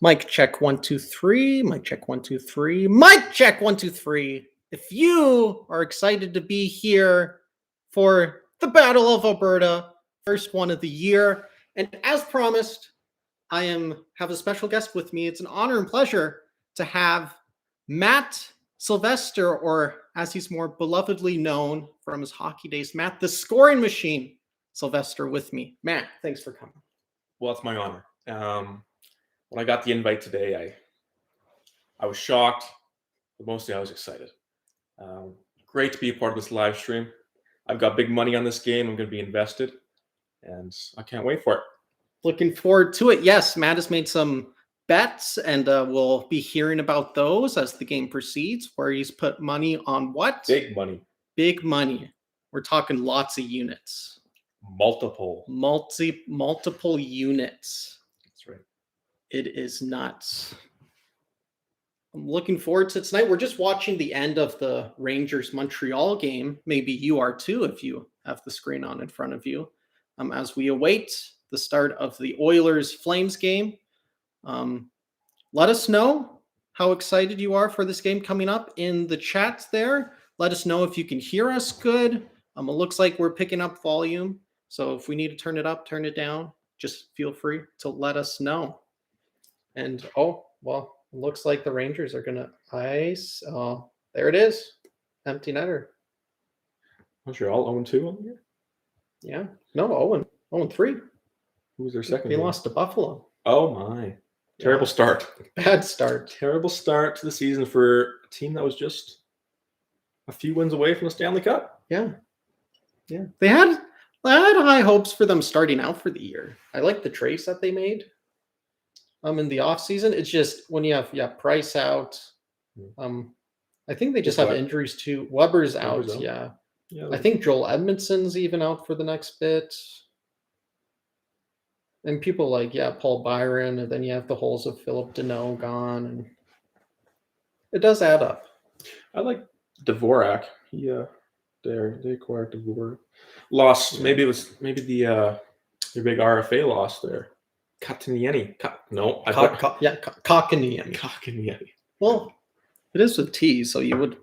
Mic check 1 2 3. Mic check 1 2 3. Mic check 1 2 3. If you are excited to be here for the Battle of Alberta, first one of the year, and as promised, I have a special guest with me. It's an honor and pleasure to have Matt Sylvester, or as he's more belovedly known from his hockey days, Matt the Scoring Machine Sylvester, with me. Matt, thanks for coming. Well, it's my honor. When I got the invite today, I was shocked, but mostly I was excited. Great to be a part of this live stream. I've got big money on this game. I'm going to be invested, and I can't wait for it. Looking forward to it. Yes, Matt has made some bets, and we'll be hearing about those as the game proceeds, where he's put money on what? Big money. Big money. We're talking lots of units. Multiple units. That's right. It is nuts. I'm looking forward to tonight. We're just watching the end of the Rangers-Montreal game. Maybe you are too, if you have the screen on in front of you. As we await the start of the Oilers-Flames game. Let us know how excited you are for this game coming up in the chat there. Let us know if you can hear us good. It looks like we're picking up volume. So if we need to turn it up, turn it down, just feel free to let us know. And, it looks like the Rangers are going to ice. Oh, there it is. Empty netter. Montreal 0-2 on the year? Yeah. No, 0-3. Who was their second They game? lost to Buffalo. Oh, my. Terrible start. Bad start. Terrible start to the season for a team that was just a few wins away from the Stanley Cup. Yeah. They had high hopes for them starting out for the year. I like the trades that they made. In the offseason. It's just when you have Price out. I think they just have injuries too. Weber's out. Yeah. I think Joel Edmondson's even out for the next bit. And people like, Paul Byron, and then you have the holes of Philip Deneau gone, and it does add up. I like Dvorak. They acquired Dvorak. Lost. Maybe it was their big RFA loss there. Kataniemi. Kotkaniemi. Well, it is with T, so you would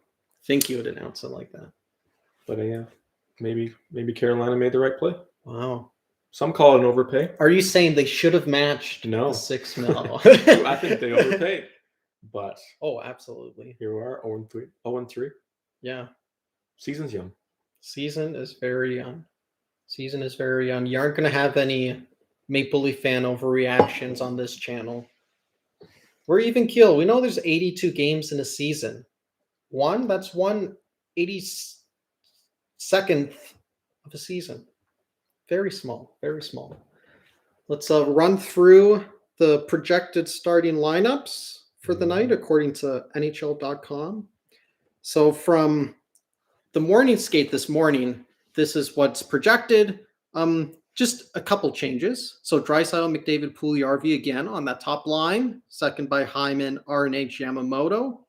think you would announce it like that. But maybe Carolina made the right play. Wow. Some call it an overpay. Are you saying they should have matched the $6 million? I think they overpaid. But absolutely. Here we are, 0-3. Yeah. Season's young. Season is very young. You aren't going to have any Maple Leaf fan overreactions on this channel. We're even keel. We know there's 82 games in a season. That's 1/82nd of a season. Very small. Let's run through the projected starting lineups for the night according to NHL.com. So from the morning skate this morning, this is what's projected. Just a couple changes. So Draisaitl, McDavid, Puljujarvi again on that top line. Second by Hyman, RNH, Yamamoto.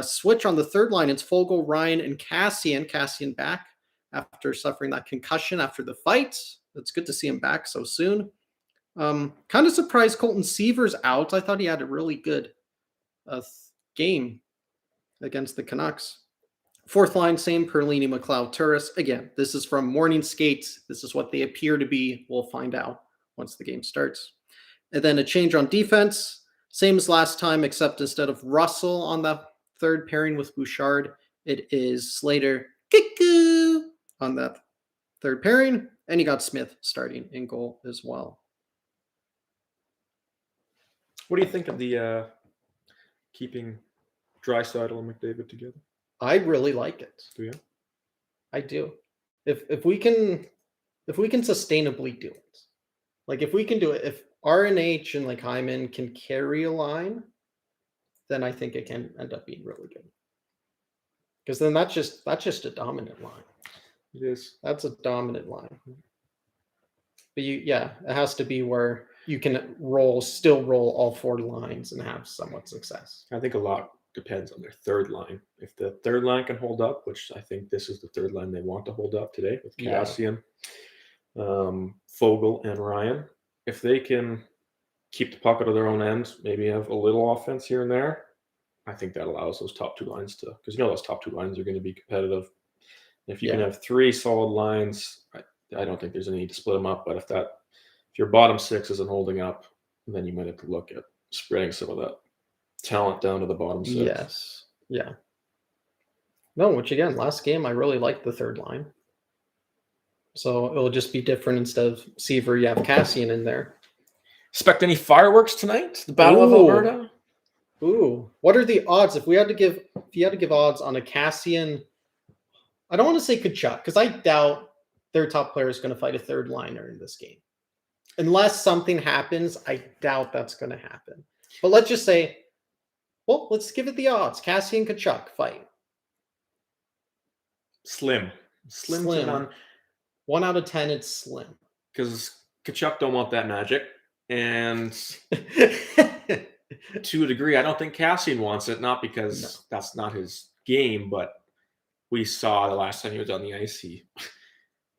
Switch on the third line. It's Foegele, Ryan, and Cassian. Cassian back after suffering that concussion after the fight. It's good to see him back so soon. Kind of surprised Colton Seaver's out. I thought he had a really good game against the Canucks. Fourth line, same, Perlini, McLeod, Turris. Again, this is from morning skates. This is what they appear to be. We'll find out once the game starts. And then a change on defense. Same as last time, except instead of Russell on the third pairing with Bouchard, it is Slater Kiku on that third pairing. And you got Smith starting in goal as well. What do you think of the keeping Draisaitl and McDavid together? I really like it. Do you? I do. If we can sustainably do it, like if we can do it, if RNH and like Hyman can carry a line, then I think it can end up being really good. Because then that's just a dominant line. It is. That's a dominant line. But it has to be where you can still roll all four lines and have somewhat success. I think a lot depends on their third line. If the third line can hold up, which I think this is the third line they want to hold up today with Cassian, Foegele, and Ryan. If they can keep the puck out of their own end, maybe have a little offense here and there, I think that allows those top two lines to, because those top two lines are going to be competitive. If you can have three solid lines, I don't think there's a need to split them up. But if your bottom six isn't holding up, then you might have to look at spreading some of that talent down to the bottom six. Yes. Yeah. No, which again, last game I really liked the third line. So it'll just be different. Instead of Seaver, you have Cassian in there. Expect any fireworks tonight? The Battle of Alberta? Ooh. What are the odds if you had to give odds on a Cassian? I don't want to say Kachuk, because I doubt their top player is going to fight a third liner in this game. Unless something happens, I doubt that's going to happen. But let's just say, well, let's give it the odds. Cassian Kachuk fight. Slim. 1 out of 10, it's slim. Because Kachuk don't want that magic. And to a degree, I don't think Cassian wants it. Not because that's not his game, but we saw the last time he was on the ice, he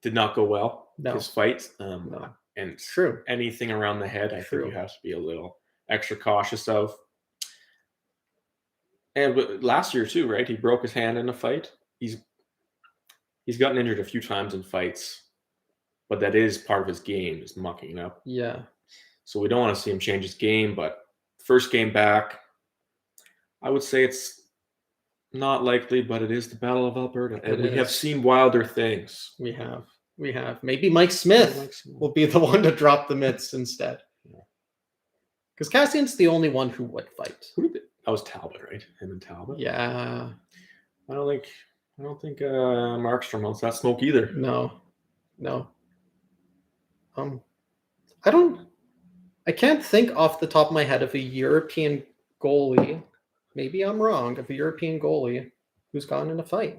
did not go well. His fight. And true. Anything around the head, I think you have to be a little extra cautious of. And last year too, right? He broke his hand in a fight. He's gotten injured a few times in fights, but that is part of his game, is mucking up. Yeah. So we don't want to see him change his game, but first game back, I would say it's not likely, but it is the Battle of Alberta. And we have seen wilder things. We have. Maybe Mike Smith will be the one to drop the mitts instead. Because Cassian's the only one who would fight. That was Talbot, right? Him and Talbot. Yeah. I don't think Markstrom wants that smoke either. No. I can't think off the top of my head of a European goalie. Maybe I'm wrong. Of a European goalie who's gotten in a fight.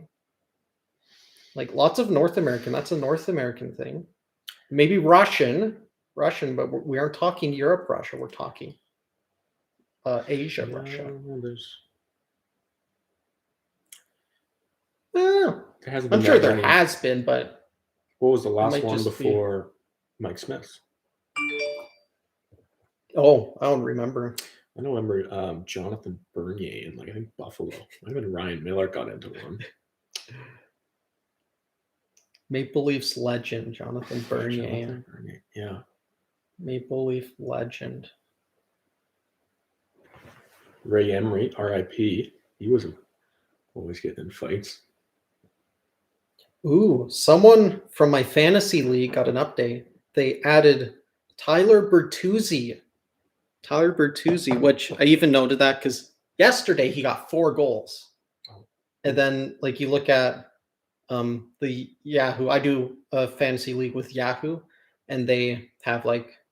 Like lots of North American. That's a North American thing. Maybe Russian, but we aren't talking Europe, Russia. We're talking Asia, Russia. I'm sure there has been, but what was the last one before Mike Smith? Oh, I don't remember. I remember Jonathan Bernier in I think Buffalo. Might have been Ryan Miller got into one. Maple Leafs legend, Jonathan Bernier. Yeah. Maple Leaf legend. Ray Emery, R.I.P. He was always getting in fights. Ooh, someone from my fantasy league got an update. They added Tyler Bertuzzi, which I even noted that because yesterday he got 4 goals. And then you look at the Yahoo. I do a fantasy league with Yahoo, and they have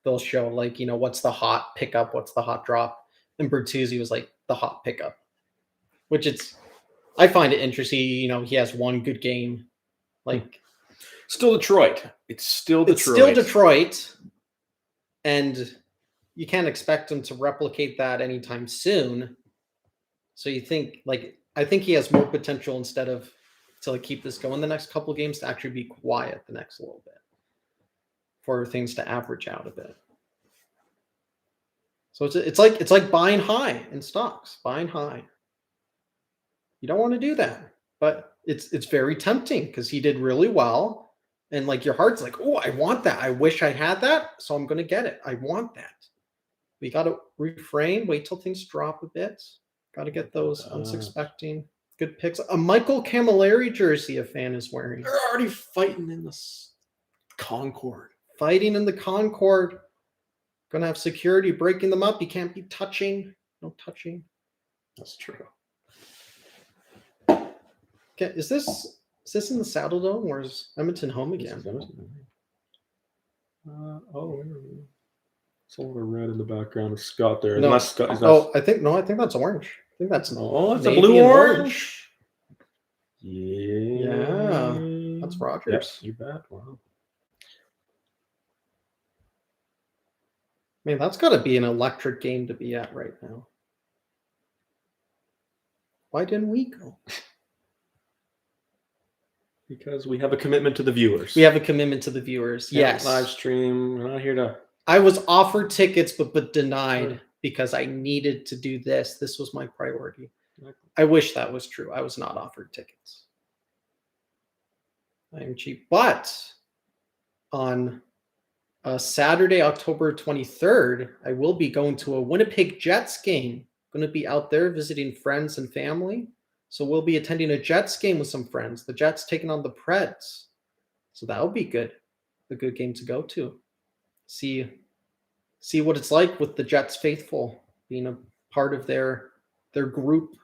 they'll show what's the hot pickup, what's the hot drop. And Bertuzzi was the hot pickup, which I find it interesting. He has one good game. Still Detroit. It's still Detroit. It's still Detroit. And you can't expect him to replicate that anytime soon. So you think I think he has more potential instead of to keep this going the next couple of games to actually be quiet the next little bit for things to average out a bit. So it's like buying high in stocks, buying high. You don't want to do that, but it's very tempting because he did really well, and your heart's oh, I want that. I wish I had that, so I'm going to get it. I want that. We got to refrain. Wait till things drop a bit. Got to get those unsuspecting good picks. A Michael Camilleri jersey a fan is wearing. They're already fighting in the Concord. Going to have security breaking them up. You can't be touching. No touching. That's true. Okay, is this in the Saddle Dome or is Edmonton home again? It's a little red in the background of Scott there. No. I think that's orange. I think that's it's a blue orange. Yeah. That's Rogers. Yes, you bet. Wow. Man, that's got to be an electric game to be at right now. Why didn't we go? Because we have a commitment to the viewers. Yes. Live stream. We're not here to. I was offered tickets, but denied Sure. because I needed to do this. This was my priority. Okay. I wish that was true. I was not offered tickets. I am cheap. But on Saturday, October 23rd, I will be going to a Winnipeg Jets game. Going to be out there visiting friends and family. So we'll be attending a Jets game with some friends. The Jets taking on the Preds. So that'll be good. A good game to go to. See what it's like with the Jets faithful being a part of their group.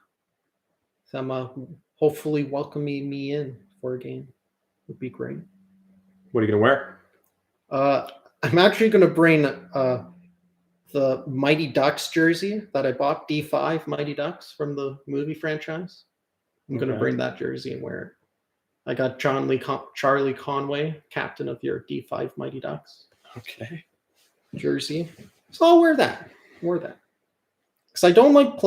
Them hopefully welcoming me in for a game would be great. What are you gonna wear? I'm actually going to bring the Mighty Ducks jersey that I bought, D5 Mighty Ducks from the movie franchise. I'm going to Okay. bring that jersey and wear it. I got Charlie Conway, captain of your D5 Mighty Ducks Okay. jersey. So I'll wear that. Because I don't like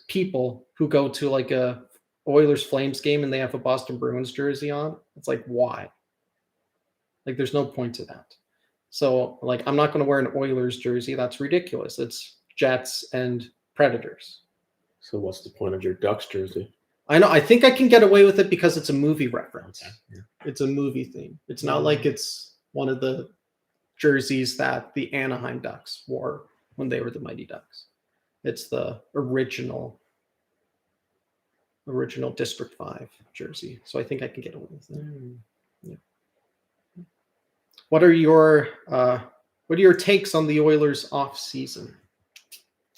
people who go to like a Oilers Flames game and they have a Boston Bruins jersey on. It's like, why? Like, there's no point to that. So, like, I'm not going to wear an Oilers jersey. That's ridiculous. It's Jets and Predators. So what's the point of your Ducks jersey? I know. I think I can get away with it because it's a movie reference. Okay. Yeah. It's a movie thing. It's not like it's one of the jerseys that the Anaheim Ducks wore when they were the Mighty Ducks. It's the original District 5 jersey. So I think I can get away with it. Yeah. What are your takes on the Oilers off season?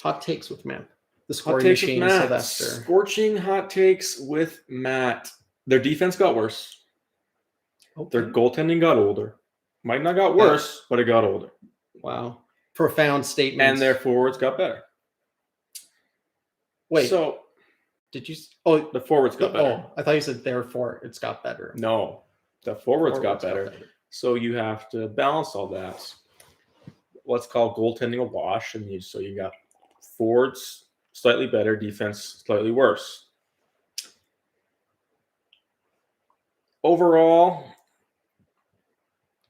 Hot takes with Matt. The Hot scoring takes with machine, Matt. Sylvester. Scorching hot takes with Matt. Their defense got worse. Okay. Their goaltending got older. Might not got worse, but it got older. Wow. Profound statement. And their forwards got better. Wait. So did you? Oh, the forwards got better. Oh, I thought you said therefore it's got better. No, the forwards got better. So you have to balance all that. Let's call goaltending a wash, and you got forwards slightly better, defense slightly worse. Overall,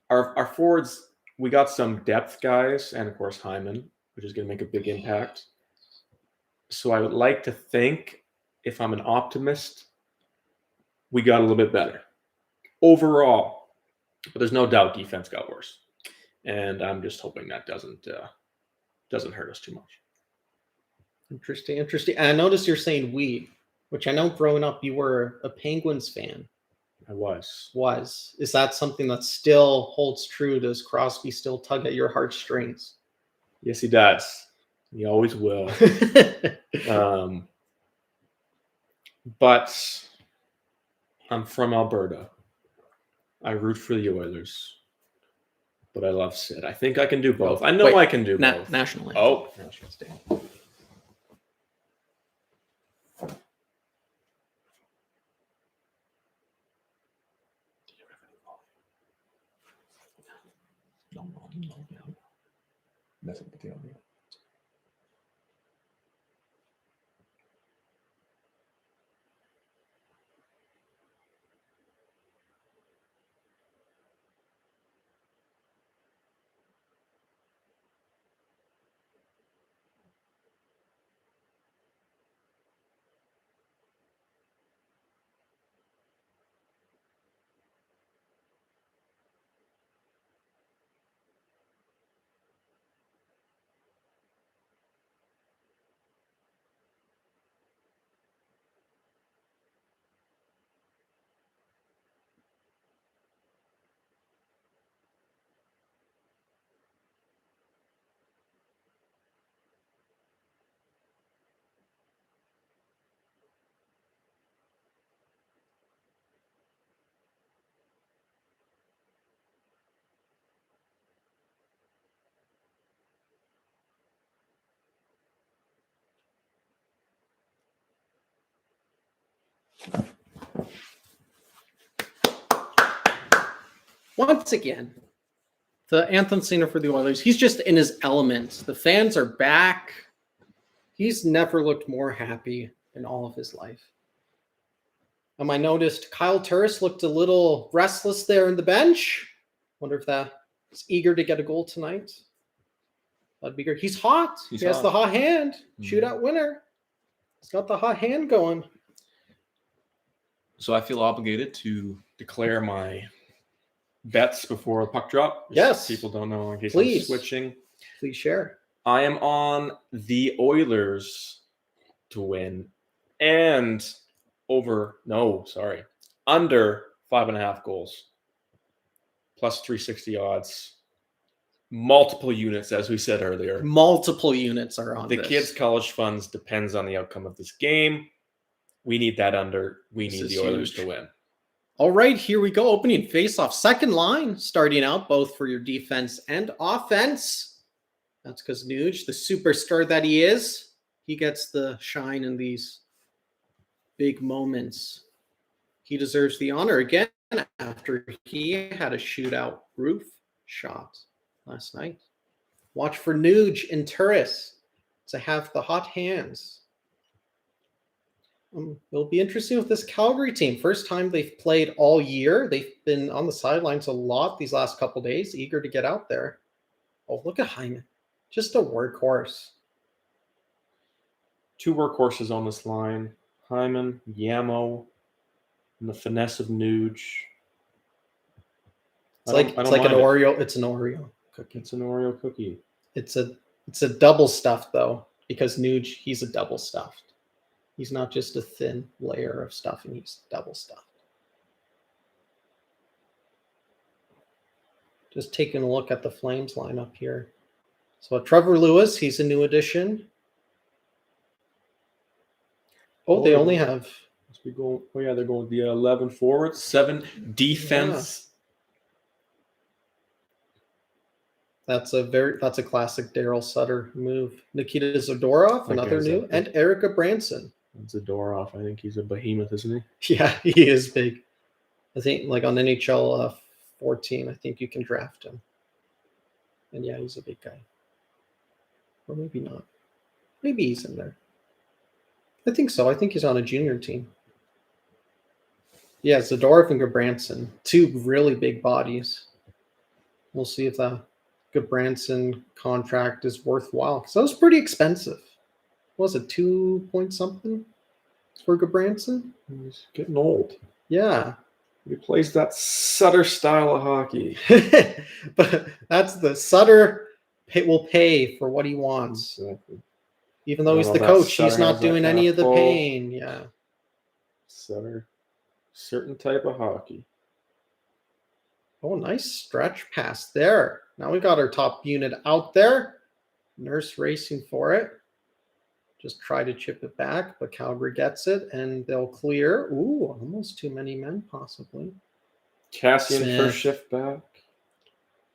our forwards, we got some depth guys, and of course Hyman, which is going to make a big impact. So I would like to think, if I'm an optimist, we got a little bit better overall. But there's no doubt defense got worse, and I'm just hoping that doesn't hurt us too much. Interesting. And I noticed you're saying we, which I know growing up you were a Penguins fan. I was. Is that something that still holds true? Does Crosby still tug at your heartstrings? Yes, he does. He always will. But I'm from Alberta. I root for the Oilers, but I love Sid. I think I can do both. I know I can do both. Nationally. Oh. Once again, the anthem singer for the Oilers, he's just in his element. The fans are back. He's never looked more happy in all of his life. I noticed Kyle Turris looked a little restless there in the bench. Wonder if that He's eager to get a goal tonight. That'd be great. He's hot. He's he has hot. the hot hand. Mhm. Shootout winner. He's got the hot hand going. So I feel obligated to declare my bets before the puck drop. Yes. People don't know in case Please. I'm switching. Please share. I am on the Oilers to win and under 5.5 goals. Plus 360 odds. Multiple units, as we said earlier. Multiple units are on The this. kids' college funds depends on the outcome of this game. We need that under. We This need is the Oilers huge. to win. All right, here we go. Opening face-off. Second line starting out, both for your defense and offense. That's because Nuge, the superstar that he is, he gets the shine in these big moments. He deserves the honor again after he had a shootout roof shot last night. Watch for Nuge and Turris to have the hot hands. It'll be interesting with this Calgary team. First time they've played all year. They've been on the sidelines a lot these last couple days, eager to get out there. Oh, look at Hyman. Just a workhorse. 2 workhorses on this line. Hyman, Yamo, and the finesse of Nuge. It's like an Oreo. It's an Oreo cookie. It's an Oreo cookie. It's a double stuffed though, because Nuge, he's a double stuffed. He's not just a thin layer of stuffing, he's double stuffed. Just taking a look at the Flames lineup here. So Trevor Lewis, he's a new addition. Oh, they only have. Must be going. Oh yeah, they're going with the 11 forwards, 7 defense. That's a classic Daryl Sutter move. Nikita Zadorov, another new, and Erica Branson. Zadorov, I think he's a behemoth, isn't he? Yeah, he is big. I think like on NHL 14, I think you can draft him. And yeah, he's a big guy. Or maybe not. Maybe he's in there. I think so. I think he's on a junior team. Yeah, Zadorov and Gabranson, 2 really big bodies. We'll see if the Gabranson contract is worthwhile. So that was pretty expensive. What was it 2 point something for Gabranson? He's getting old. Yeah. He plays that Sutter style of hockey. But that's the Sutter will pay for what he wants. Exactly. Even though he's the coach, he's not doing any of the pain. Yeah. Sutter, certain type of hockey. Oh, nice stretch pass there. Now we got our top unit out there. Nurse racing for it. Just try to chip it back, but Calgary gets it, and they'll clear. Ooh, almost too many men, possibly. Cassian Smith. first shift back.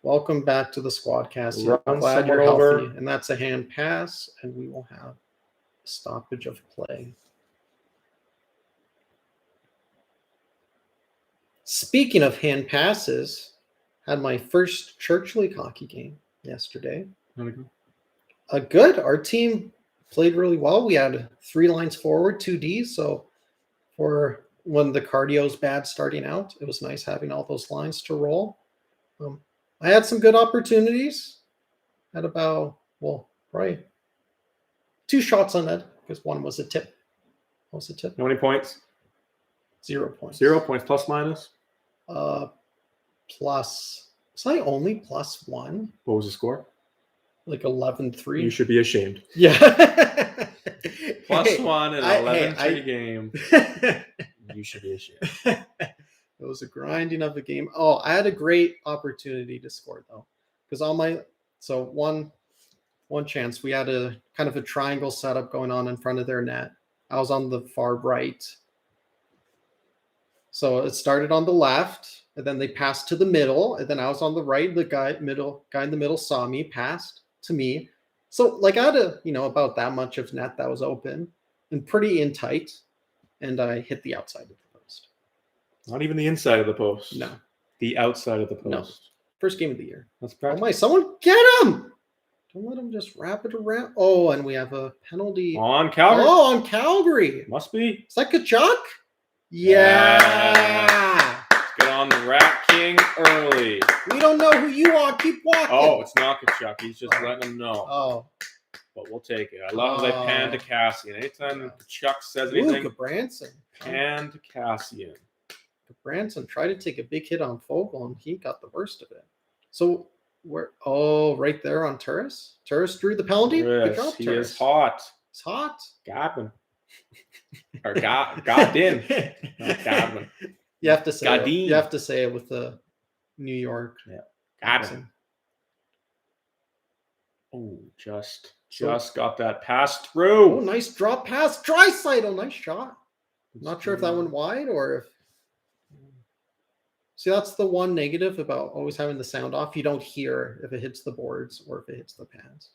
Welcome back to the squad, Cassian. Run Glad you're someone over. healthy. And that's a hand pass, and we will have a stoppage of play. Speaking of hand passes, had my first church league hockey game yesterday. Good. Our team played really well. We had 3 lines forward, 2 Ds. So for when the cardio's bad starting out, it was nice having all those lines to roll. I had some good opportunities. Had about, probably 2 shots on net because one was a tip. What was the tip? How many points? 0 points. 0 points plus minus? Plus. Was I only +1? What was the score? Like 11-3. You should be ashamed. Yeah. +1 in an 11-3 game. You should be ashamed. It was a grinding of a game. Oh, I had a great opportunity to score though, because one chance we had a kind of a triangle setup going on in front of their net. I was on the far right, so it started on the left, and then they passed to the middle, and then I was on the right. The guy in the middle saw me, passed to me. So like I had about that much of net that was open and pretty in tight, and I hit the outside of the post. Not even the inside of the post. No. The outside of the post. No. First game of the year. That's Oh practical. my, someone get him! Don't let him just wrap it around. Oh, and we have a penalty. On Calgary. Oh, on Calgary. Must be. Is that Kachuk? Yeah. Let's get on the Rat King early. We don't know who you are. Keep walking. Oh, it's not Kachuk. He's just letting them know. Oh. But we'll take it. I love how they pan to Cassian. Anytime Kachuk says Ooh, anything, Branson. pan to Cassian. Branson tried to take a big hit on Fogle, and he got the worst of it. So where? Oh, right there on Turris. Turris drew the penalty. Good job, He Turris. is hot. It's hot. Godwin. Or Godin. Not Godwin. You have to say it. Godin. You have to say it with the New York. Yeah. Godwin. Oh, just got that pass through. Oh, nice drop pass. Draisaitl. Nice shot. Not sure if that went wide or if. See, that's the one negative about always having the sound off. You don't hear if it hits the boards or if it hits the pads.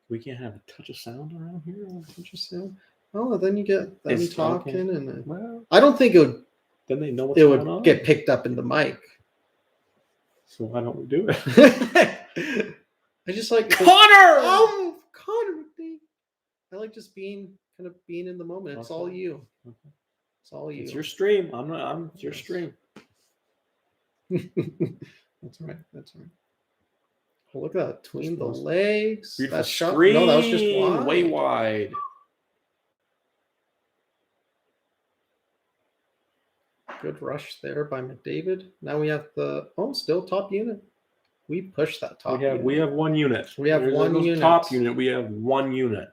We can't have a touch of sound around here. Touch of sound. Oh, then you get them talking, okay. and Well, I don't think it would. then they know what's It going would on. get picked up in the mic. So why don't we do it? I just like Connor. Oh, Connor. I like just being in the moment. It's all you. Okay. It's all you. It's your stream. It's your stream. That's right. That's right. Oh, look at that between the legs. Beautiful That shot. screen. No, that was just wide. Way wide. Good rush there by McDavid. Now we have still top unit. We push that top. We have one unit. We have one unit. Top unit. We have one unit.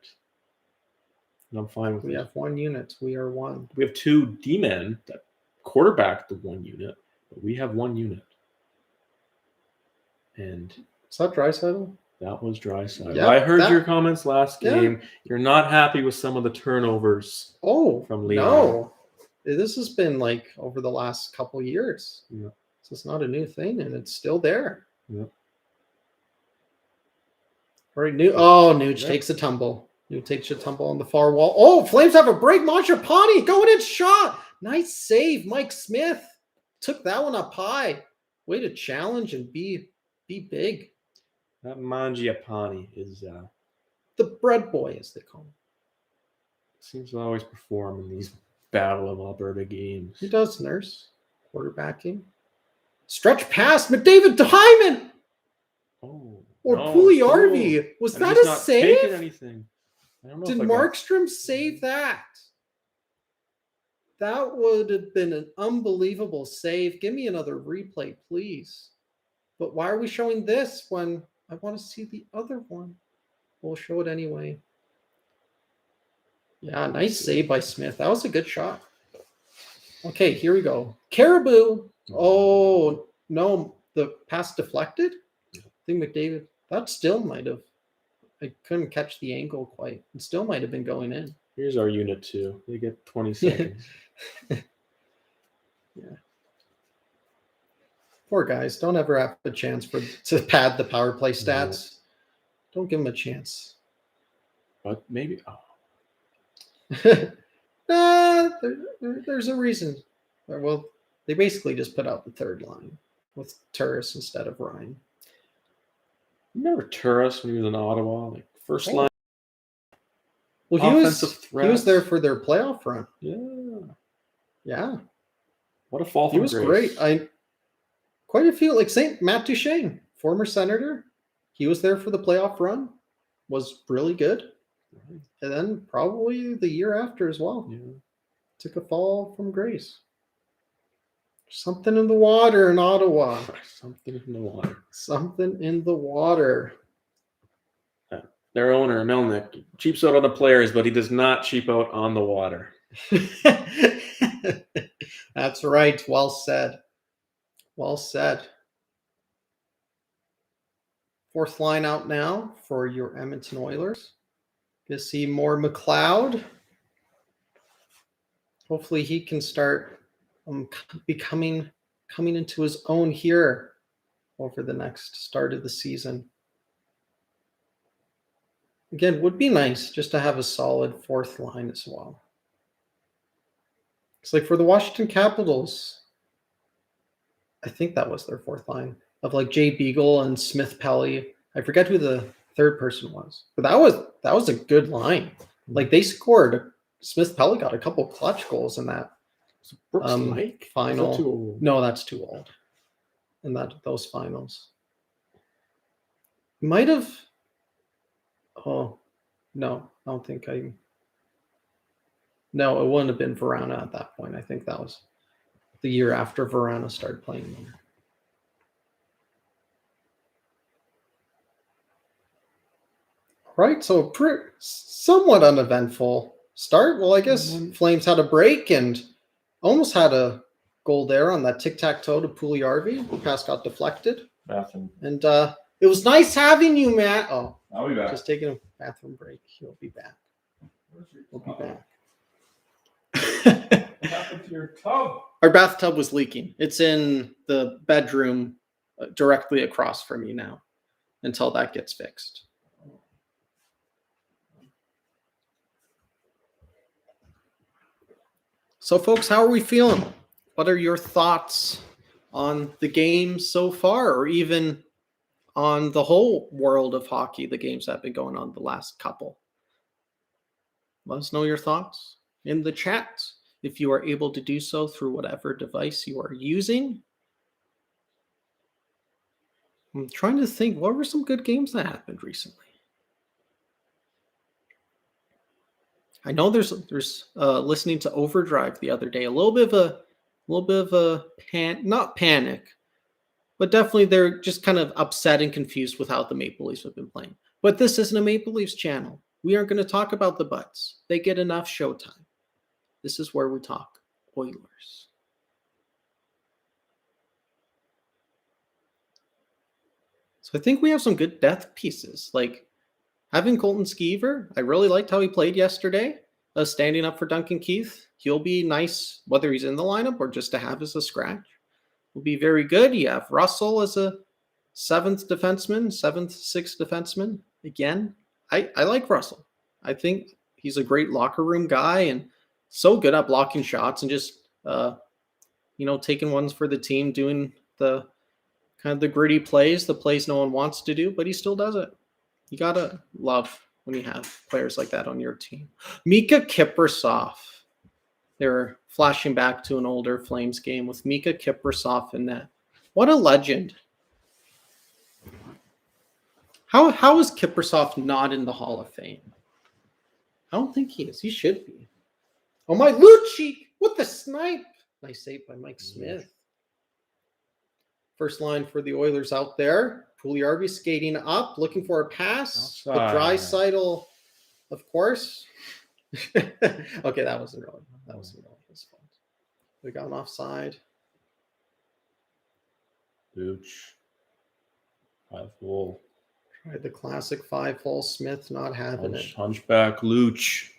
And I'm fine with it. We have one unit. We are one. We have two D-men that quarterback the one unit, but we have one unit. And Is that Draisaitl? that was Draisaitl. Yeah, I heard your comments last game. Yeah. You're not happy with some of the turnovers from Leon. No. This has been like over the last couple years. Yeah. So it's not a new thing, and it's still there. Yeah. All right, Nuge takes a tumble. Nuge takes a tumble on the far wall. Oh, Flames have a break. Mangiapane going in shot. Nice save, Mike Smith. Took that one up high. Way to challenge and be big. That Mangiapane is The bread boy, as they call him. seems to always perform in these Battle of Alberta games. He does, Nurse. Quarterbacking. Stretch pass, McDavid to Hyman. Oh. Or no, Pugliarvi. Was and that he's a not save? taking anything. I don't know Did if I got- Markstrom save that? That would have been an unbelievable save. Give me another replay, please. But why are we showing this when I want to see the other one? We'll show it anyway. Yeah, nice save by Smith. That was a good shot. Okay, here we go. Caribou. Oh, no. The pass deflected? I think McDavid. That still might have. I couldn't catch the angle quite. It still might have been going in. Here's our unit 2. They get 20 seconds. Yeah. Poor guys. Don't ever have a chance to pad the power play stats. Don't give them a chance. But maybe. There's a reason. Well, they basically just put out the third line with Turris instead of Ryan. Remember Turris when he was in Ottawa? Like first line. Well, offensive he was threats. there for their playoff run. Yeah. Yeah, What a fall he from was grace. great. Quite a few, like St. Matt Duchene, former senator. He was there for the playoff run. Was really good. And then probably the year after as well. Yeah. Took a fall from grace. Something in the water in Ottawa. Something in the water. Something in the water. Their owner, Melnick, cheaps out on the players, but he does not cheap out on the water. That's right. Well said. Well said. Fourth line out now for your Edmonton Oilers. Gonna see more McLeod. Hopefully he can start coming into his own here over the next start of the season. Again, would be nice just to have a solid fourth line as well. It's like for the Washington Capitals, I think that was their fourth line of like Jay Beagle and Smith Pelly. I forget who the third person was, but that was a good line. Like they scored. Smith Pelly got a couple clutch goals in that Brooks Lake? final. Is that too old? No, that's too old. in those finals. Might have. Oh, no, I don't think I. No, it wouldn't have been Verana at that point. I think that was the year after Verana started playing there. Right, so somewhat uneventful start. Well, I guess Flames had a break and almost had a goal there on that tic-tac-toe to Puljujärvi. The pass got deflected. Bathroom. And it was nice having you, Matt. Oh, I'll be back. Just taking a bathroom break. He'll be back. We'll be back. What happened to your tub? Our bathtub was leaking. It's in the bedroom directly across from you now until that gets fixed. So, folks, how are we feeling? What are your thoughts on the game so far, or even on the whole world of hockey, the games that have been going on the last couple? Let us know your thoughts in the chat if you are able to do so through whatever device you are using. I'm trying to think, what were some good games that happened recently? I know there's listening to Overdrive the other day, a little bit of a not panic, but definitely they're just kind of upset and confused with how the Maple Leafs have been playing. But this isn't a Maple Leafs channel. We aren't going to talk about the butts. They get enough showtime. This is where we talk Oilers. So I think we have some good depth pieces. Like having Colton Skeever, I really liked how he played yesterday. Standing up for Duncan Keith. He'll be nice, whether he's in the lineup or just to have as a scratch. Will be very good. You have Russell as a sixth defenseman. Again, I like Russell. I think he's a great locker room guy and so good at blocking shots and just, taking ones for the team, doing the kind of the gritty plays, the plays no one wants to do, but he still does it. You got to love when you have players like that on your team. Mika Kiprusoff. They're flashing back to an older Flames game with Mika Kiprusoff in net. What a legend. How is Kiprusoff not in the Hall of Fame? I don't think he is. He should be. Oh, my Lucci with the snipe. Nice save by Mike Smith. First line for the Oilers out there. Puljujärvi skating up, looking for a pass. The Draisaitl, of course. Okay, that wasn't really his fault. We got an offside. Luch. 5-hole. Tried the classic 5-hole. Smith not having it. Hunchback Luch.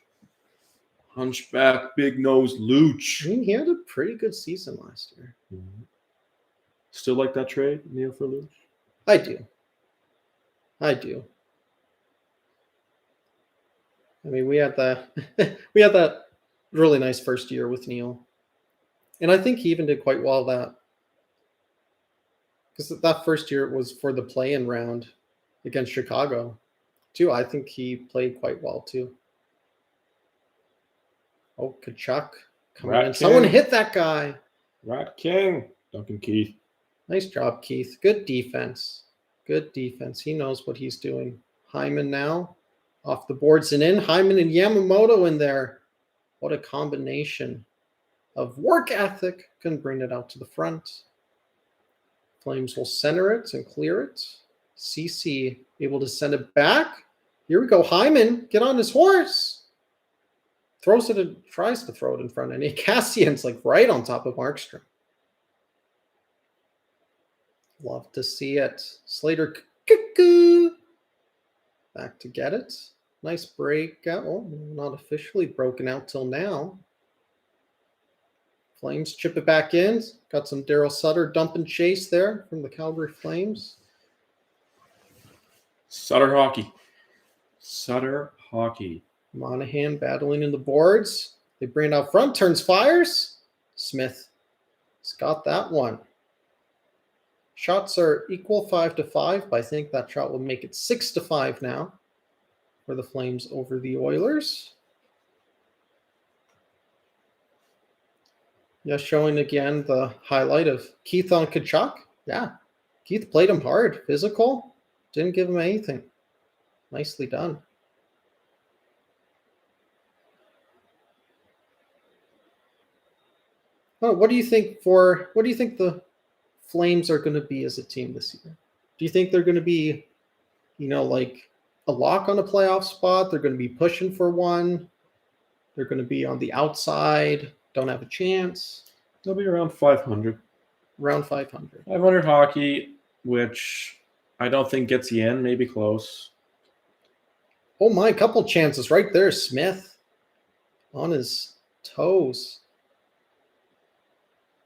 Hunchback Big Nose Luch. I mean, he had a pretty good season last year. Mm-hmm. Still like that trade, Neil, for Luch? I do. I mean, we had that really nice first year with Neil, and I think he even did quite well that because that first year was for the play-in round against Chicago, too. I think he played quite well too. Oh, Kachuk coming in. Someone hit that guy. Rat King, Duncan Keith. Nice job, Keith. Good defense. He knows what he's doing. Hyman now off the boards and in. Hyman and Yamamoto in there. What a combination of work ethic. Couldn't bring it out to the front. Flames will center it and clear it. CC able to send it back. Here we go. Hyman, get on his horse. Throws it and tries to throw it in front. And Cassian's like right on top of Markstrom. Love to see it. Slater cuckoo. Back to get it. Nice break. Oh, not officially broken out till now. Flames chip it back in. Got some Daryl Sutter dump and chase there from the Calgary Flames. Sutter hockey. Monahan battling in the boards. They bring it out front. Turns, fires. Smith has got that one. Shots are equal 5-5, but I think that shot will make it 6-5 now for the Flames over the Oilers. Yeah, showing again the highlight of Keith on Kachuk. Yeah. Keith played him hard. Physical. Didn't give him anything. Nicely done. Well, what do you think the Flames are going to be as a team this year? Do you think they're going to be, like a lock on a playoff spot? They're going to be pushing for one. They're going to be on the outside. Don't have a chance. They'll be around 500. Around 500. 500 hockey, which I don't think gets you in. Maybe close. Oh my, couple chances right there. Smith on his toes.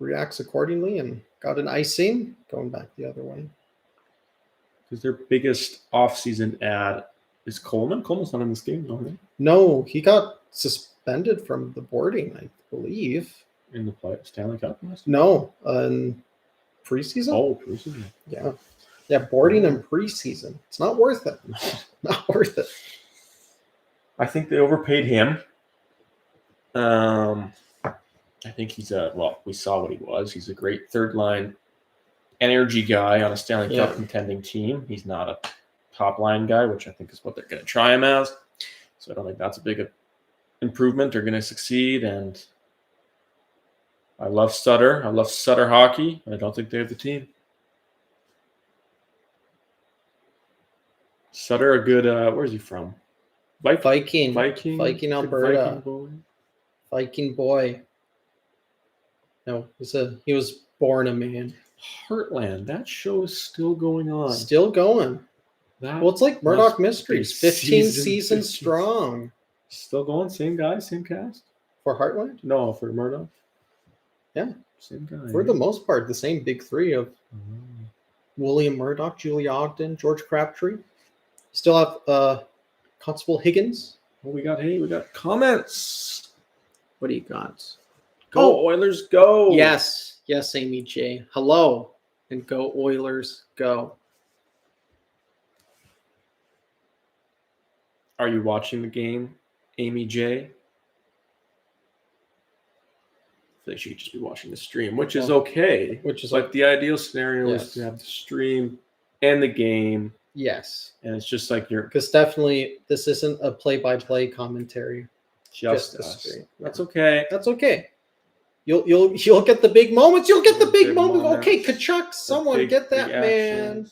Reacts accordingly and got an icing. Going back the other way. Because their biggest off-season ad is Coleman. Coleman's not in this game, no? No, he got suspended from the boarding, I believe. In the Stanley Cup? No, in preseason. Oh, preseason. Yeah, boarding in preseason. It's not worth it. Not worth it. I think they overpaid him. I think he's we saw what he was. He's a great third-line energy guy on a Stanley Cup contending team. He's not a top-line guy, which I think is what they're going to try him as. So I don't think that's a big improvement. They're going to succeed, and I love Sutter. I love Sutter hockey. I don't think they have the team. Sutter, a good. Where's he from? Viking, Viking Alberta. boy. Viking boy. No, he was born a man. Heartland. That show is still going on. Still going. Well, it's like Murdoch Mysteries. 15 seasons 15. strong. Still going. Same guy, same cast. For Heartland? No, for Murdoch. Yeah. Same guy. For the most part, the same big three of William Murdoch, Julie Ogden, George Crabtree. Still have Constable Higgins. Well, we got comments. What do you got? Go Oilers, go! Yes, Amy J. Hello, and go Oilers, go. Are you watching the game, Amy J? I think she could just be watching the stream, which is okay. But the ideal scenario is to have the stream and the game. Yes. And it's just like because definitely this isn't a play-by-play commentary. Just the stream. That's okay. That's okay. You'll get the big moments. You'll get the big moments. Okay, Kachuk, someone get that man.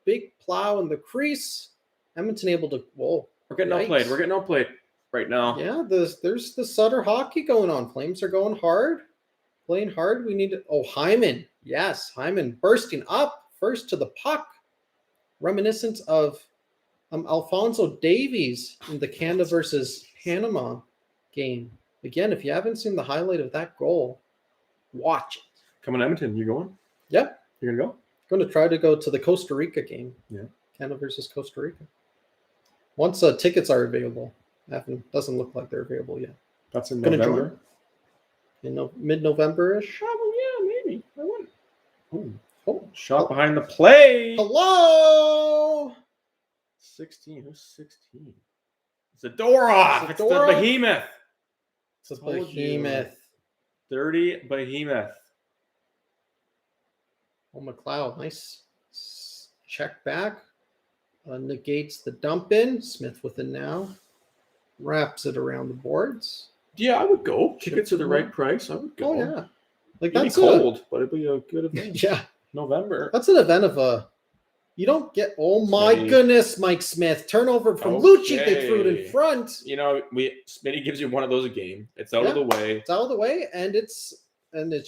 Big plow in the crease. Edmonton able to. Whoa. We're getting outplayed. We're getting outplayed right now. Yeah, there's the Sutter hockey going on. Flames are going hard. Playing hard. We need to. Oh, Hyman. Yes, Hyman bursting up first to the puck. Reminiscent of Alphonso Davies in the Canada versus Panama game. Again, if you haven't seen the highlight of that goal, watch it. Coming to Edmonton, you going? Yep. You're going to go? Going to try to go to the Costa Rica game. Yeah. Canada versus Costa Rica. Once tickets are available. Doesn't look like they're available yet. That's in November? In mid-November-ish? Oh, yeah, maybe. I wouldn't. Oh, shot behind the play. Hello. 16. Who's 16? Zadorov. It's the behemoth. It's a behemoth. 30 behemoth. Oh, McLeod. Nice check back. Negates the dump in. Smith with it now. Wraps it around the boards. Yeah, I would go. Tickets are the right price. I would go. Oh, yeah. Like it'd be cold, but it'd be a good event. Yeah. November. That's an event of you don't get. Oh my goodness, Mike Smith turnover from Lucci. They threw it in front. Smitty gives you one of those a game. It's out of the way. It's out of the way, and it's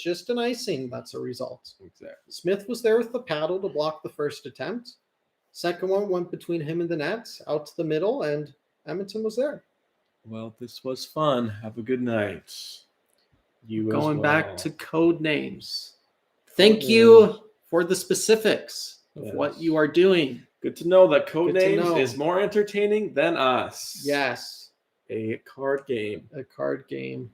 just an icing. That's a result. Exactly. Smith was there with the paddle to block the first attempt. Second one went between him and the net, out to the middle, and Edmonton was there. Well, this was fun. Have a good night. Going back to code names. Thank you for the specifics of what you are doing. Good to know that code names is more entertaining than us. Yes. A card game. A card game.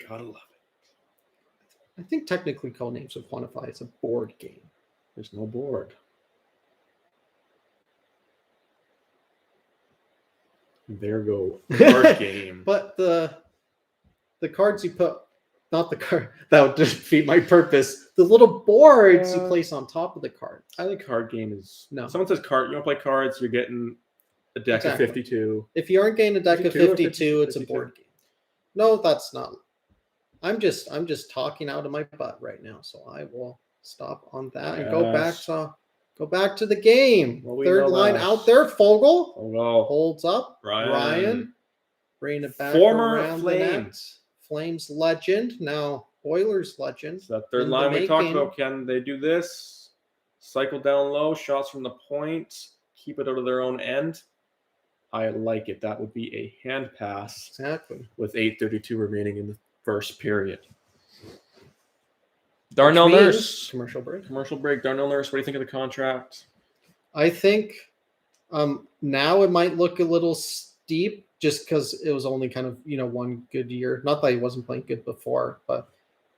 Gotta love it. I think technically code names would quantify as a board game. There's no board. There go. Card game. But the cards you put not the card. That would defeat my purpose. The little boards you Yeah. place on top of the card. I think card game is. No. Someone says card. You want to play cards? You're getting a deck Exactly. of 52. If you aren't getting a deck of 52 or 52, it's a 52? board game. No, that's not. I'm just talking out of my butt right now, so I will stop on that and go back to the game. Well, we Third know line that. out there. Fogel Oh well. holds up. Ryan. Ryan bring it back Former around the net. Flames legend, now Oilers legend. So that third in the line we talked making. about, can they do this? Cycle down low, shots from the point, keep it out of their own end. I like it. That would be a hand pass Exactly. with 8:32 remaining in the first period. Darnell Which means Nurse. commercial break. Commercial break. Darnell Nurse, what do you think of the contract? I think now it might look a little steep just because it was only kind of, one good year. Not that he wasn't playing good before, but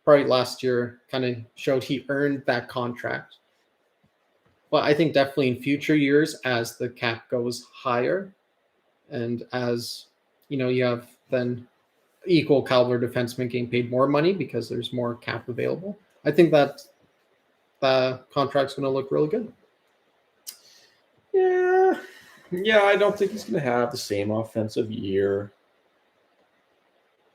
probably last year kind of showed he earned that contract. But I think definitely in future years, as the cap goes higher and as, you have then equal caliber defensemen getting paid more money because there's more cap available, I think that the contract's going to look really good. Yeah, I don't think he's going to have the same offensive year.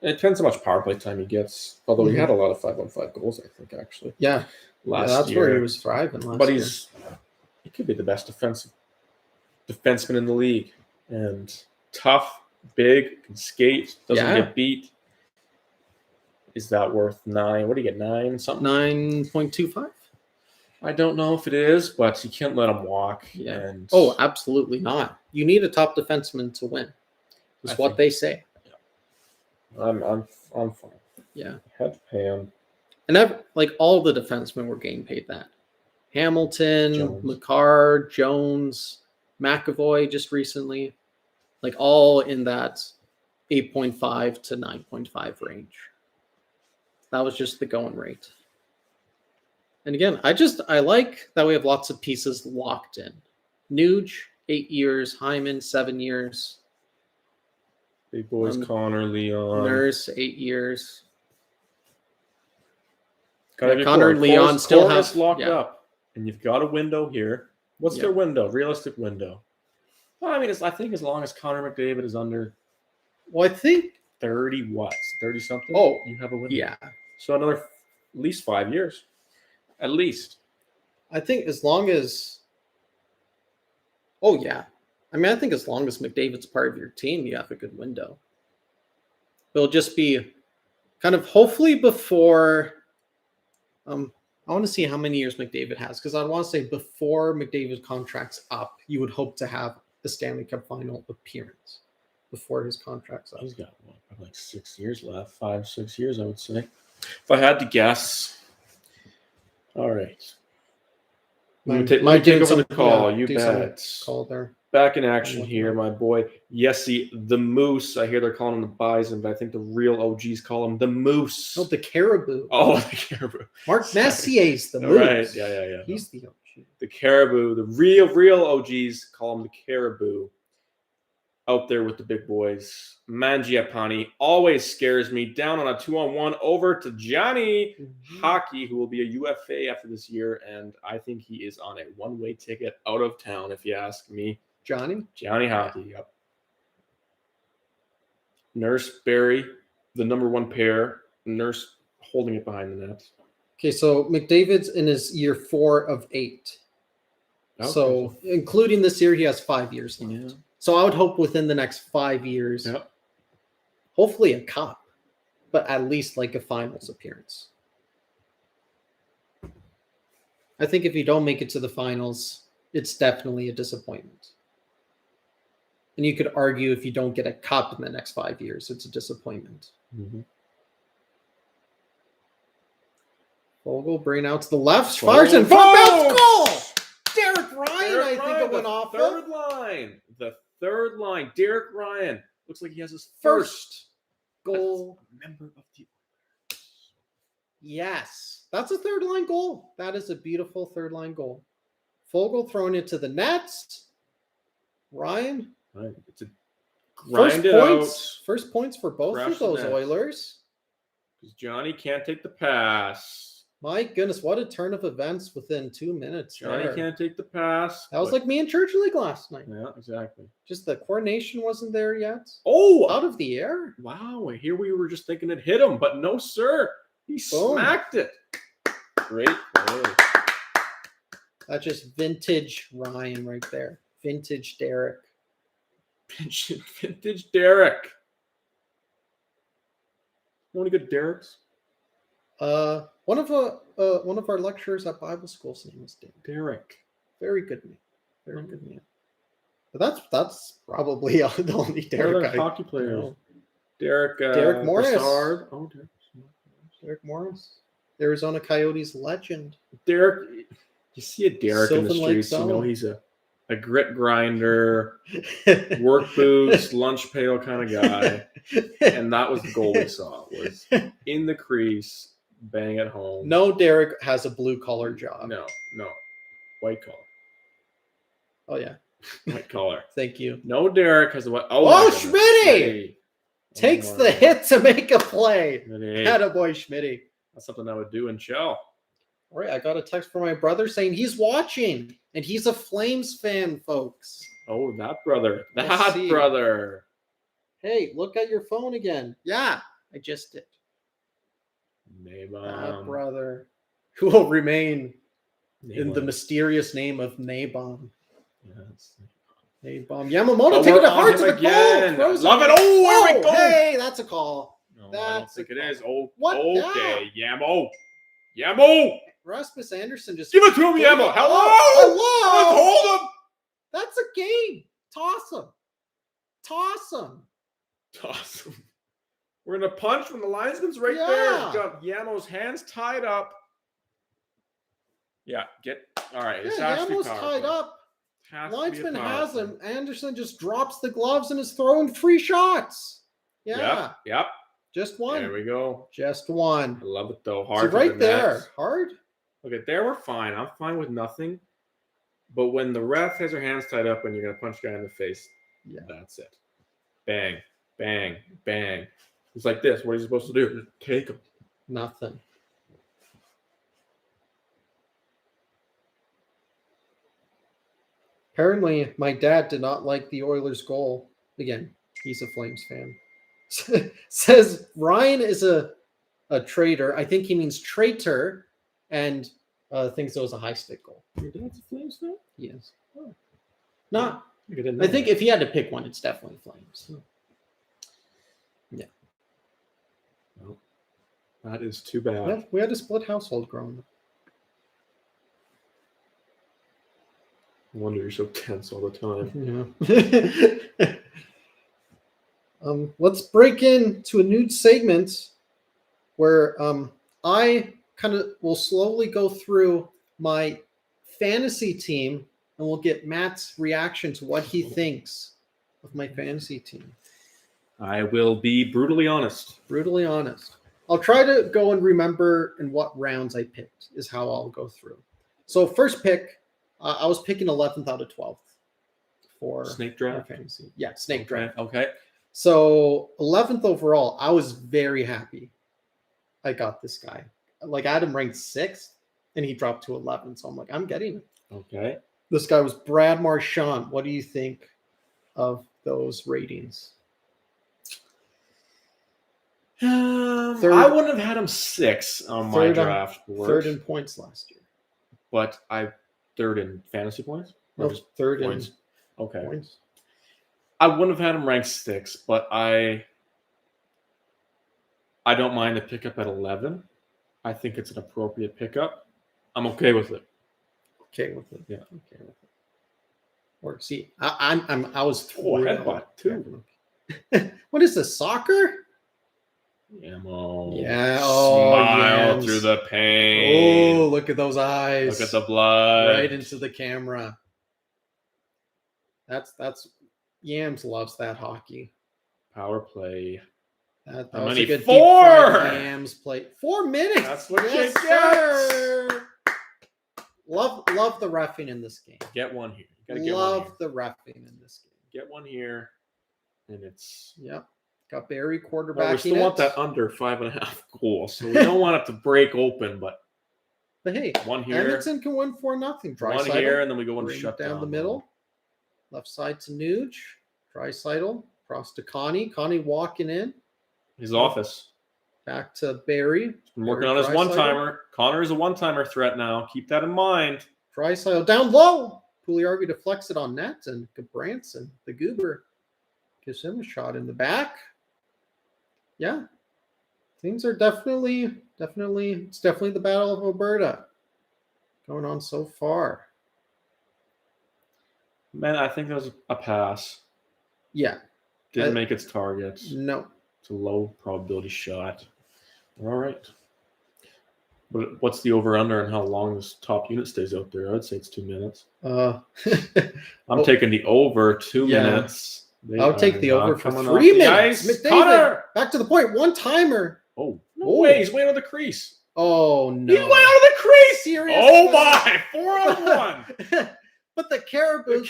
It depends how much power play time he gets. Although he had a lot of 5-on-5 goals, I think, actually. Yeah, that's year. where he was thriving last But year. he could be the best defenseman in the league. And tough, big, can skate, doesn't get beat. Is that worth 9? What do you get, 9 something? 9.25? I don't know if it is, but you can't let him walk. Yeah. And Oh, absolutely not. You need a top defenseman to win. Is what they say. I'm fine. Yeah. Had to pay him. And all the defensemen were getting paid that. Hamilton, Jones. McCarr, Jones, McAvoy just recently. All in that 8.5 to 9.5 range. That was just the going rate. And again, I like that we have lots of pieces locked in. Nuge, 8 years. Hyman, 7 years. Big boys, Connor, Leon. Nurse, 8 years. Connor and Leon still have locked up, and you've got a window here. What's their window? Realistic window. Well, I mean, I think as long as Connor McDavid is under. Well, I think 30 what? 30 something. Oh, you have a window. Yeah, So another at least 5 years. At least. I think as long as. Oh yeah, I mean, I think as long as McDavid's part of your team, you have a good window. It'll just be kind of hopefully before. I want to see how many years McDavid has because I want to say before McDavid's contract's up, you would hope to have the Stanley Cup final appearance before his contract's up. He's got probably 6 years left. 5-6 years, I would say. If I had to guess. All right. Let me take over the call. You bet. Call there. Back in action here, my boy. Yesy, the Moose. I hear they're calling him the Bison, but I think the real OGs call him the Moose. Oh, the Caribou. Oh, the Caribou. Mark Messier's the All Moose. right. Yeah. He's the OG. The Caribou. The real OGs call him the Caribou. Out there with the big boys. Mangiapane always scares me. Down on a 2-on-1 over to Johnny Hockey, who will be a UFA after this year, and I think he is on a one-way ticket out of town, if you ask me. Johnny Hockey, yep. Nurse, Barry, the number one pair. Nurse holding it behind the net. Okay, so McDavid's in his year 4 of 8. Okay. So including this year, he has 5 years left. Yeah. So I would hope within the next 5 years, hopefully a cup, but at least a finals appearance. I think if you don't make it to the finals, it's definitely a disappointment. And you could argue if you don't get a cup in the next 5 years, it's a disappointment. Mm-hmm. Vogel bring out to the left. Fires in front. Bounce goal! Derek Ryan, I think it went off. The third line. Derek Ryan. Looks like he has his First goal. Member of the Oilers. Yes. That's a third line goal. That is a beautiful third line goal. Fogel throwing it to the nets. Ryan. Right. It's a grind it out. First points for both Crash of those the net. Oilers. Because Johnny can't take the pass. My goodness, what a turn of events within 2 minutes. Johnny there. can't take the pass. That was like me in Church League last night. Yeah, exactly. Just the coordination wasn't there yet. Oh, Out of the air. wow. Here we were just thinking it hit him, but no, sir. He smacked it. Great play. That's just vintage Ryan right there. Vintage Derek. Vintage Derek. You want any good Dereks? One of our lecturers at Bible school's name was Derek. Very good name. Very good name. But that's probably the only Derek. Hockey players. know. Derek Morris. Brassard. Oh, Derek Morris. Arizona Coyotes legend. Derek. You see a Derek in the Sylvan Lake streets, you know Zone. he's a grit grinder, work boots, lunch pail kind of guy. And that was the goal we saw. Was in the crease, bang at home. No Derek has a blue collar job. No. White collar. Oh yeah. White collar. Thank you. No Derek has a what? Oh, Schmitty! Takes Oh, the hit to make a play. Schmitty. Attaboy, Schmitty. That's something I would do in Shell. All right, I got a text from my brother saying he's watching, and he's a Flames fan, folks. Oh, that brother. Let's That see. brother. Hey, look at your phone again. Yeah, I just did. Name That brother, who will remain in the Name mysterious name of Nabom. Yes. Nabom Yamamoto Oh, taking we're it on hard him to the again. goal. Throws Love it. Oh, there we go. Hey, that's a call. No, I That's don't think a it is. Oh, What? okay. Yamo. Yamo. Rasmus Anderson just Give it to him, Yamo. Hello. Hello. Let's hold him. That's a game. Toss him. Toss him. Toss him. We're in a punch from the linesman's right Yeah. there. He's got Yamo's hands tied up. Yeah, all right. This Yeah, has to be Yamo's power tied play. up. Has to be a Linesman power has play. him. Anderson just drops the gloves and is throwing free shots. Yeah. Yep. Just one. There we go. Just one. I love it though. See, Hard to right the there. net. Hard. Okay, there we're fine. I'm fine with nothing. But when the ref has her hands tied up and you're gonna punch a guy in the face, Yeah. that's it. Bang, bang, bang. It's like this. What are you supposed to do? Just take him. Nothing. Apparently, my dad did not like the Oilers' goal. Again, he's a Flames fan. Says Ryan is a traitor. I think he means traitor, and thinks it was a high stick goal. Your dad's a Flames fan? Yes. Not. I I think if he had to pick one, it's definitely Flames. Yeah. Well, that is too bad. Yeah, we had a split household growing up. No wonder you're so tense all the time. Yeah. Let's break into a new segment where I kind of will slowly go through my fantasy team and we'll get Matt's reaction to what he thinks of my fantasy team. I will be brutally honest. Brutally honest. I'll try to go and remember in what rounds I picked is how I'll go through. So first pick, I was picking 11th out of 12th for Snake my draft. fantasy. Yeah, snake draft. Okay. So 11th overall, I was very happy I got this guy. Like I had him ranked 6th and he dropped to 11th. So I'm like, I'm getting it. Okay. This guy was Brad Marchand. What do you think of those ratings? Third- I wouldn't have had him 6 on my Third on- draft board, Third in points last year. but I third in fantasy points. Or No, just third points. in Okay. points. I wouldn't have had him ranked 6, but I don't mind the pickup at 11. I think it's an appropriate pickup. I'm okay with it. Okay with it. Yeah. Okay with it. Or see, I was Oh, thrilled. headbutt, too. What is this, soccer? Yamo. Yeah. Oh, Smile Yams. through the pain. Oh, look at those eyes. Look at the blood. right into the camera. That's Yams loves that hockey. Power play. That How was many? a good deep 4! fried Yams play. 4 minutes. That's what yes, you get. sir. Love the reffing in this game. Get one here. You gotta get one Love here. the reffing in this game. Get one here, and it's Yep. Got Barry Well, quarterbacking we still want that under 5.5 goals, so we don't want it to break open. But hey, one here, Edmonton can win 4-0. one here, and then we go into bring it shut down the middle. Left side to Nuge. Draisaitl. Across to Connie. Connie walking in. His office. Back to Barry. He's been working on his one-timer. Connor is a one-timer threat now. Keep that in mind. Draisaitl down low. Pugliarvi deflects it on net, and Branson, the goober, gives him a shot in the back. Yeah. Things are definitely the Battle of Alberta going on so far. Man, I think that was a pass. Yeah. Didn't make its target. No. It's a low probability shot. All right. But what's the over-under and how long this top unit stays out there? I'd say it's 2 minutes. I'm taking the over 2 minutes. I would take the over for 3 minutes. McDavid, back to the point. One-timer. Oh, no way. He's way out of the crease. Oh, no. He's way out of the crease. Serious. Oh, my. 4-on-1. But the Caribou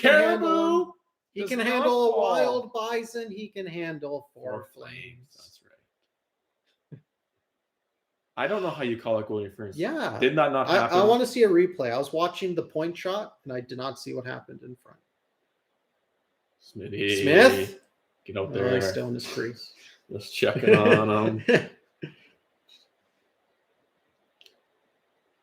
he can handle a wild bison. He can handle 4 flames. That's right. I don't know how you call it goal interference. Yeah. Did that not happen? I want to see a replay. I was watching the point shot, and I did not see what happened in front. Smith. Get out there. He's still in his crease. Let's check it on him.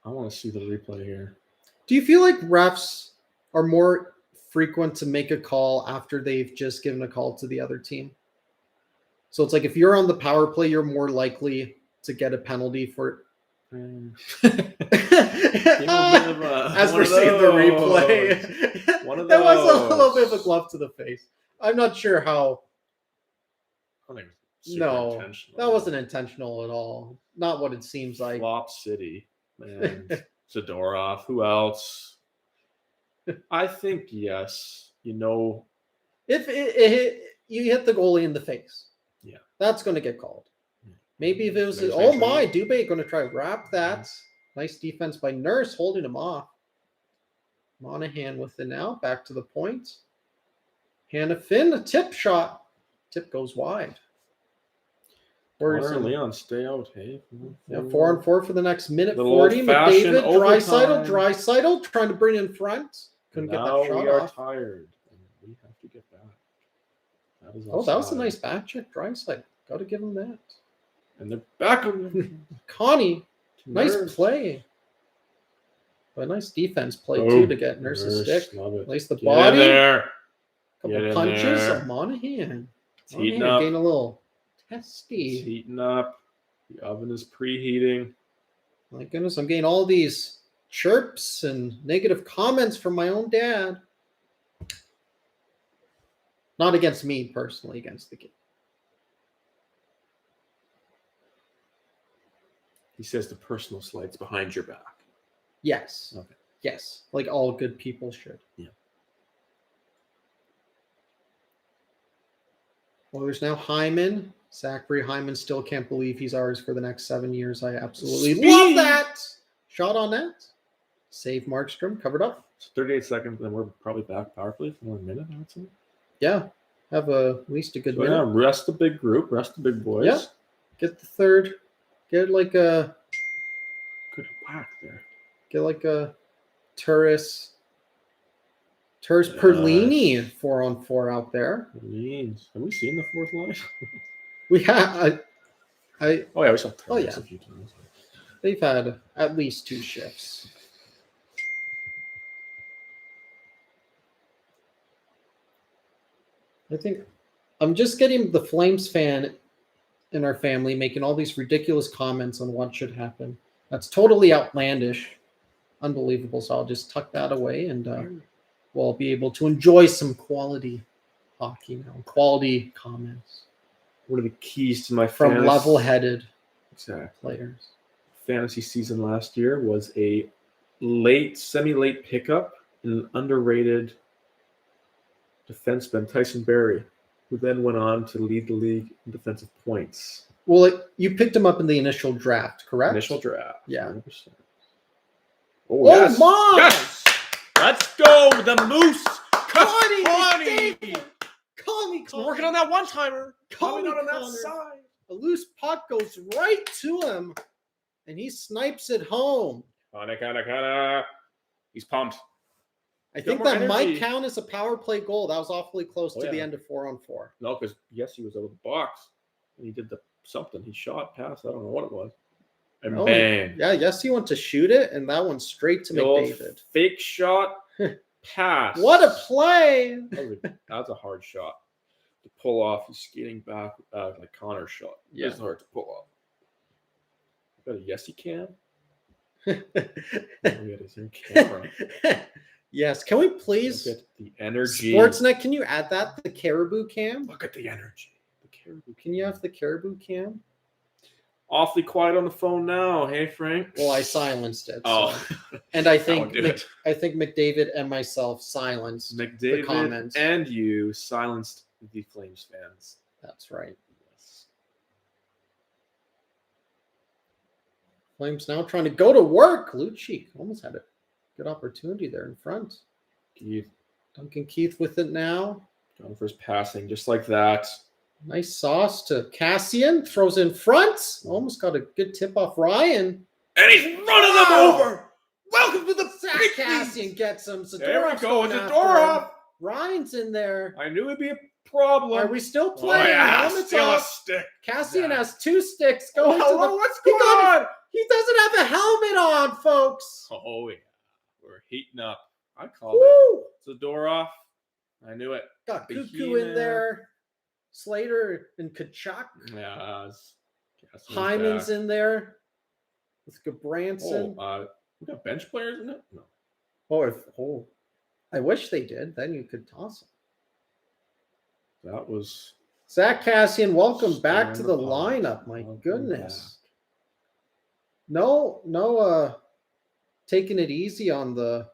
I want to see the replay here. Do you feel like refs are more frequent to make a call after they've just given a call to the other team? So it's like if you're on the power play, you're more likely to get a penalty for as we're seeing the replay. That was a little bit of a glove to the face. I'm not sure how. I think No, that wasn't intentional at all. Not what it seems like. Flop City and Zadorov. Who else? I think yes. If you hit the goalie in the face, yeah, that's going to get called. Maybe if it was, Dubé going to try to wrap that. Nice defense by Nurse, holding him off. Monahan with it now, back to the point. Hanifin, a tip shot. Tip goes wide. Leon, stay out, hey. 4-on-4 for the next minute 40. McDavid, Draisaitl trying to bring in front. Couldn't get that shot off. We are tired. We have to get back. That was a nice back check, Draisaitl. Got to give him that. And they're back on Connie. Nice play. But a nice defense play, too, to get Nurse's stick. Place the body. There. Couple punches of Monahan. Heating up. Getting a little testy. It's heating up. The oven is preheating. My goodness, I'm getting all these chirps and negative comments from my own dad. Not against me personally, against the kid. He says the personal slides behind your back. Yes. Okay. Yes. Like all good people should. Yeah. Well, there's now Hyman. Zachary Hyman still can't believe he's ours for the next 7 years. I absolutely love that. Shot on net. Save Markstrom. Covered up. It's 38 seconds, and we're probably back power play for another minute, I would say. Yeah. Have at least a good minute. Yeah, rest the big group. Rest the big boys. Yeah. Get the third. Get like a good whack there. Get like a Turris Perlini 4-on-4 out there. Have we seen the fourth line? We have. We saw Turris a few times. They've had at least 2 shifts. I think I'm just getting the Flames fan in our family making all these ridiculous comments on what should happen. That's totally outlandish, unbelievable. So I'll just tuck that away, and we'll be able to enjoy some quality hockey now. Quality comments. One of the keys to my from level-headed players. Fantasy season last year was a semi-late pickup in an underrated defenseman, Tyson Barrie, who then went on to lead the league in defensive points. Well, you picked him up in the initial draft, correct? Initial draft. Yeah. 100%. Oh, yes. My! Yes! Let's go, the Moose! Connie! Call me. We're working on that one-timer. Call me on that Connor. side. A loose puck goes right to him, and he snipes it home. Connor. He's pumped. I Got think more that might energy. count as a power play goal. That was awfully close Oh, to the yeah. end of 4-on-4. No, because yes, he was out of the box. And he did something. He shot past. I don't know what it was. And No, bang. Yeah, yes, he went to shoot it, and that went straight to The old McDavid. fake shot pass. What a play! That's a hard shot to pull off. He's skating back like Connor's shot. Yeah. It's hard to pull off. Got a yes, he can. Camera. Yes, can we please? Look at the energy. Sportsnet, can you add that? The caribou cam? Look at the energy. The caribou. Can you have the caribou cam? Awfully quiet on the phone now. Hey, Frank. Well, I silenced it. Oh, so. And I that think would do it. I think McDavid and myself silenced the McDavid comments. and you silenced the Flames fans. That's right. Yes. Flames now trying to go to work. Lucci almost had a good opportunity there in front. Keith. Duncan Keith with it now. Jennifer's passing just like that. Nice sauce to Cassian. Throws in front. Almost got a good tip off Ryan. And he's running them over. Welcome to the Zach big Cassian gets him. There we Zadorov's go. going It's after Zadorov. him. Ryan's in there. I knew it'd be a problem. Are we still Oh, playing? yeah, Helmets steal a off. stick. Cassian Yeah. has 2 sticks Oh, going to hello, the. what's He going got- on? He doesn't have a helmet on, folks. Oh, yeah. We're heating up. I called Woo! it. Zadorov. I knew it. Got Cuckoo Behemoth. in there. Slater and Kachuk. Yeah. Hyman's in there with Gabranson. We got bench players in it? No. I wish they did. Then you could toss them. That was. Zach Cassian, welcome back to Stand the up. lineup. My Welcome goodness. No, taking it easy on the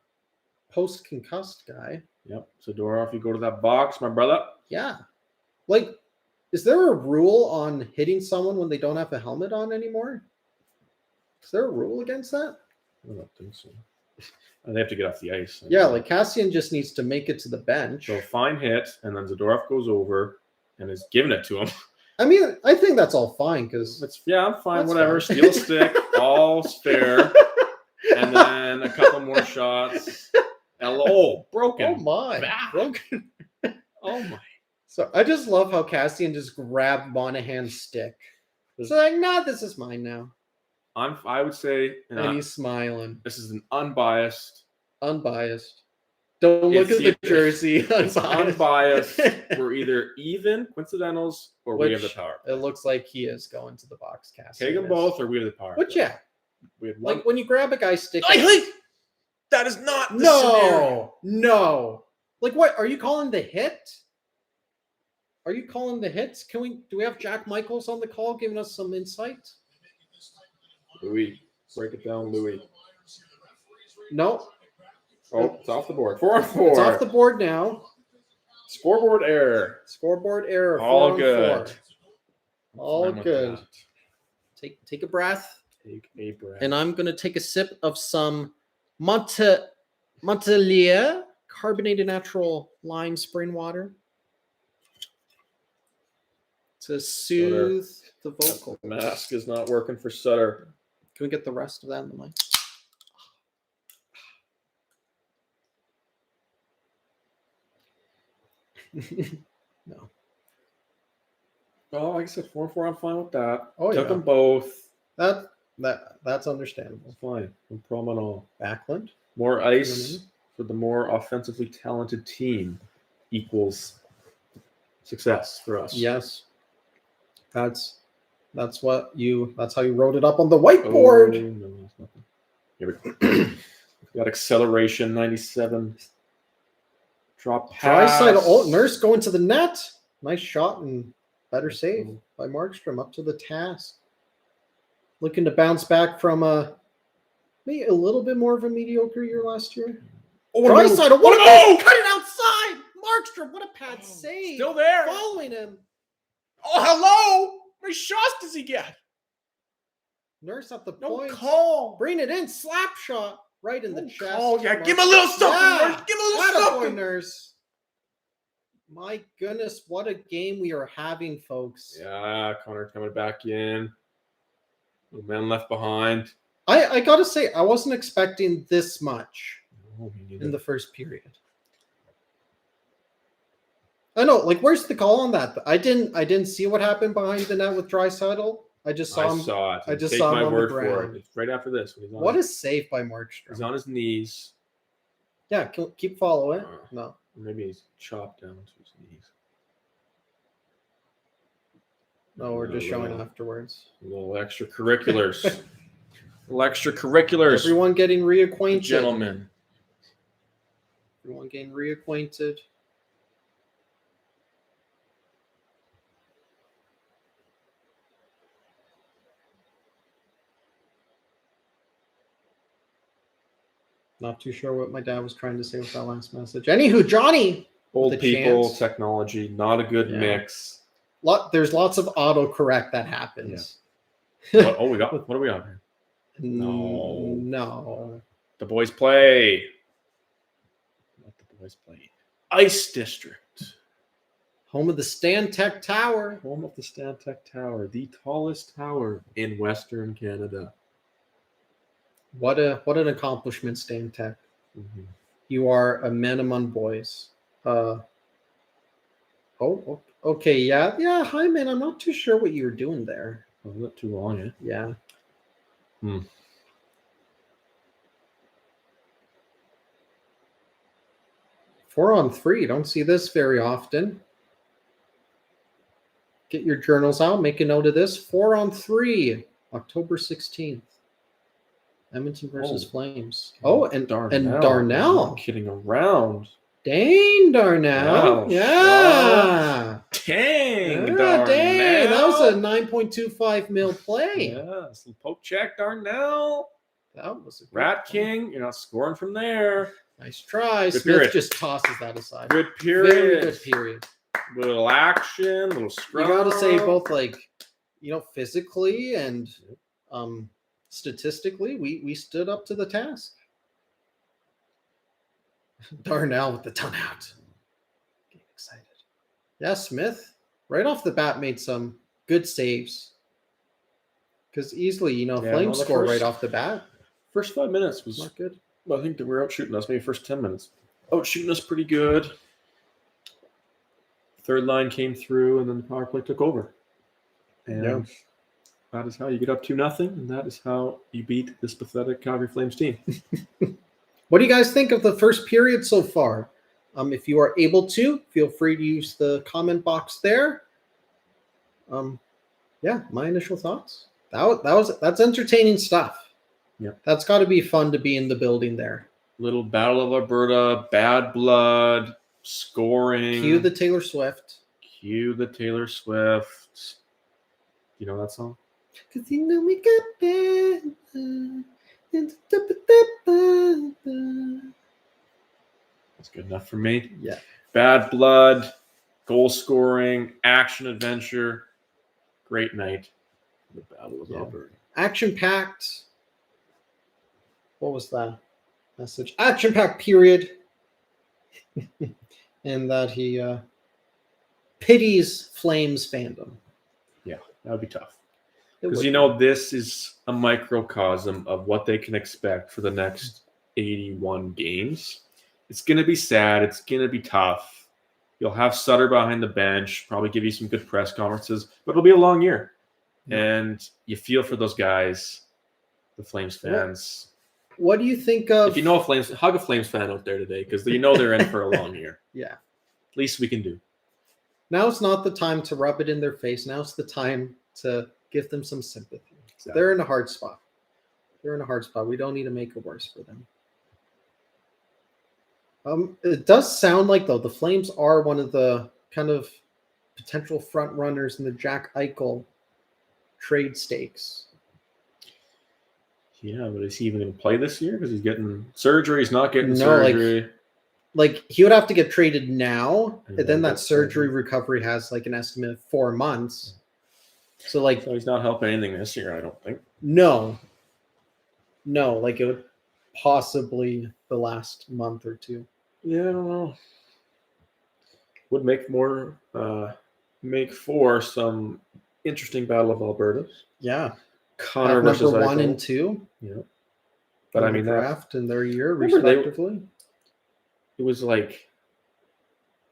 post-concussed guy. Yep. Zadorov, you go to that box, my brother. Yeah. Like, is there a rule on hitting someone when they don't have a helmet on anymore? Is there a rule against that? I don't think so. And they have to get off the ice. Yeah, like Cassian just needs to make it to the bench. So fine hit, and then Zadorov goes over and is giving it to him. I mean, I think that's all fine because I'm fine, That's whatever. fine. Steal a stick, all's fair. And then a couple more shots. Broken. oh my, back. broken. Oh my. So I just love how Cassian just grabbed Monahan's stick. So like, nah, this is mine now. I would say And he's smiling, this is an unbiased. unbiased. Don't look at the jersey. It's unbiased. We're either even coincidentals or we have the Which power. It looks like he is going to the box, Cassian. Take them is. both or we have the power. But yeah, We have one. like when you grab a guy's stick. I think that is not the scenario. No. Like what? Are you calling the hit? Are you calling the hits? Do we have Jack Michaels on the call giving us some insight? Louis, break it down, Louis. No. Oh, it's off the board. 4-on-4. It's off the board now. Scoreboard error. Scoreboard error. All 4-on-4. good. All Fine with good. that. Take a breath. Take a breath. And I'm going to take a sip of some Montelier carbonated natural lime spring water to soothe the vocal. Mask is not working for Sutter. Can we get the rest of that in the mic? No. Oh, like I said, 4-4. I'm fine with that. Oh, Took yeah. them both. That's understandable. That's fine. No problem at all. Backlund. More You know what I ice mean? for the more offensively talented team equals success for us. Yes. That's how you wrote it up on the Oh, whiteboard. no, that's nothing. Here we go. Got acceleration, 97. Drop pass. Dryside, Nurse going to the net. Nice shot and better save by Markstrom up to the task. Looking to bounce back from maybe a little bit more of a mediocre year last year. Dryside, what a cut it outside. Markstrom, what a pad save. Still there. Following him. Oh, hello. How many shots does he get? Nurse at the No point. call. Bring it in. Slap shot right in the chest. Oh, yeah. Give him a little something. Yeah. Nurse. Give him a little Attaboy, something. Nurse. My goodness, what a game we are having, folks. Yeah, Connor coming back in. No man left behind. I gotta say, I wasn't expecting this much Oh, me neither. in the first period. I know, like, where's the call on that? I didn't see what happened behind the net with Draisaitl. I just saw I him. saw it. I just Take saw him my on the word for ground. it. It's right after this. When he's on What a his, save by he's Markstrom. on his knees. Yeah, keep following. No. Maybe he's chopped down to his knees. No, we're just showing afterwards. Little extracurriculars. Little extracurriculars. Everyone getting reacquainted. Gentlemen. Everyone getting reacquainted. Not too sure what my dad was trying to say with that last message. Anywho, Johnny. Old the people, chance. technology, not a good mix. There's lots of autocorrect that happens. What do we got here? No. The boys play. Let the boys play. Ice District. Home of the Stantec Tower. Home of the Stantec Tower, the tallest tower in Western Canada. What an accomplishment, Stantec. Mm-hmm. You are a man among boys. Okay, yeah. Hi, man. I'm not too sure what you were doing there. Oh, not too long, eh? Yeah. 4-on-3. Don't see this very often. Get your journals out. Make a note of this. 4-on-3, October 16th. Edmonton versus Flames. And Darnell. Darnell. Not kidding around. Dang, Darnell. Wow, yeah. Dang, Yeah, Darnell. dang. That was a 9.25 mil play. Yeah, some poke check, Darnell. That was a good Rat play. King. You're not scoring from there. Nice try. Good Smith period. just tosses that aside. Good Very period. good period. Little action, little scrum. You got to say both, physically and statistically, we stood up to the task. Darnell with the ton out. Getting excited. Yeah, Smith, right off the bat, made some good saves. Because easily, Flames score right off the bat. First 5 minutes was Not good. Well, I think they were out shooting us. Maybe first 10 minutes. Out shooting us pretty good. Third line came through, and then the power play took over. And that is how you get up 2-0, and that is how you beat this pathetic Calgary Flames team. What do you guys think of the first period so far? If you are able to, feel free to use the comment box there. My initial thoughts. That's entertaining stuff. Yep. That's got to be fun to be in the building there. Little Battle of Alberta, Bad Blood, scoring. Cue the Taylor Swift. You know that song? 'Cause you know we got bad. That's good enough for me. Yeah. Bad Blood, goal scoring, action adventure. Great night. The Battle of Alberta. Action packed. What was that message? Action packed period. And that he pities Flames fandom. Yeah, that would be tough. It Because would be. this is a microcosm of what they can expect for the next 81 games. It's going to be sad. It's going to be tough. You'll have Sutter behind the bench, probably give you some good press conferences, but it'll be a long year. Yeah. And you feel for those guys, the Flames fans. What do you think of? If you know hug a Flames fan out there today, because they're in for a long year. Yeah. Least we can do. Now's not the time to rub it in their face. Now's the time to give them some sympathy. Exactly. They're in a hard spot. We don't need to make it worse for them. It does sound like, though, the Flames are one of the kind of potential front runners in the Jack Eichel trade stakes. Yeah, but is he even going to play this year? Because he's getting surgery. He's not getting No, surgery. Like he would have to get traded now, And and then that surgery recovery has an estimate of 4 months. So he's not helping anything this year, I don't think. No, it would possibly the last month or two. Yeah, I don't know. would make for some interesting Battle of Albertas. Yeah. Connor Have versus number 1 Eichel. and 2. Yeah. But I mean, draft in their year, remember respectively. It was like,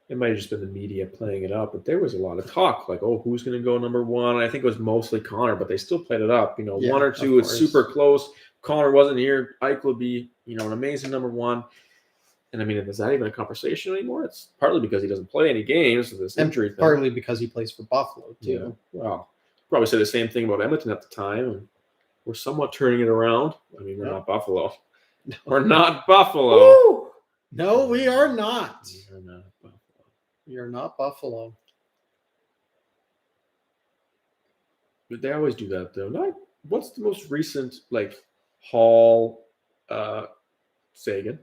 it might have just been the media playing it up, but there was a lot of talk like, oh, who's going to go number 1? I think it was mostly Connor, but they still played it up. You know, Yeah, 1 or 2, of it's course. super close. Connor wasn't here. Eichel would be, an amazing number 1. And I mean, is that even a conversation anymore? It's partly because he doesn't play any games with this injury thing. Partly because he plays for Buffalo, too. Yeah. Well, probably say the same thing about Edmonton at the time. And we're somewhat turning it around. I mean, we're not Buffalo. We're not Buffalo. Woo! No, we are not. We are not Buffalo. We are not Buffalo. But they always do that, though. What's the most recent, Hall, Sagan?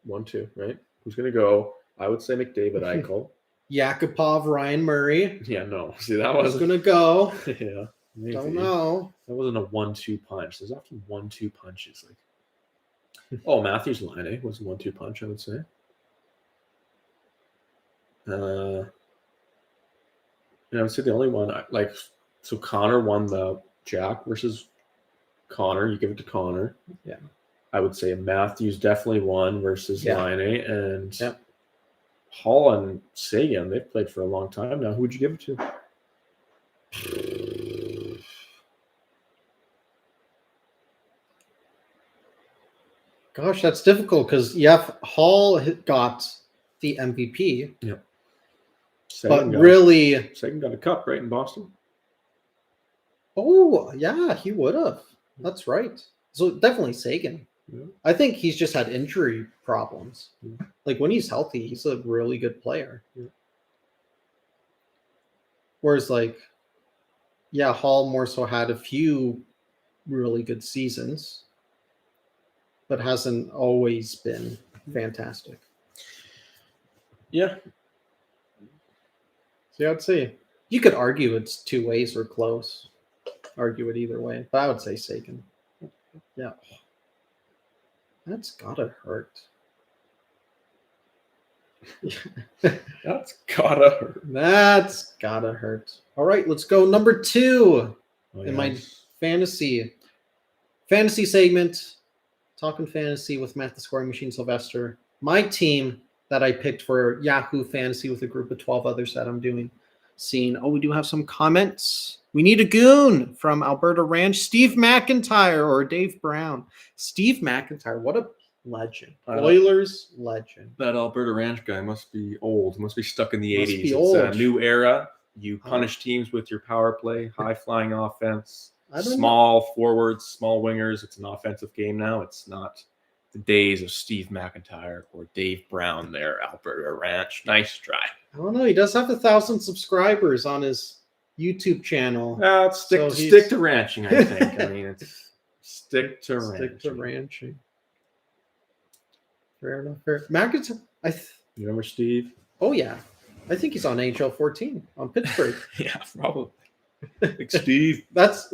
1-2, right? Who's going to go? I would say McDavid, Eichel. Yakupov, Ryan Murray. Yeah, no. See, that was going to go. Yeah. Maybe. Don't know. That wasn't a 1-2 punch. There's often 1-2 punches. Matthews Line was a 1-2 punch, I would say. And I would say the only one, so Connor won the Jack versus Connor. You give it to Connor. Yeah. I would say Matthews definitely won versus Line, and Yep. Hall and Sagan, they've played for a long time now. Who would you give it to? Gosh, that's difficult because Hall got the MVP. Yep. But really, Sagan got a cup right in Boston. Oh, yeah, he would have. That's right. So definitely Sagan. Yeah. I think he's just had injury problems. Yeah. Like when he's healthy, he's a really good player. Yeah. Whereas Hall more so had a few really good seasons, but hasn't always been fantastic. Yeah. So I'd say you could argue it's 2 ways or close. Argue it either way, but I would say Sagan. Yeah. That's gotta hurt. That's gotta hurt. That's gotta hurt. All right, let's go. Number 2 in my fantasy segment. Talking fantasy with Matt the Scoring Machine Sylvester. My team that I picked for Yahoo Fantasy with a group of 12 others that I'm seeing. Oh, we do have some comments. We need a goon from Alberta Ranch. Steve McIntyre or Dave Brown. Steve McIntyre, what a legend. Oilers legend. That Alberta Ranch guy must be old. Must be stuck in the Must 80s. be It's old. a new era. You punish teams with your power play, high-flying offense, small forwards, small wingers. It's an offensive game now. It's not the days of Steve McIntyre or Dave Brown there, Alberta Ranch. Nice try. I don't know. He does have 1,000 subscribers on his YouTube channel. Stick to ranching, I think. I mean, it's stick to ranching. Fair enough. McIntyre. You remember Steve? Oh, yeah. I think he's on NHL 14 on Pittsburgh. Yeah, probably. Steve. That's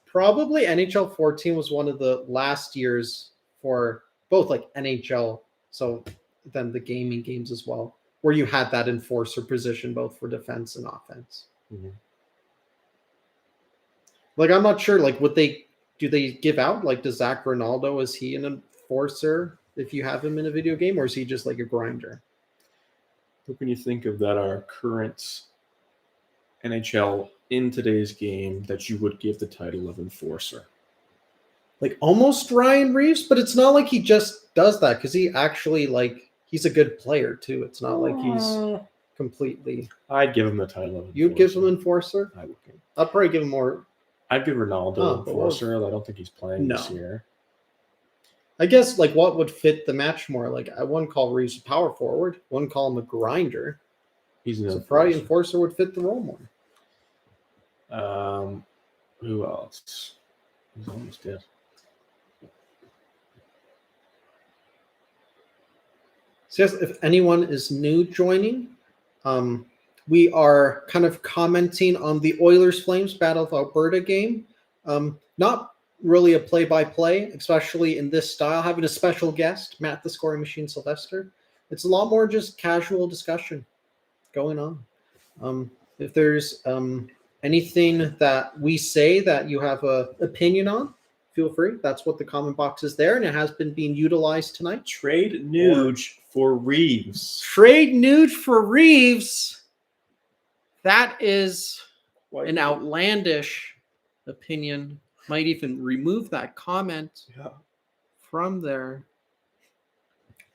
probably NHL 14 was one of the last years for both NHL, so then the gaming games as well, where you had that enforcer position both for defense and offense. Mm-hmm. I'm not sure, do they give out, does Zach Ronaldo, is he an enforcer if you have him in a video game, or is he just a grinder? Who can you think of that are current NHL in today's game that you would give the title of enforcer? Almost Ryan Reeves, but it's not like he just does that because he actually he's a good player too. It's not like he's completely. I'd give him the title of enforcer. You'd give him enforcer? I would. I'd probably give him more. I'd give Ronaldo enforcer. I don't think he's playing this year. I guess what would fit the match more? I wouldn't call Reeves a power forward. Wouldn't call him a grinder. He's an enforcer. Probably enforcer would fit the role more. Who else? He's almost dead. So yes, if anyone is new joining, we are kind of commenting on the Oilers Flames Battle of Alberta game. Not really a play-by-play, especially in this style. Having a special guest, Matt the Scoring Machine Sylvester. It's a lot more just casual discussion. going on. If there's anything that we say that you have a opinion on, feel free. That's what the comment box is there, and it has been being utilized tonight. Trade Nuge for Reeves. Trade Nuge for Reeves. That is an outlandish opinion. Might even remove that comment from there.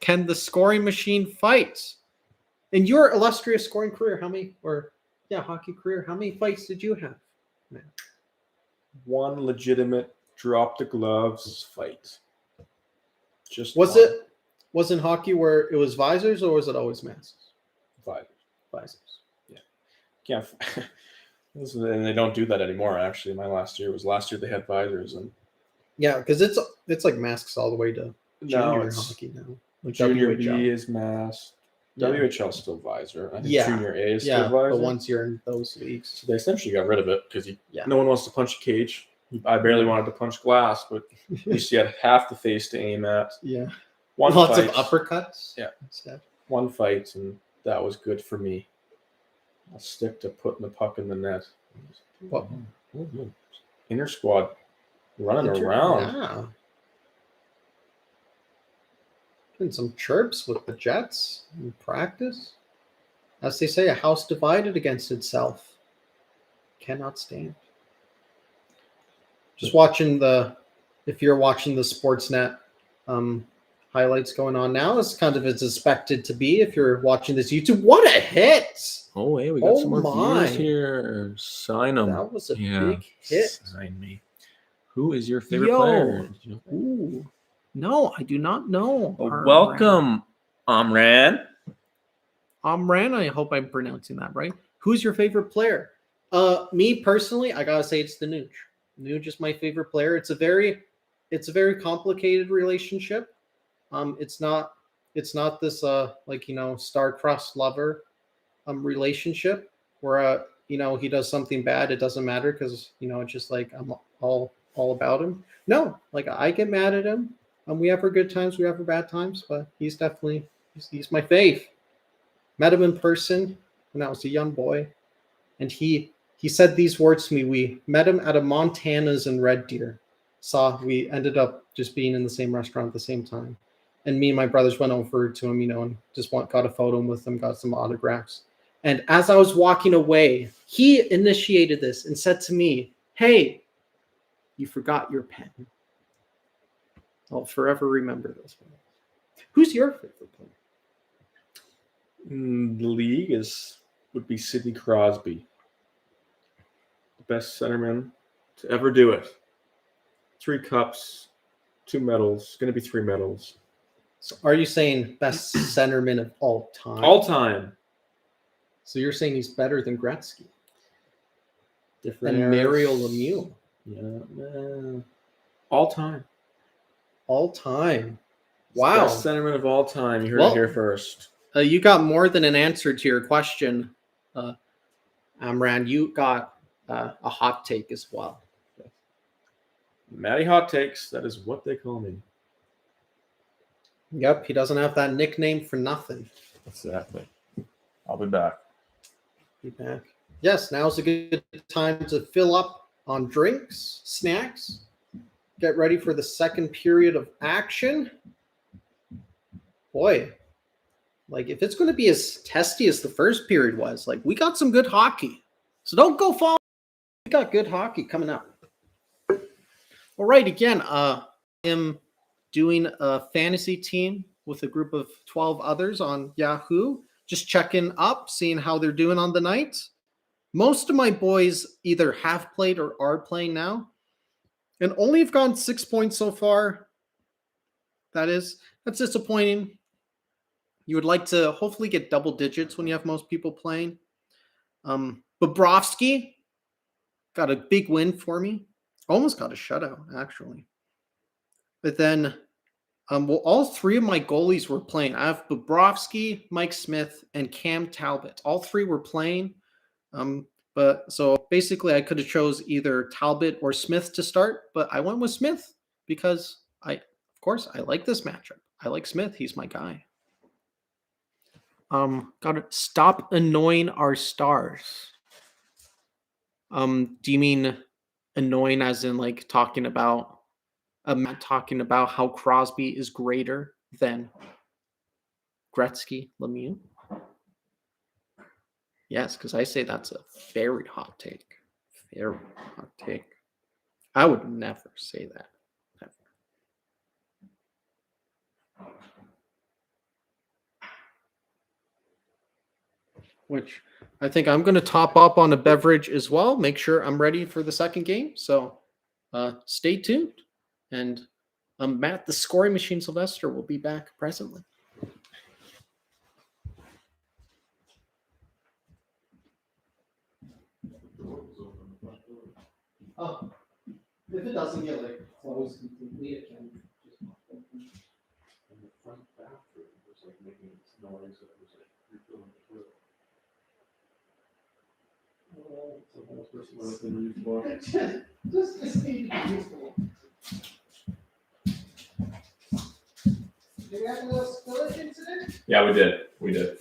Can the scoring machine fight? In your illustrious scoring career, hockey career, how many fights did you have? Man. One legitimate drop the gloves fight. Was in hockey where it was visors, or was it always masks? Visors. Yeah. Can't. And they don't do that anymore. Actually, last year they had visors, and yeah, because it's like masks all the way to junior hockey now. Like junior WHL. B is masked. Yeah. WHL is still visor. I think junior A is still visor. But once you're in those leagues, so they essentially got rid of it because no one wants to punch a cage. I barely wanted to punch glass, but at least you had half the face to aim at. Yeah. Lots of uppercuts. Yeah. Instead. One fight, and that was good for me. I'll stick to putting the puck in the net. What? Inner squad running around. Yeah. And some chirps with the Jets in practice. As they say, a house divided against itself cannot stand. Just watching if you're watching the Sportsnet highlights going on now, it's kind of as expected to be if you're watching this YouTube. What a hit! Oh, hey, we got some more viewers here. Sign them. That was a big hit. Sign me. Who is your favorite player? Ooh. No, I do not know. Welcome, Amran. Amran, I hope I'm pronouncing that right. Who's your favorite player? Me personally, I gotta say it's the Nuge. Nuge is my favorite player. It's a very complicated relationship. It's not this star-crossed lover relationship where he does something bad, it doesn't matter because it's just like I'm all about him. No, like I get mad at him. We have our good times, we have our bad times, but he's my fave. Met him in person when I was a young boy, and he said these words to me. We met him at a Montana's in Red Deer. We ended up just being in the same restaurant at the same time, and me and my brothers went over to him, and just got a photo with him, got some autographs. And as I was walking away, he initiated this and said to me, "Hey, you forgot your pen." I'll forever remember this one. Who's your favorite player? The league would be Sidney Crosby. The best centerman to ever do it. 3 cups, 2 medals. Going to be 3 medals. So are you saying best centerman of all time? All time. So you're saying he's better than Gretzky? Different and Mario Lemieux? Yeah. All time. All time. Wow. Best centerman of all time. You heard it here first. You got more than an answer to your question, Amran. You got a hot take as well. Matty Hot Takes. That is what they call me. Yep, he doesn't have that nickname for nothing. Exactly. I'll be back. Be back. Yes, now's a good time to fill up on drinks, snacks. Get ready for the second period of action. Boy, like if it's going to be as testy as the first period was, like we got some good hockey. So don't go fall. We got good hockey coming up. All right, again, I'm doing a fantasy team with a group of 12 others on Yahoo. Just checking up, seeing how they're doing on the night. Most of my boys either have played or are playing now. And only have gone 6 points so far. That's disappointing. You would like to hopefully get double digits when you have most people playing. Bobrovsky got a big win for me. Almost got a shutout, actually. But then, all 3 of my goalies were playing. I have Bobrovsky, Mike Smith, and Cam Talbot. All 3 were playing. But so basically I could have chose either Talbot or Smith to start, but I went with Smith because I like this matchup. I like Smith. He's my guy. Got it. Stop annoying our stars. Do you mean annoying as in like talking about Matt talking about how Crosby is greater than Gretzky Lemieux? Yes, because I say that's a very hot take. Very hot take. I would never say that. Never. Which I think I'm going to top up on a beverage as well. Make sure I'm ready for the second game. So stay tuned. And Matt, the scoring machine Sylvester, will be back presently. Oh, if it doesn't get like closed completely, it can just pop open. In the front bathroom, it was like making this noise that was like refilling the toilet. Oh, it's the whole person went up in the floor. Just need to be useful. Did we have a little spillage incident? Yeah, we did. We did.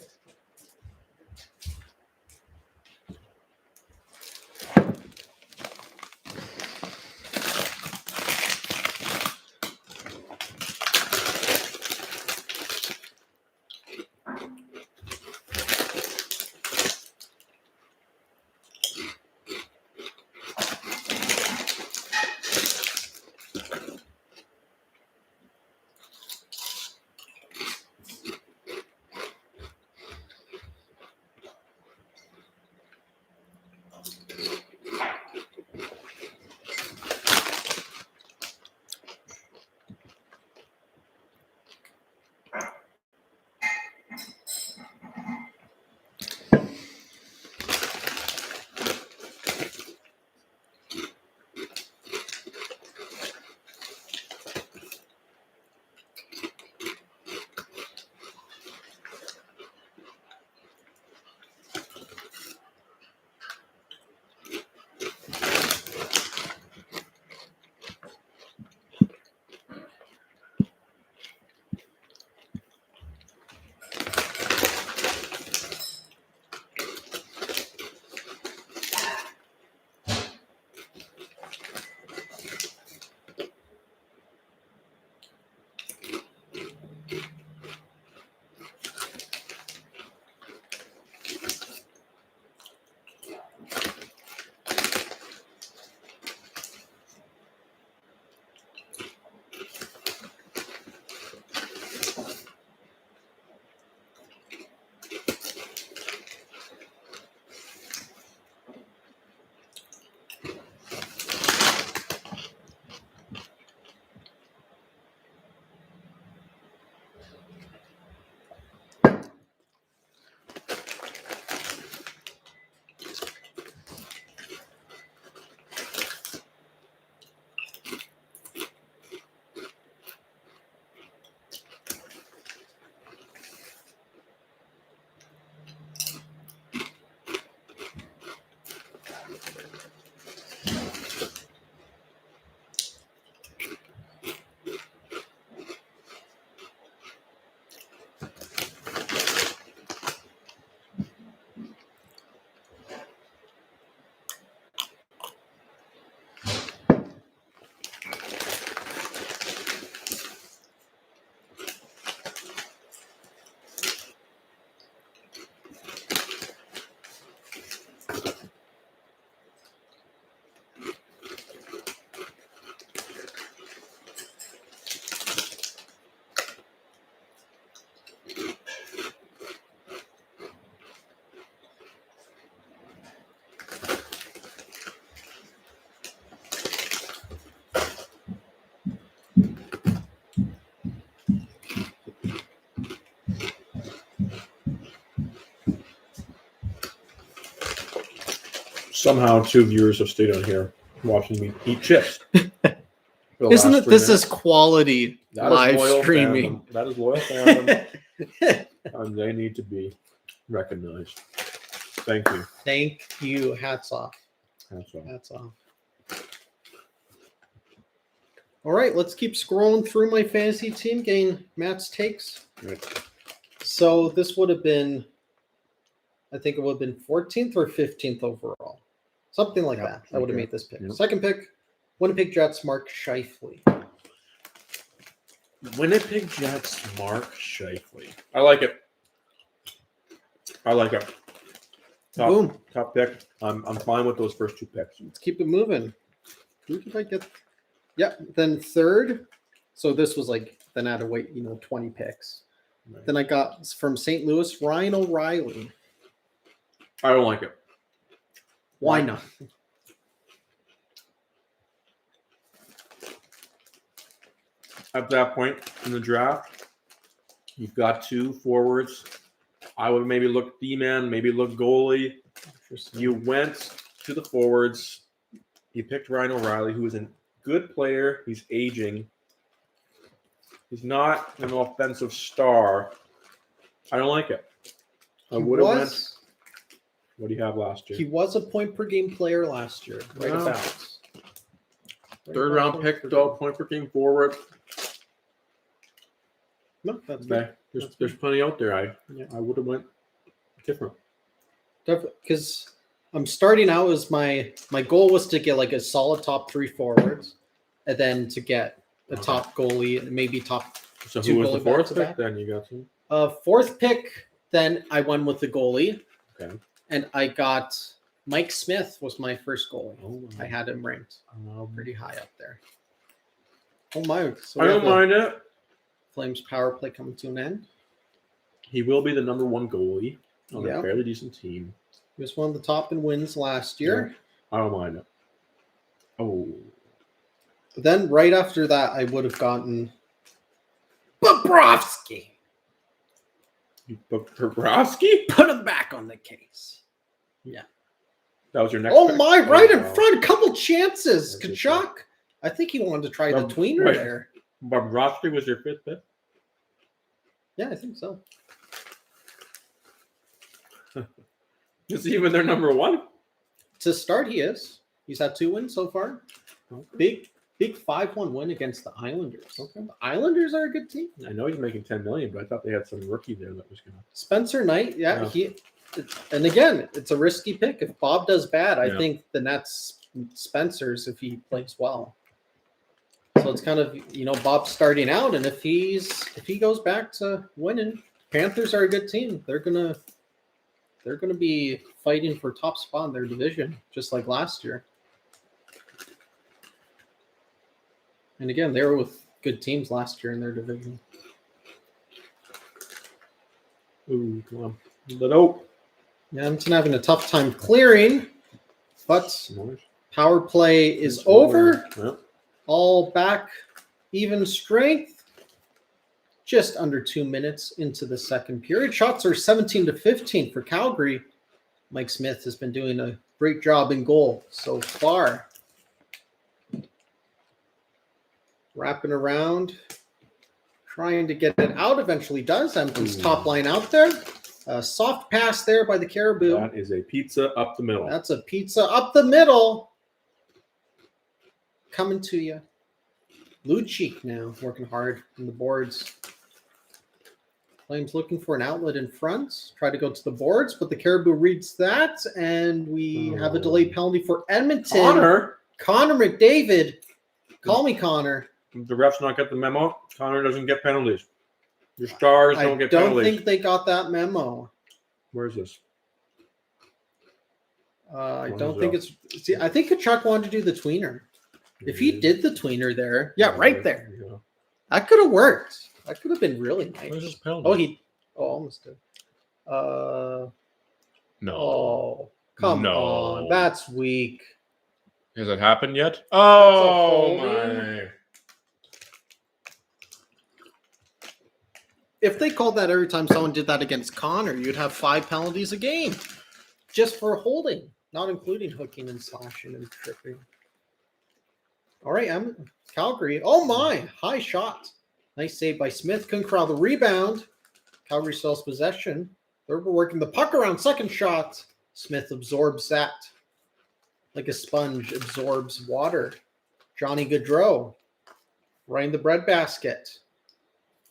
Somehow, 2 viewers have stayed on here watching me eat chips. Isn't it? This is quality live streaming. Fandom. That is loyal fandom, and they need to be recognized. Thank you. Thank you. Hats off. That's all. Hats off. All right, let's keep scrolling through my fantasy team, getting Matt's takes. Right. So this would have been, I think it would have been 14th or 15th overall. Something like that. I would have made this pick. Yep. Second pick, Winnipeg Jets, Mark Scheifele. Winnipeg Jets, Mark Scheifele. I like it. Boom. Top pick. I'm fine with those first two picks. Let's keep it moving. Who did I get? Yep. Then third. So this was like, then I had to wait, 20 picks. Right. Then I got from St. Louis, Ryan O'Reilly. I don't like it. Why not? At that point in the draft, you've got two forwards. I would maybe look D-man, maybe look goalie. You went to the forwards. You picked Ryan O'Reilly, who is a good player. He's aging. He's not an offensive star. I don't like it. I would have went. What do you have last year? He was a point per game player last year, right Wow. about. Third round pick, though, point per game forward. No, that's Okay. There's plenty out there. I would have went different. because I'm starting out as my goal was to get like a solid top three forwards, and then to get a top goalie and maybe top So two who was the goalie fourth pick? back-to-back. Then you got some. Fourth pick. Then I went with the goalie, Okay. and I got Mike Smith was my first goalie. Oh, I had him ranked pretty high up there. Oh my! So I we don't have the mind it. Flames power play coming to an end. He will be the number one goalie on Yeah. a fairly decent team. He was one of the top in wins last year. I don't mind it. Oh, But then right after that, I would have gotten Bobrovsky. you booked Bobrovsky? Put him back on the case. That was your next Oh pick? my! Right in wow. front, couple chances. That's just Kachuk. I think he wanted to try the Bob- tweener wait. there. Bobrovsky was your fifth pick? Yeah, I think so. Is he even their number one? To start, he is. He's had 2 wins so far. Big 5-1 win against the Islanders. Okay. The Islanders are a good team. I know he's making $10 million, but I thought they had some rookie there that was going to. Spencer Knight, Yeah. and again, it's a risky pick. If Bob does bad, I Yeah. think the Nets Spencer's if he plays well. So it's kind of Bob starting out, and if he goes back to winning, Panthers are a good team. They're gonna be fighting for top spot in their division, just like last year. And again, they were with good teams last year in their division. Ooh, come on. But oh, Edmonton having a tough time clearing, but nice. power play is over. Well, All back, even strength. Just under 2 minutes into the second period. Shots are 17-15 for Calgary. Mike Smith has been doing a great job in goal so far. Wrapping around, trying to get it out. Eventually does. Edmonton's Ooh. top line out there. A soft pass there by the Caribou. that is a pizza up the middle. That's a pizza up the middle. Coming to you. Lucic now working hard on the boards. Flames looking for an outlet in front. Try to go to the boards, but the Caribou reads that, and we have a delayed penalty for Edmonton. Connor McDavid. Call me Connor. The refs not get the memo. Connor doesn't get penalties. Your stars I don't get don't penalties. think they got that memo. Where's this? I What don't is think that? it's. See, I think Kachuk wanted to do the tweener. If he did the tweener there, yeah, right there. Yeah. That could have worked. That could have been really Where's nice. his penalty? Almost did. No. Oh, come No. on. That's weak. Has it happened yet? Oh, holding. my. If they called that every time someone did that against Connor, you'd have 5 penalties a game just for holding, not including hooking and slashing and tripping. All right, Calgary. Oh, my. High shot. Nice save by Smith. Couldn't corral the rebound. Calgary still has possession. They're working the puck around. Second shot. Smith absorbs that like a sponge absorbs water. Johnny Gaudreau right in the breadbasket.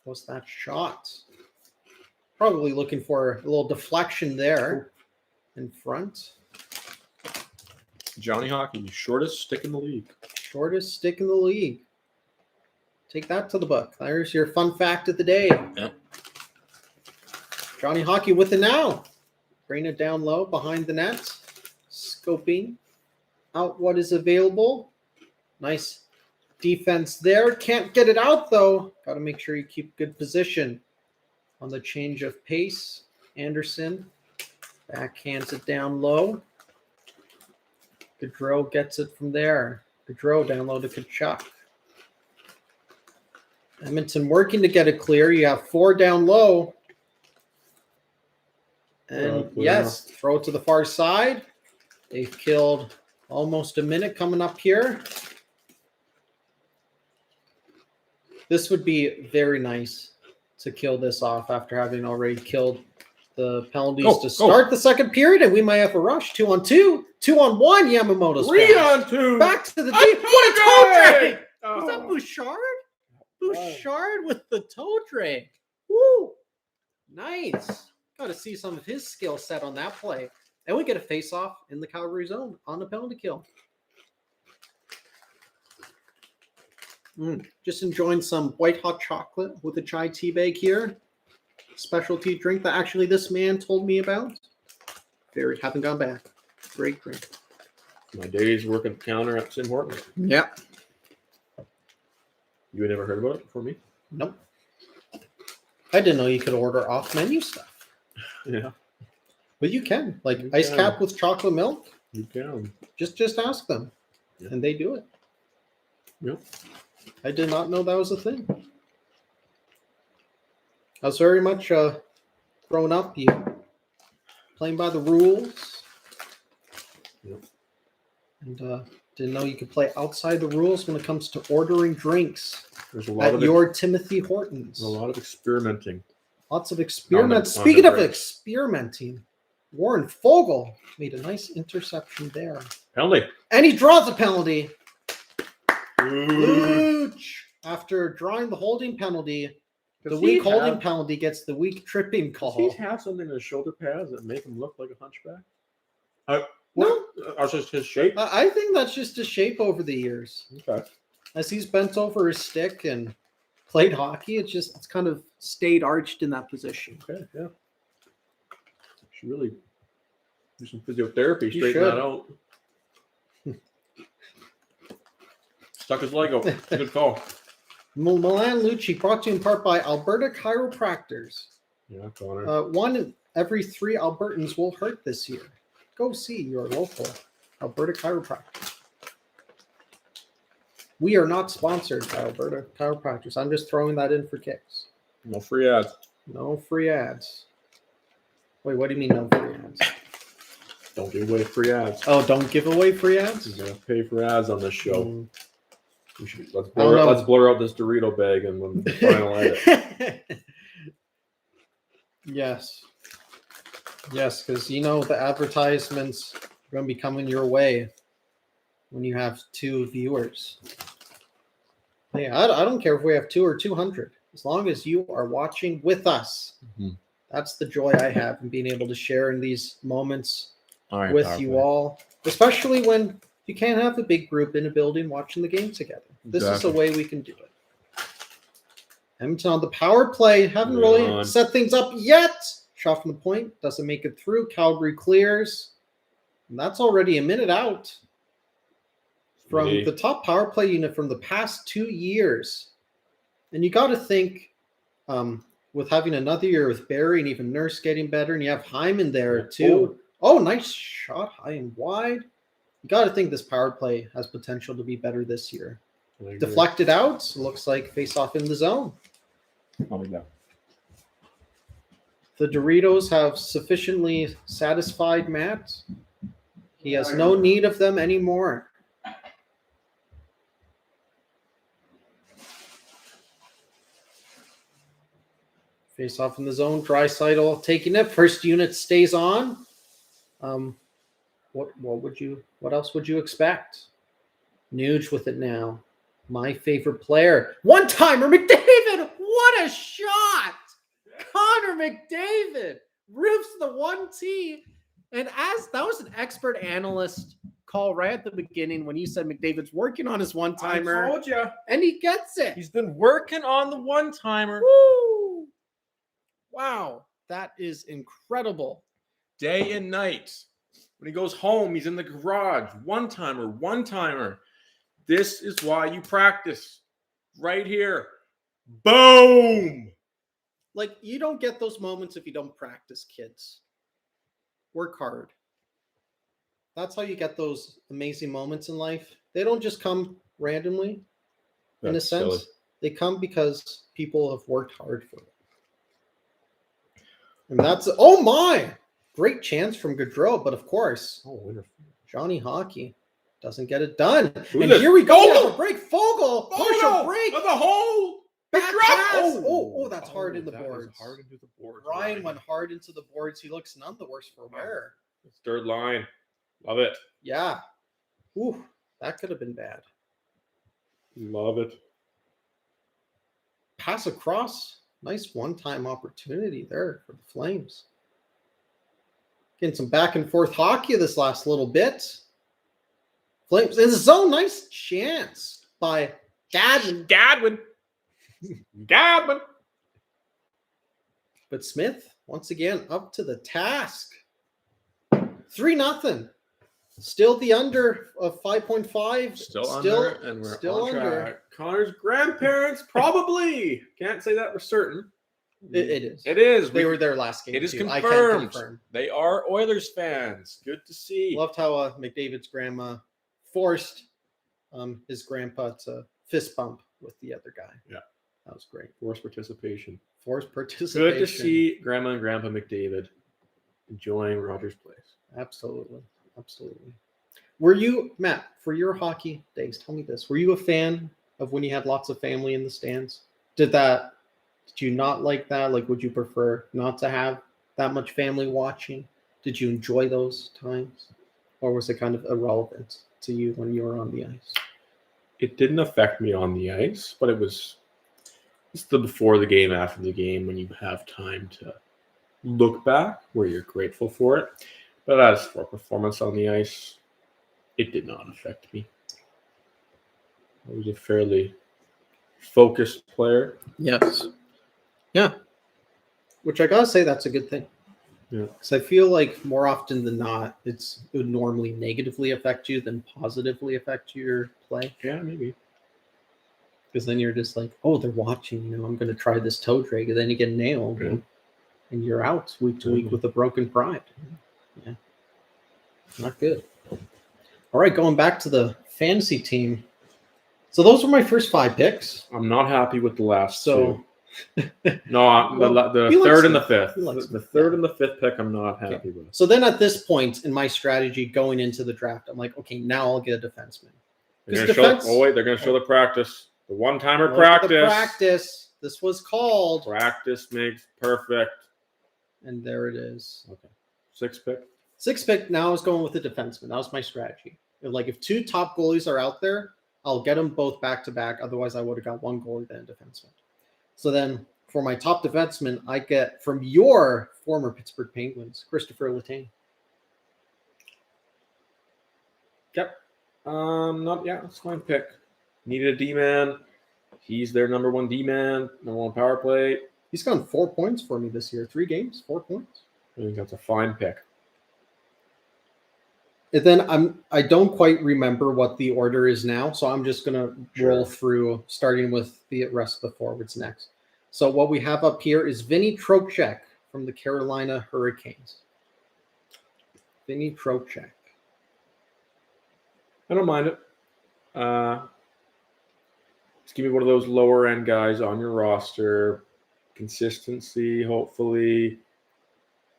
What's that shot? Probably looking for a little deflection there in front. Johnny Hockey, shortest stick in the league. Shortest stick in the league. Take that to the book. There's your fun fact of the day. Yep. Johnny Hockey with it now. Bring it down low behind the net. Scoping out what is available. Nice defense there. Can't get it out though. Got to make sure you keep good position on the change of pace. Anderson backhands it down low. Gaudreau gets it from there. Gaudreau down low to Kachuk. Edmonton working to get it clear. You have 4 down low. And yes, throw it to the far side. They've killed almost a minute coming up here. This would be very nice to kill this off after having already killed the penalties to start the second period, and we might have a rush. 2-on-2, 2-on-1. Yamamoto's 3-on-2. back to the deep. What a toe drag! Oh. Was that Bouchard? Bouchard with the toe drag. Woo! Nice. Got to see some of his skill set on that play. And we get a face-off in the Calgary zone on the penalty kill. Just enjoying some white hot chocolate with a chai tea bag here. Specialty drink that actually this man told me about. Haven't gone back. Great drink. My days working at the counter at Tim Hortons. Yeah. You had never heard about it before me? Nope. I didn't know you could order off-menu stuff. Yeah. But you can. Like ice cap with chocolate milk. You can. Just ask them. Yeah. And they do it. Yep. I did not know that was a thing. I was very much growing up, you playing by the rules. Yep. And didn't know you could play outside the rules when it comes to ordering drinks. There's a lot at your Timothy Hortons. A lot of experimenting. Lots of experiments. Speaking of experimenting, Warren Fogle made a nice interception there. Penalty. And he draws a penalty. Luch. After drawing the holding penalty, the weak holding penalty gets the weak tripping call. Does he have something in his shoulder pads that make him look like a hunchback? No. Or just his shape? I think that's just his shape over the years. Okay. As he's bent over his stick and played hockey, it's kind of stayed arched in that position. Okay, yeah. Should really do some physiotherapy, straighten that out. Stuck his leg out. Good call. Milan Lucci, brought to you in part by Alberta Chiropractors. Yeah, Connor. 1 in every 3 Albertans will hurt this year. Go see your local Alberta Chiropractor. We are not sponsored by Alberta Chiropractors. I'm just throwing that in for kicks. No free ads. No free ads. Wait, what do you mean no free ads? Don't give away free ads. Oh, don't give away free ads? You're going to pay for ads on this show. We should, let's blur out this Dorito bag and when the final edit. Yes. Yes, because you know the advertisements are going to be coming your way when you have 2 viewers. Hey, I don't care if we have 2 or 200. As long as you are watching with us. Mm-hmm. That's the joy I have in being able to share in these moments with you all. Especially when you can't have a big group in a building watching the game together. This is a way we can do it. Edmonton on the power play. Haven't really set things up yet. Shot from the point. Doesn't make it through. Calgary clears. And that's already a minute out from the top power play unit from the past 2 years. And you got to think with having another year with Barry and even Nurse getting better, and you have Hyman there too. Oh, nice shot high and wide. You got to think this power play has potential to be better this year. Deflected out. Looks like face off in the zone. The Doritos have sufficiently satisfied Matt. He has no need of them anymore. Face off in the zone. Draisaitl taking it. First unit stays on. What else would you expect? Nuge with it now. My favorite player. One-timer, McDavid. What a shot! Connor McDavid roofs the 1T. And as that was an expert analyst call right at the beginning when you said McDavid's working on his one-timer. I told you. And he gets it. He's been working on the one-timer. Woo! Wow. That is incredible. Day and night. When he goes home, he's in the garage. One-timer, one-timer. This is why you practice. Right here. Boom! Like, you don't get those moments if you don't practice, kids. Work hard. That's how you get those amazing moments in life. They don't just come randomly, in a That's sense. silly. They come because people have worked hard for it. And that's, oh my! Great chance from Gaudreau, but of course, Johnny Hockey doesn't get it done. And this? here we go. Fogle! Have a break. Fogle! Partial break. Of the hole! Back drop! pass. Oh, that's hard in the that was boards. hard into the boards. Ryan went hard into the boards. He looks none the worse for wear. It's third line. Love it. Yeah. Ooh, that could have been bad. Love it. Pass across. Nice one-time opportunity there for the Flames. Getting some back and forth hockey this last little bit. Flames in the zone. Nice chance by Gadwin. Gadwin. But Smith, once again, up to the task. 3-0. Still the under of 5.5. Still under, and we're still on under. track. Connor's grandparents, probably. Can't say that for certain. It is. It is. They were there last game. It is too. I confirmed. can confirm. They are Oilers fans. Good to see. Loved how McDavid's grandma forced his grandpa to fist bump with the other guy. Yeah. That was great. Forced participation. Forced participation. Good to see Grandma and Grandpa McDavid enjoying Rogers Place. Absolutely. Absolutely. Were you, Matt, for your hockey days, tell me this. Were you a fan of when you had lots of family in the stands? Did you not like that? Like, would you prefer not to have that much family watching? Did you enjoy those times? Or was it kind of irrelevant to you when you were on the ice? It didn't affect me on the ice, but it's the before the game, after the game, when you have time to look back where you're grateful for it. But as for performance on the ice, it did not affect me. I was a fairly focused player. Yes. Yeah. Which I gotta say, that's a good thing. Yeah. Because I feel like more often than not, it would normally negatively affect you than positively affect your play. Yeah, maybe. Because then you're just like, oh, they're watching. I'm going to try this toe drag, and then you get nailed, Yeah. and you're out week to week with a broken pride. Yeah, not good. All right, going back to the fantasy team. So those were my first 5 picks. I'm not happy with the last So, two. No, the he likes third and the them. fifth. He likes The them. third and the fifth pick, I'm not happy with. so then at this point in my strategy going into the draft, I'm like, okay, now I'll get a defenseman. They're Because gonna defense. they're going to show the practice. The one-timer Look at the practice. practice. This was called, Practice makes perfect. and there it is. Okay. 6th pick. 6th pick. Now I was going with the defenseman. That was my strategy. If 2 top goalies are out there, I'll get them both back to back. Otherwise, I would have got 1 goalie then a defenseman. So then for my top defenseman, I get from your former Pittsburgh Penguins, Christopher Letang. Yep. That's fine pick. Needed a D-man. He's their number 1 D-man, number 1 power play. He's gotten 4 points for me this year. 3 games, 4 points. I think that's a fine pick. And then I don't quite remember what the order is now, so I'm just gonna roll through, starting with the rest of the forwards next. So what we have up here is Vinny Trocheck from the Carolina Hurricanes. Vinny Trocheck. I don't mind it. Just give me one of those lower end guys on your roster. Consistency, hopefully.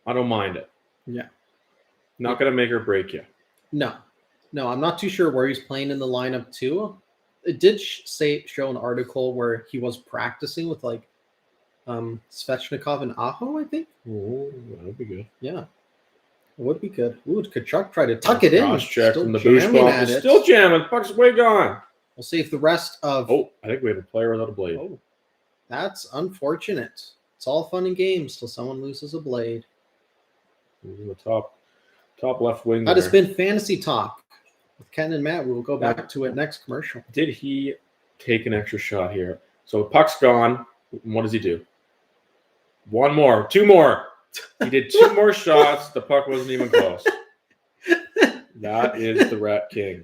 I don't mind it. Yeah. Not going to make or break you. No, I'm not too sure where he's playing in the lineup too. It did show an article where he was practicing with Svechnikov and Aho, I think. Oh, that would be good. Yeah, it would be good. Ooh, Kachuk tried to tuck it in. Cross check Still from the boost jamming bump. at It's it. still jamming. Puck's way gone. We'll see if the rest of. Oh, I think we have a player without a blade. Oh, that's unfortunate. It's all fun and games till someone loses a blade. He's in the top left wing. That has there. been Fantasy Talk with Ken and Matt. We will go back to it next commercial. Did he take an extra shot here? So the puck's gone. What does he do? One more. Two more. He did 2 more shots. The puck wasn't even close. That is the Rat King.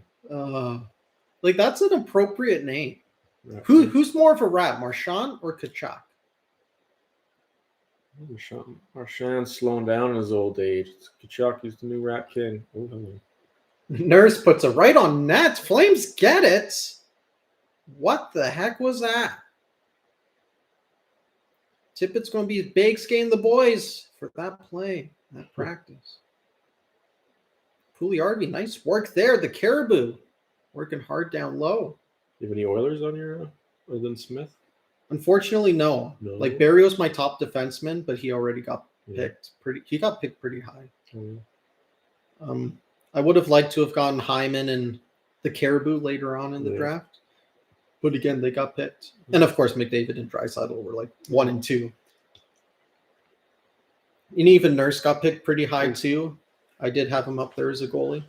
Like, that's an appropriate name. Rat King. Who's more of a rat, Marchand or Tkachuk? Marchand's slowing down in his old age. Tkachuk is the new Rat King. Oh, hello. Nurse puts it right on net. Flames get it. What the heck was that? Tippett's going to be big skating the boys for that play, that practice. Pugliarvi, nice work there. The Caribou working hard down low. You have any Oilers on your other than Smith? Unfortunately, no. No. Like, Barrio's my top defenseman, but he already got Yeah. picked He got picked pretty high. Oh, I would have liked to have gotten Hyman and the Caribou later on in the Yeah. draft. But again, they got picked. And of course, McDavid and Draisaitl were like 1 and 2. And even Nurse got picked pretty high too. I did have him up there as a goalie.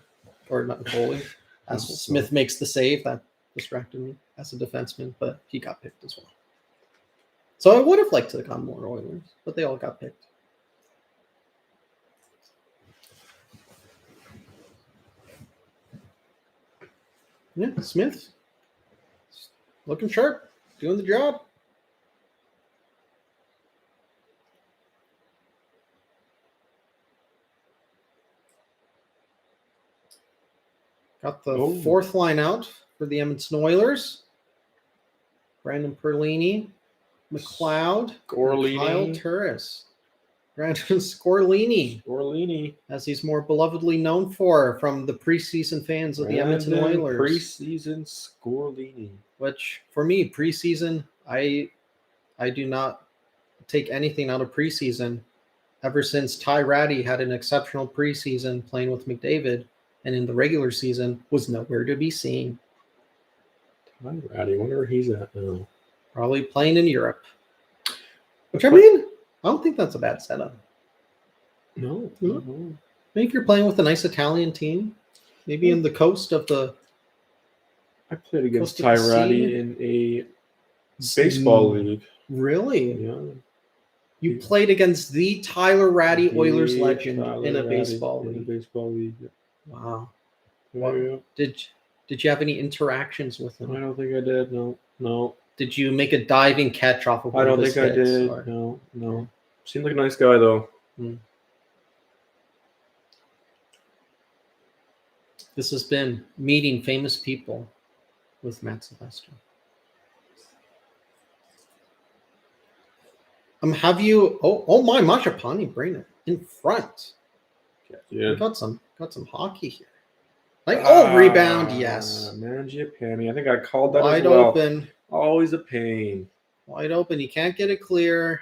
Or not a goalie. As Smith makes the save, that distracted me as a defenseman, but he got picked as well. So I would have liked to have gotten more Oilers, but they all got picked. Yeah, Smith. Looking sharp. Doing the job. Got the fourth line out for the Edmonton Oilers. Brandon Perlini, McLeod, Scorlini. Kyle Turris. Brandon Scorlini, as he's more belovedly known for from the preseason fans of the Edmonton Oilers. Preseason Scorlini. Which, for me, preseason, I do not take anything out of preseason. Ever since Ty Ratty had an exceptional preseason playing with McDavid, and in the regular season was nowhere to be seen. Ty Ratty, wonder where he's at now. Probably playing in Europe. Which, I mean, I don't think that's a bad setup. No. Maybe if you're playing with a nice Italian team, maybe in the coast of the... I played against Coast of the Ty Ratty Sea. in a baseball league. Really? Yeah. You played against the Tyler Ratty Oilers The legend Tyler in a Ratty baseball in a league. baseball league. Wow. Yeah. Did you have any interactions with I him? don't think I did. No. Did you make a diving catch off of I one don't of his think I hits, did. or- No. Seemed like a nice guy though. This has been Meeting Famous People with Matt Sylvester. Have you? Oh my, Mashapani, bring it in front. Yeah. We got some hockey here. Rebound, yes. Mangiapane. I think I called that Wide as well. open. Always a pain. Wide open. You can't get it clear.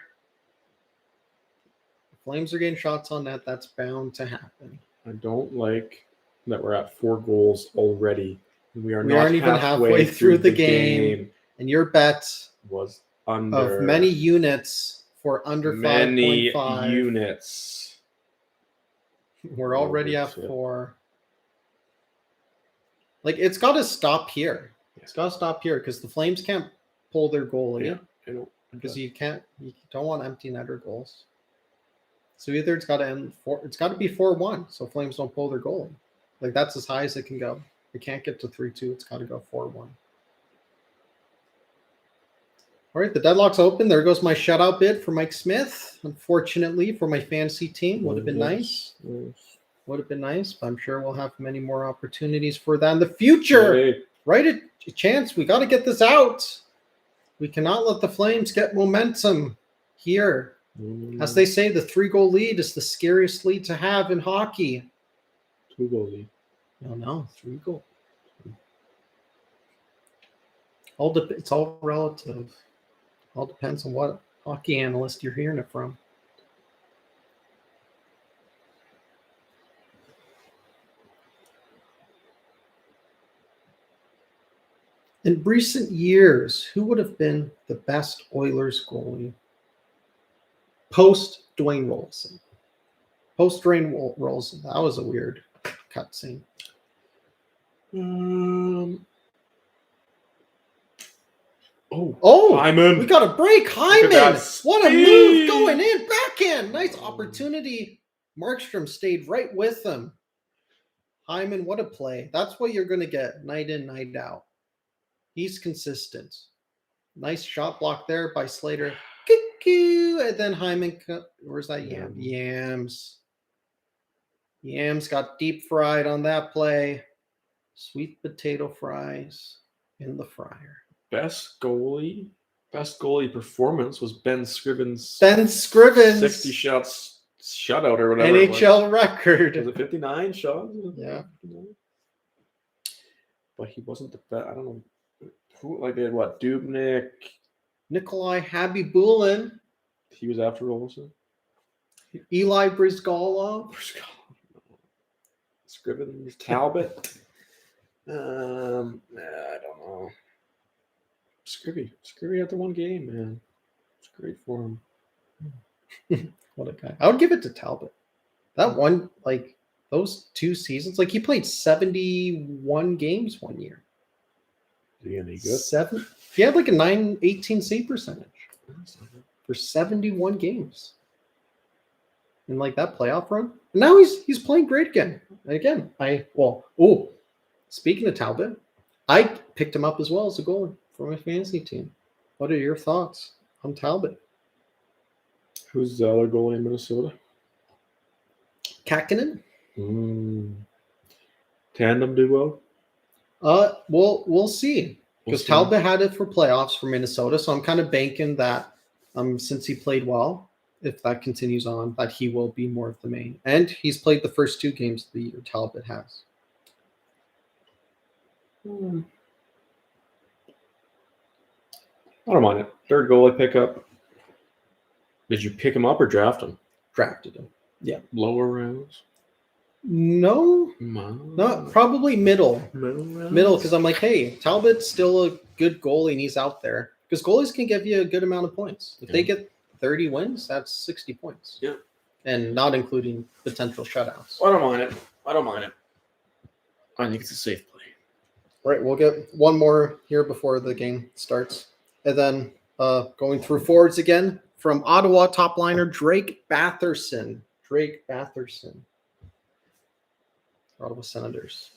The Flames are getting shots on net. That's bound to happen. I don't like that we're at 4 goals already. We We aren't even halfway through the game. And your bet was under of many units for under 5.5. units. We're already at 4. Like, it's got to stop here. It's got to stop here because the Flames can't pull their goalie. Yeah, I know. Because you don't want empty netter goals. So either it's got to end it's got to be 4-1, so Flames don't pull their goalie. Like, that's as high as it can go. It can't get to 3-2. It's got to go 4-1. All right, the deadlock's open. There goes my shutout bid for Mike Smith. Unfortunately, for my fantasy team, would have been nice. Would have been nice, but I'm sure we'll have many more opportunities for that in the future. Hey. Right, a chance. We got to get this out. We cannot let the Flames get momentum here. As they say, the 3-goal lead is the scariest lead to have in hockey. 2-goal lead. No, 3-goal. It's all relative. All depends on what hockey analyst you're hearing it from. In recent years, who would have been the best Oilers goalie? post Dwayne Rollison. Post Dwayne Rollison. That was a weird cutscene. Oh, Hyman. we got a break. at Hyman. that What a speed. move going in. Backhand. Nice opportunity. Markstrom stayed right with him. Hyman, what a play. That's what you're going to get night in, night out. He's consistent. Nice shot block there by Slater. And then Hyman, where's that Yam? Yams. Yams got deep fried on that play. Sweet potato fries in the fryer. Best goalie performance was Ben Scrivens. 60 shots shutout or whatever. NHL record. Was it 59 shots? Yeah. But he wasn't the best. I don't know who. Like they had what? Dubnyk. Nikolai Habibulin. He was after Olsen. Eli Brizgalov. Scrivens. Talbot. I don't know. Scrivy had the one game, man. It's great for him. What a guy. I would give it to Talbot. That one, like those 2 seasons, like he played 71 games one year. Is he any good? 7. He had like a 918 save percentage for 71 games. In like that playoff run. And now he's playing great again. And again, speaking of Talbot, I picked him up as well as a goalie for my fantasy team. What are your thoughts on Talbot? Who's the other goalie in Minnesota? Kakkonen? Tandem duo? We'll see. Because Talbot had it for playoffs for Minnesota, so I'm kind of banking that since he played well, if that continues on, that he will be more of the main. And he's played the first 2 games of the year, Talbot has. I don't mind it. Third goalie pickup. Did you pick him up or draft him? Drafted him. Yeah. Lower rounds? No, not probably middle. Middle, because I'm like, hey, Talbot's still a good goalie and he's out there. Because goalies can give you a good amount of points. If they get 30 wins, that's 60 points. Yeah. And not including potential shutouts. I don't mind it. I think it's a safe play. Right, we'll get one more here before the game starts. And then going through forwards again, from Ottawa top liner Drake Batherson. Ottawa Senators.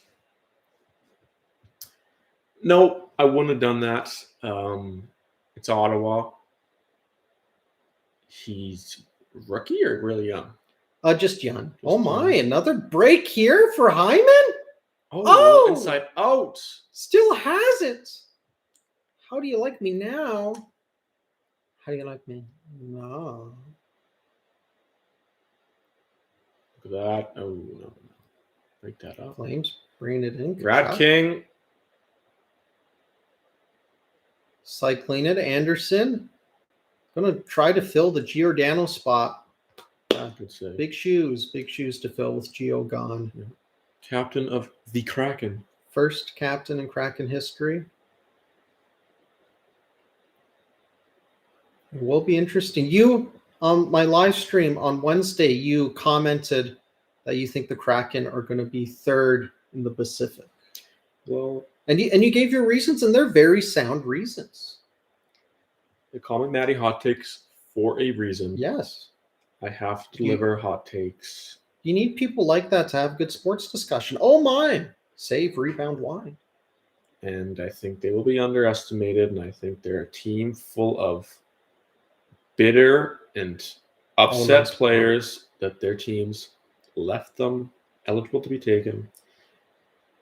No, I wouldn't have done that. It's Ottawa. He's rookie or really young? Just young. Another break here for Hyman? Oh, inside out. Still has it. How do you like me now? How do you like me? No. Look at that. Oh, no. Break that up. Flames bringing it in. Brad King. Cycling it. Anderson. Going to try to fill the Giordano spot. Good save. Big shoes to fill with Gio gone. Yeah. Captain of the Kraken. First captain in Kraken history. It will be interesting. You, on my live stream on Wednesday, you commented that you think the Kraken are going to be third in the Pacific. Well, and you gave your reasons, and they're very sound reasons. They call me Matty Hot Takes for a reason. Yes. I have to deliver hot takes. You need people like that to have good sports discussion. Oh my! Save, rebound, wide. And I think they will be underestimated, and I think they're a team full of bitter and upset players that their teams left them eligible to be taken.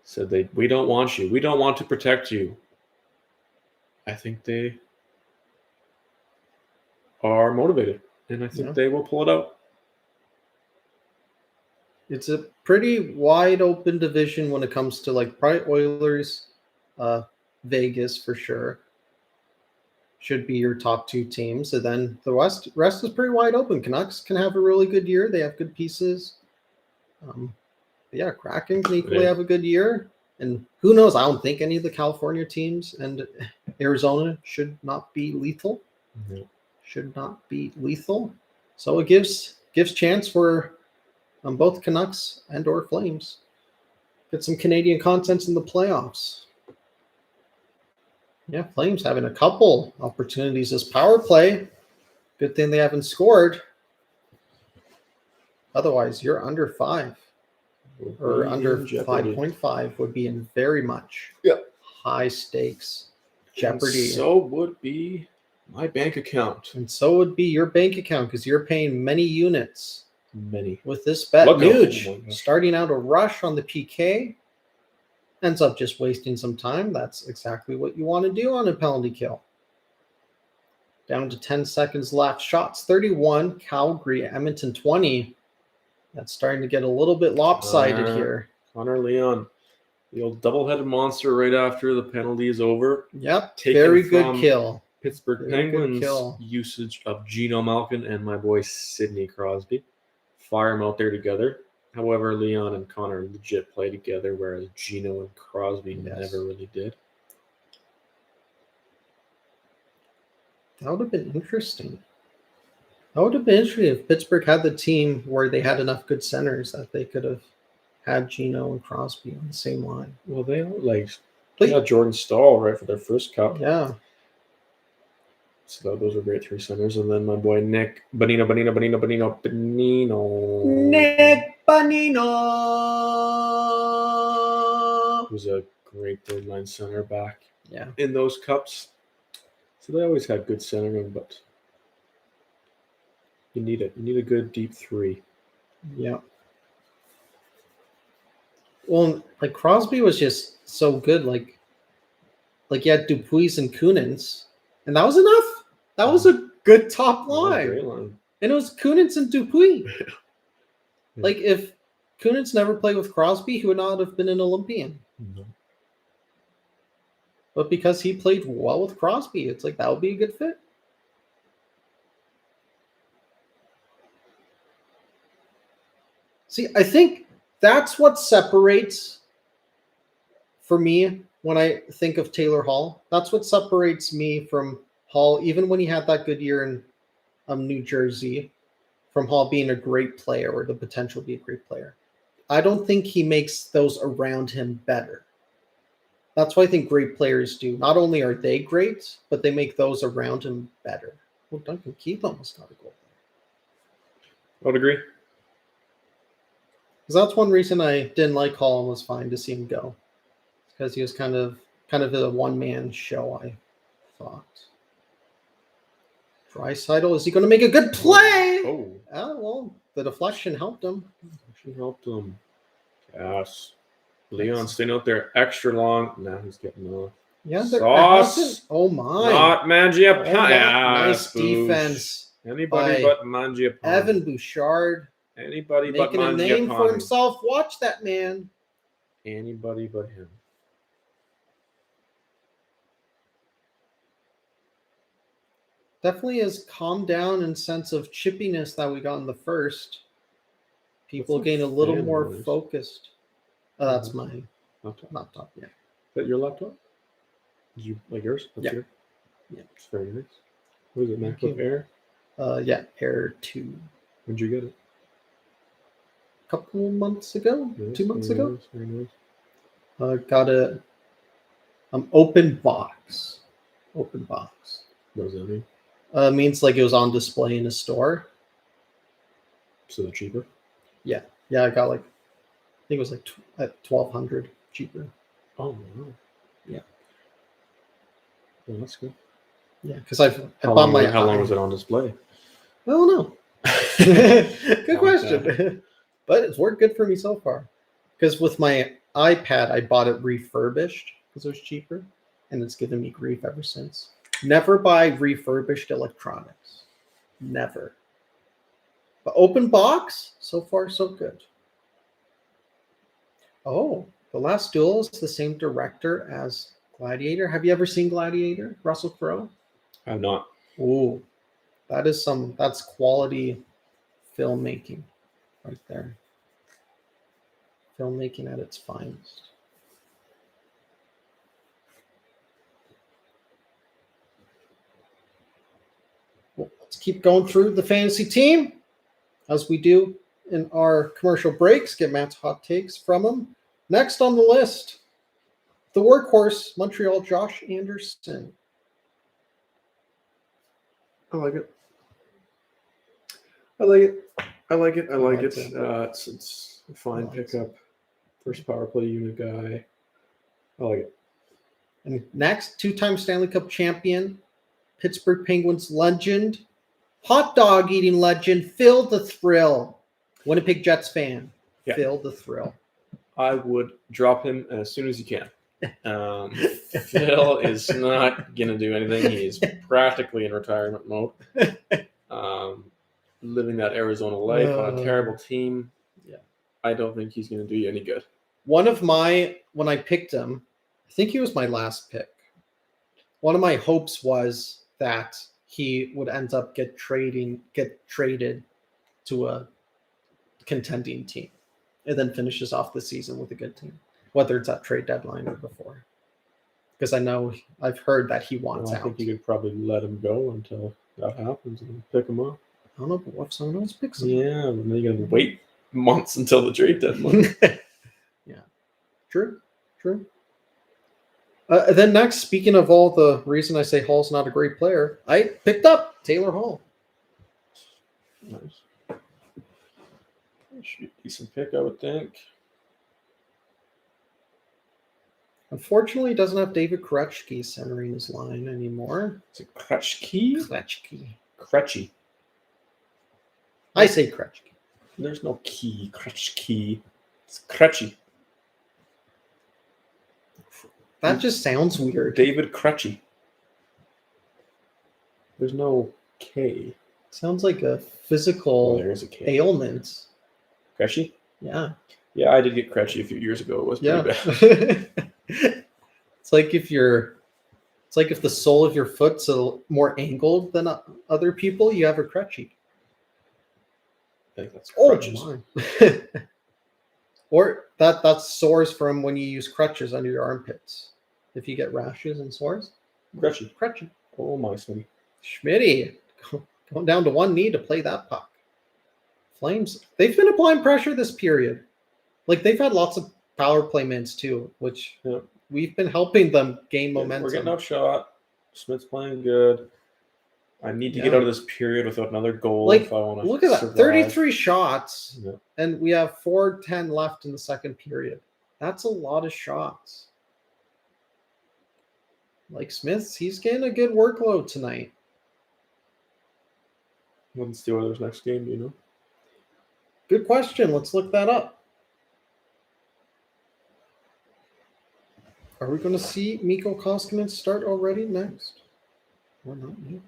Said we don't want you. We don't want to protect you. I think they are motivated, and I think they will pull it out. It's a pretty wide open division when it comes to like probably Oilers, Vegas for sure. Should be your top 2 teams. And then the rest is pretty wide open. Canucks can have a really good year. They have good pieces. Kraken can equally have a good year. And who knows? I don't think any of the California teams and Arizona should not be lethal. Mm-hmm. Should not be lethal. So it gives chance for both Canucks and or Flames. Get some Canadian content in the playoffs. Yeah, Flames having a couple opportunities as power play. Good thing they haven't scored. Otherwise, you're under 5 or under 5.5 would be in very much high stakes jeopardy. And so would be my bank account. And so would be your bank account because you're paying many units with this bet. Look out. Nuge Oh my gosh. starting out a rush on the PK. Ends up just wasting some time. That's exactly what you want to do on a penalty kill. Down to 10 seconds left. Shots 31. Calgary, Edmonton 20. That's starting to get a little bit lopsided here. Connor Leon, the old double-headed monster right after the penalty is over. Yep, Taken very good from kill. Pittsburgh Very good Penguins kill. usage of Geno Malkin and my boy Sidney Crosby. Fire them out there together. However, Leon and Connor legit play together, whereas Geno and Crosby never really did. That would have been interesting. That would have been interesting if Pittsburgh had the team where they had enough good centers that they could have had Geno and Crosby on the same line. Well, they got Jordan Stahl right for their first cup. Yeah. So those are great 3 centers. And then my boy Nick Bonino. Nick Bonino, Who's a great third line center back yeah, in those cups. So they always had good centering, but you need it. You need a good deep 3. yeah. Well, like Crosby was just so good. Like you had Dupuis and Kunins, and that was enough. That was a good top line. Great line. And it was Kunins and Dupuis. Like if Kunins never played with Crosby, he would not have been an Olympian. No. But because he played well with Crosby, it's like that would be a good fit. See, I think that's what separates, for me, when I think of Taylor Hall. That's what separates me from Hall, even when he had that good year in New Jersey, from Hall being a great player or the potential to be a great player. I don't think he makes those around him better. That's what I think great players do. Not only are they great, but they make those around him better. Well, Duncan Keith almost got a goal there. I would agree. Because that's one reason I didn't like Hall and was fine to see him go. Because he was kind of a one-man show, I thought. Draisaitl, is he going to make a good play? Oh. Well, the deflection helped him. She helped him. Yes. Leon staying out there extra long. Now he's getting off. Yeah, Sauce. Oh my! Not Mangiapane. Oh, nice defense. Anybody but Mangiapane. Evan Bouchard. Anybody but making a name for Mangiapane. himself. Watch that man. Anybody but him. Definitely has calmed down and sense of chippiness that we got in the first. People That's gain a little fan more noise. focused. That's my laptop. Yeah. Is that your laptop? Did you like yours? That's Yeah. Your... Yeah. It's very nice. What is it, Thank MacBook you. Air? Yeah, Air 2. When'd you get it? A couple months ago? Nice, 2 months very ago? nice, very nice. Got a open box. Open box. What does that mean? Means like it was on display in a store. So they're cheaper? Yeah, I got like, I think it was like at $1,200 cheaper. Oh, wow. Yeah. Well, that's good. Yeah, because I How bought my. long was it on display? I don't know. Good question. But it's worked good for me so far. Because with my iPad, I bought it refurbished because it was cheaper, and it's given me grief ever since. Never buy refurbished electronics. Never. But open box, so far so good. Oh, The Last Duel is the same director as Gladiator. Have you ever seen Gladiator? Russell Crowe? I have not. Ooh, that's quality filmmaking right there. Filmmaking at its finest. Let's keep going through the fantasy team as we do in our commercial breaks. Get Matt's hot takes from him. Next on the list, the workhorse, Montreal, Josh Anderson. I like it. I like it. I like it. I like like it. it. It's a fine Lots. pickup. First power play unit guy. I like it. And next, two-time Stanley Cup champion, Pittsburgh Penguins legend, hot dog eating legend, Phil the Thrill. Winnipeg Jets fan, Yeah. Phil the Thrill. I would drop him as soon as you can. Phil is not going to do anything. He is practically in retirement mode. Living that Arizona life on a terrible team. Yeah. I don't think he's going to do you any good. When I picked him, I think he was my last pick. One of my hopes was that he would end up get traded to a contending team and then finishes off the season with a good team, whether it's at trade deadline or before. Because I've heard that he wants I out. think you could probably let him go until that happens and pick him up. I don't know, but what if someone else picks him? Yeah, but then you're going to wait months until the trade deadline. Yeah, true. Then next, speaking of all the reason I say Hall's not a great player, I picked up Taylor Hall. Nice. Should be a decent pick, I would think. Unfortunately, he doesn't have David Krejci centering his line anymore. Is it Krejci? Krejci. Krejci. I say Krejci. There's no key. Krejci. It's Krejci. That just sounds weird. David Krejci. There's no K. Sounds like a Oh, there there's a K. ailment. Krejci? Yeah. Yeah, I did get Krejci a few years ago. It was pretty bad. It's like if the sole of your foot's more angled than other people, you have a Krejci. I think that's Oh crutches. my. Or that's sores from when you use crutches under your armpits. If you get rashes and sores. Krejci. Oh my son. Schmitty going down to one knee to play that puck. Flames, they've been applying pressure this period. Like they've had lots of power play minutes too, which we've been helping them gain momentum. We're getting outshot. Smith's playing good. I need to get out of this period without another goal if I want to look at that. survive. 33 shots, Yeah. and we have 4:10 left in the second period. That's a lot of shots. Like Smith, he's getting a good workload tonight. When's the Oilers' next game? Do you know? Good question. Let's look that up. Are we going to see Mikko Koskinen start already next? Or not yet?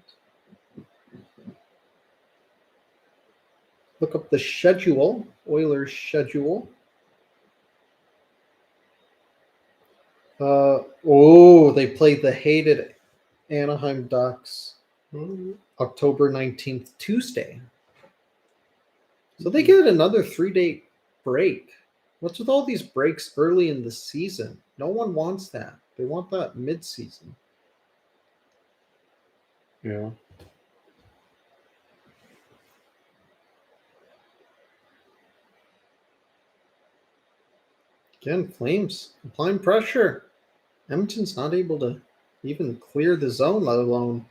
Look up the schedule, Oilers schedule. They played the hated Anaheim Ducks October 19th, Tuesday. So they get another 3-day break. What's with all these breaks early in the season? No one wants that. They want that mid-season. Yeah. Again, Flames applying pressure. Edmonton's not able to even clear the zone, let alone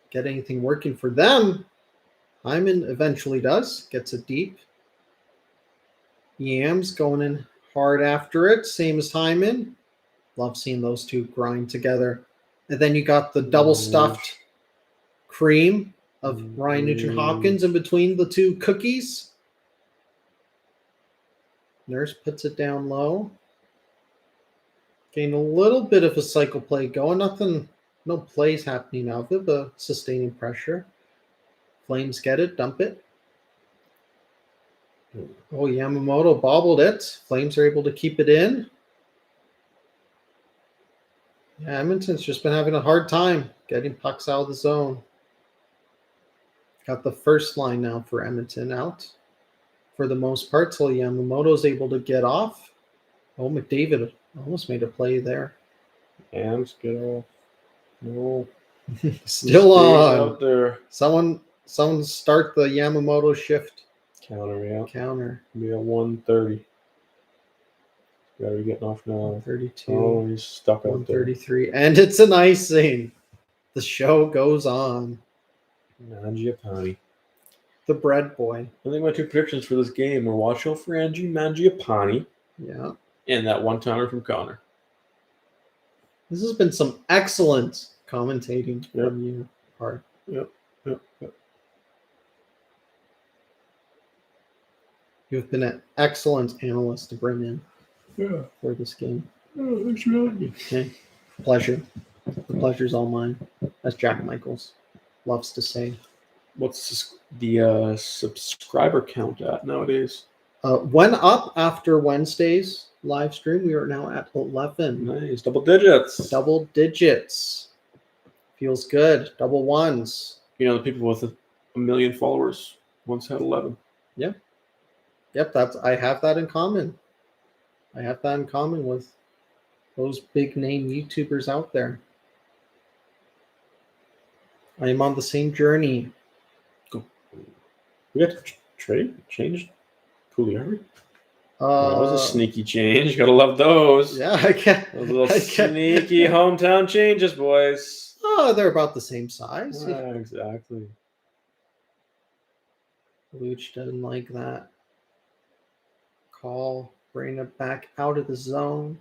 get anything working for them. Hyman eventually does, gets it deep. Yams going in hard after it, same as Hyman. Love seeing those two grind together. And then you got the double stuffed cream of Ryan Nugent-Hopkins in between the two cookies. Nurse puts it down low. Getting a little bit of a cycle play going. No plays happening out of it, but sustaining pressure. Flames get it, dump it. Oh, Yamamoto bobbled it. Flames are able to keep it in. Yeah, Edmonton's just been having a hard time getting pucks out of the zone. Got the first line now for Edmonton out for the most part, so Yamamoto's able to get off. Oh, McDavid almost made a play there. Yams, get off. No. Still Stays on. out there. Someone start the Yamamoto shift Counter, yeah. counter. Be at 130. Gotta be getting off now. 32, Oh, he's stuck out there. 133. And it's an icing. The show goes on. Mangiapane. The bread boy. I think my two predictions for this game were watch out for Angie Mangiapane Yeah. and that one-timer from Connor. This has been some excellent commentating Yep. from you, Hart. Yep. You've been an excellent analyst to bring in Yeah. for this game. Oh, thanks for having me. Okay. Pleasure. The pleasure's all mine, as Jack Michaels loves to say. What's the subscriber count at nowadays? Went up after Wednesday's live stream. We are now at 11. Nice. Double digits. Double digits. Feels good. Double ones. You know, the people with a million followers once had 11. Yep, I have that in common. I have that in common with those big name YouTubers out there. I am on the same journey. We got to change Cooley. That Uh, was a sneaky change. Gotta love those. Yeah, I can. Those little I can- sneaky hometown changes, boys. Oh, they're about the same size. Exactly. Luch doesn't like that. Call, bring it back out of the zone.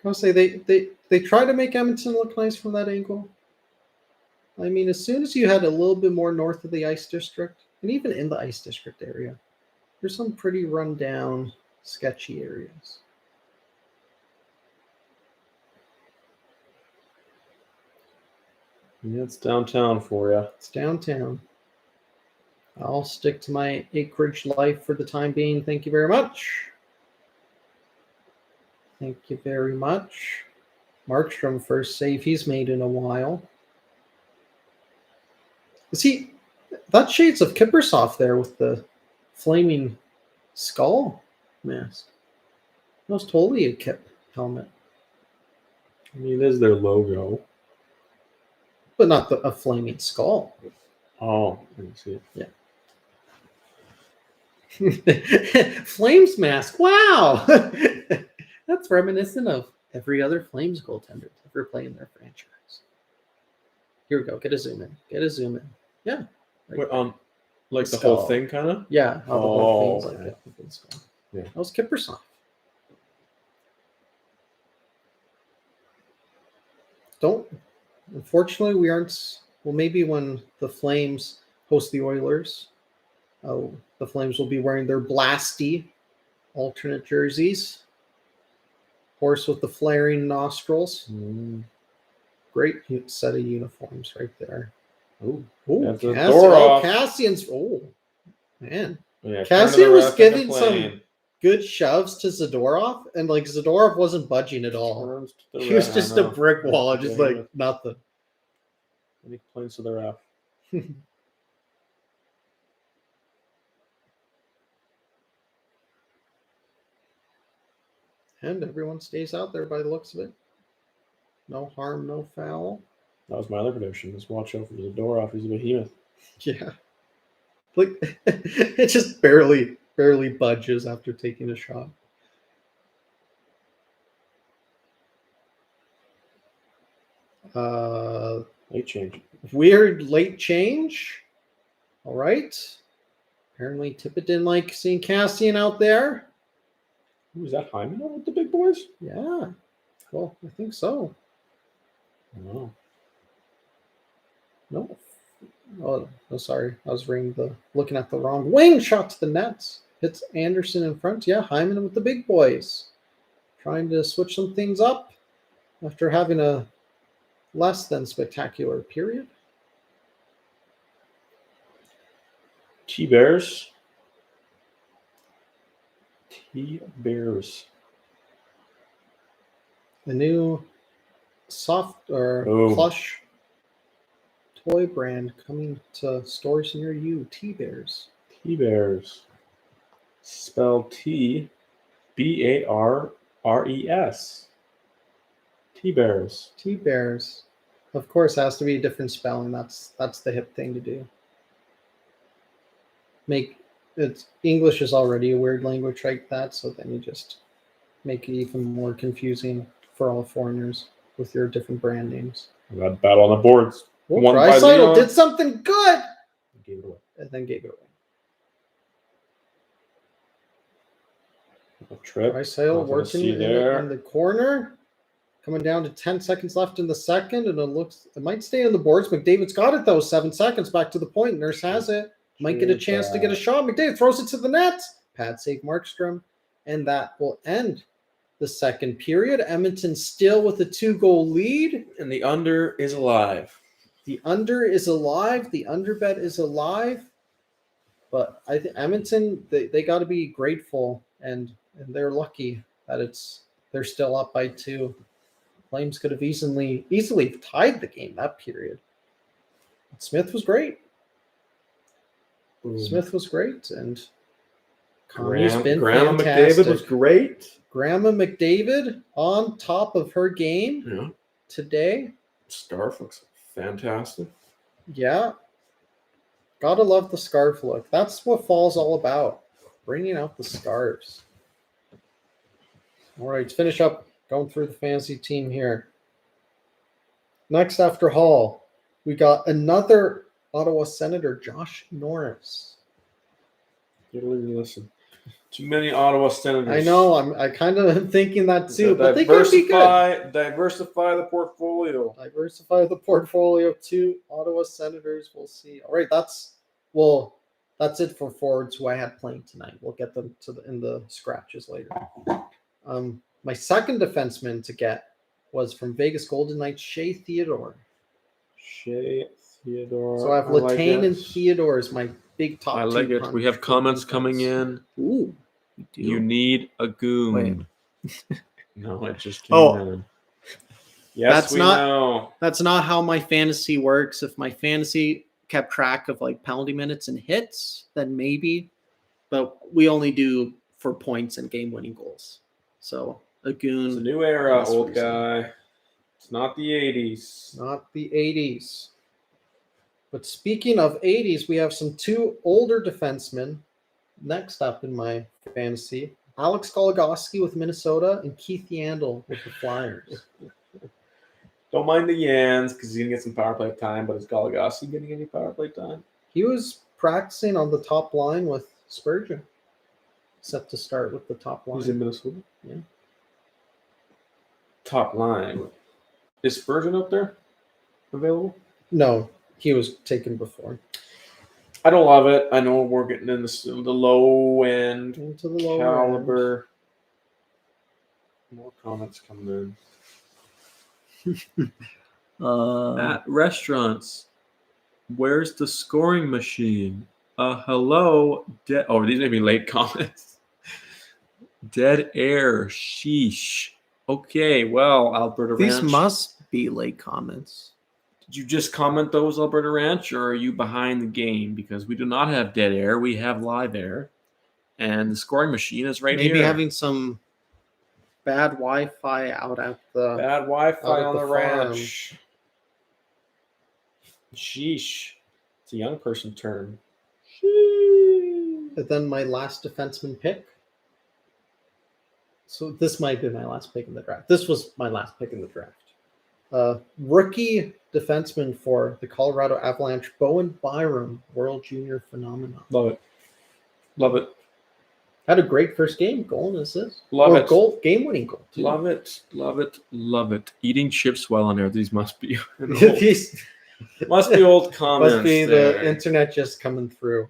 I'll say they try to make Edmonton look nice from that angle. I mean, as soon as you had a little bit more north of the ice district, and even in the ice district area, there's some pretty rundown, sketchy areas. Yeah, it's downtown for you. It's downtown. I'll stick to my acreage life for the time being. Thank you very much. Thank you very much. Markstrom, first save he's made in a while. See, that shades of Kippersoft there with the flaming skull mask. That was totally a Kip helmet, I mean, it is their logo. but not a flaming skull. Oh, I can see it. Flames mask. Wow. That's reminiscent of every other Flames goaltender to ever play in their franchise. Here we go. Get a zoom in. Get a zoom in. Yeah. Right Wait, there. like the Skull. whole thing, kind of? Yeah. How the whole thing's okay. like that with the skull. Yeah. That was Kippersoft. Unfortunately, we aren't. Well, maybe when the Flames host the Oilers, the Flames will be wearing their Blasty alternate jerseys. Horse with the flaring nostrils. Great set of uniforms right there. Ooh. Oh, That's the door off. Cassian's. Oh, man. Yeah, Cassian turn to the was ref and giving the some plane. good shoves to Zadorov, and like Zadorov wasn't budging at all. Turns to the He was ref. just I a know. brick wall, just Yeah, like nothing. and he plays to the ref. And everyone stays out there by the looks of it. No harm, no foul. That was my other prediction. Just watch out for the door off. He's a behemoth. Yeah. Like it just barely budges after taking a shot. Late change. Weird late change. All right. Apparently Tippett didn't like seeing Cassian out there. Who was that Hyman with the big boys? Yeah. Well, I think so. Oh. No. Oh, sorry. I was looking at the wrong wing shot to the nets. Hits Anderson in front. Yeah, Hyman with the big boys. Trying to switch some things up after having a less than spectacular period. T-Bears. T-Bears. The new soft or Oh. plush toy brand coming to stores near you. T-Bears. T-Bears. Spell T-B-A-R-S. R-E-S. T-Bears. T-Bears. Of course, it has to be a different spelling. That's the hip thing to do. English is already a weird language like that, so then you just make it even more confusing for all foreigners with your different brand names. That battle on the boards. Well, Won by Draisaitl Leon. did something good, Gave it away. and then gave it away. A trip. Draisaitl Nothing to working see in there. the corner, coming down to 10 seconds left in the second, and it might stay on the boards. McDavid's got it though. 7 seconds back to the point. Nurse has it. Might get a chance to get a shot. McDavid throws it to the net. Pad save Markstrom, and that will end the second period. Edmonton still with a 2-goal lead. And the under is alive. The under is alive. The under bet is alive. But I think Edmonton, they got to be grateful, and they're lucky that they're still up by 2. Flames could have easily tied the game that period. Smith was great. Smith was great, and Connie's been Grandma fantastic. McDavid was great. Grandma McDavid on top of her game today. Scarf looks fantastic. Yeah. Gotta love the scarf look. That's what fall's all about. Bringing out the scarves. All right, let's finish up going through the fantasy team here. Next after Hall, we got another Ottawa Senator, Josh Norris. You don't even listen. Too many Ottawa Senators. I know. I kind of am thinking that too, but they could be good. Diversify the portfolio. Diversify the portfolio. 2 Ottawa Senators. We'll see. All right, that's it for forwards who I had playing tonight. We'll get them in the scratches later. My second defenseman to get was from Vegas Golden Knights, Shea Theodore. So I have Letane and Theodore as my big top 2. I like it. We have comments coming in. Ooh. You need a goon. Wait. No, it just came in. Yes, That's not how my fantasy works. If my fantasy kept track of like penalty minutes and hits, then maybe. But we only do for points and game-winning goals. So a goon. It's a new era, old guy. It's not the 80s. Not the 80s. But speaking of 80s, we have 2 older defensemen next up in my fantasy. Alex Goligoski with Minnesota and Keith Yandel with the Flyers. Don't mind the Yans because he's going to get some power play time, but is Goligoski getting any power play time? He was practicing on the top line with Spurgeon. Set to start with the top line. He's in Minnesota? Yeah. Top line. Is Spurgeon up there available? No, he was taken before. I don't love it. I know we're getting in the low end Into the lower caliber. More comments coming in. At restaurants, where's the scoring machine? Hello. These may be late comments. Dead air. Sheesh. Okay, well, Alberta These Ranch. must be late comments. Did you just comment those, Alberta Ranch, or are you behind the game? Because we do not have dead air. We have live air. And the scoring machine is right here. Maybe having some bad Wi-Fi out at the... Bad Wi-Fi out at on the the farm. ranch. Sheesh. It's a young person term. But then my last defenseman pick. So this might be my last pick in the draft. This was my last pick in the draft. Rookie defenseman for the Colorado Avalanche, Bowen Byram, World Junior Phenomenon. Love it. Love it. Had a great first game, goal and assist. Love it. Goal, game-winning goal, too. Love it. Love it. Love it. Eating chips while on air. These must be These must be old comments. must be there. the internet just coming through.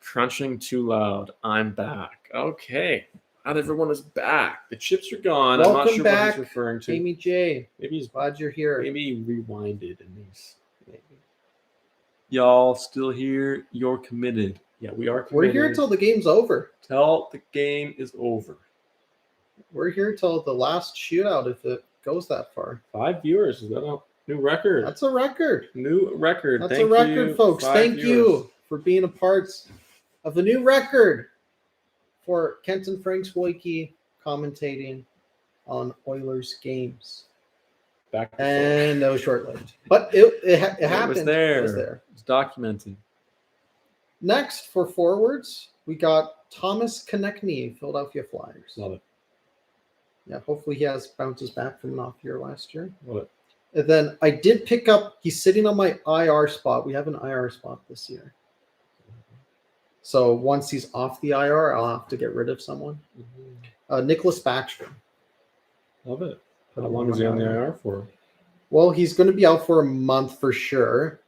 Crunching too loud. I'm back. Okay. Not everyone is back. The chips are gone. I'm not Welcome sure back, what he's referring to. Amy J. Maybe he's Glad you're here. maybe he rewinded and he's y'all still here. You're committed. Yeah, we are committed. We're here till the game's over. Till the game is over. We're here till the last shootout if it goes that far. 5 viewers. Is that a new record? That's a record. New record. That's Thank a record, you, folks. 5 Thank viewers. you for being a part of the new record for Kenton Franks Woike, commentating on Oilers games. Back to forth. And that was short-lived. But it happened. It was there. It was there. It's documented. Next, for forwards, we got Thomas Konechny, Philadelphia Flyers. Love it. Yeah, hopefully he bounces back from an off year last year. Love it. And then I did pick up, he's sitting on my IR spot. We have an IR spot this year. So once he's off the IR, I'll have to get rid of someone. Nicholas Backstrom. Love it. How long is he on the IR for? Well, he's going to be out for a month for sure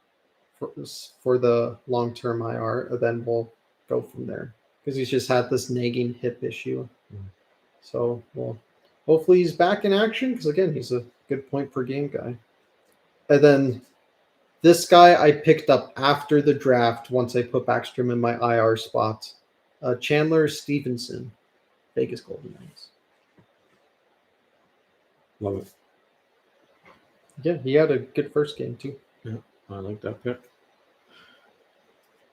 for the long-term IR. And then we'll go from there because he's just had this nagging hip issue. So, well, hopefully he's back in action because, again, he's a good point per game guy. And then this guy I picked up after the draft once I put Backstrom in my IR spot. Chandler Stevenson, Vegas Golden Knights. Love it. Yeah, he had a good first game too. Yeah, I like that pick.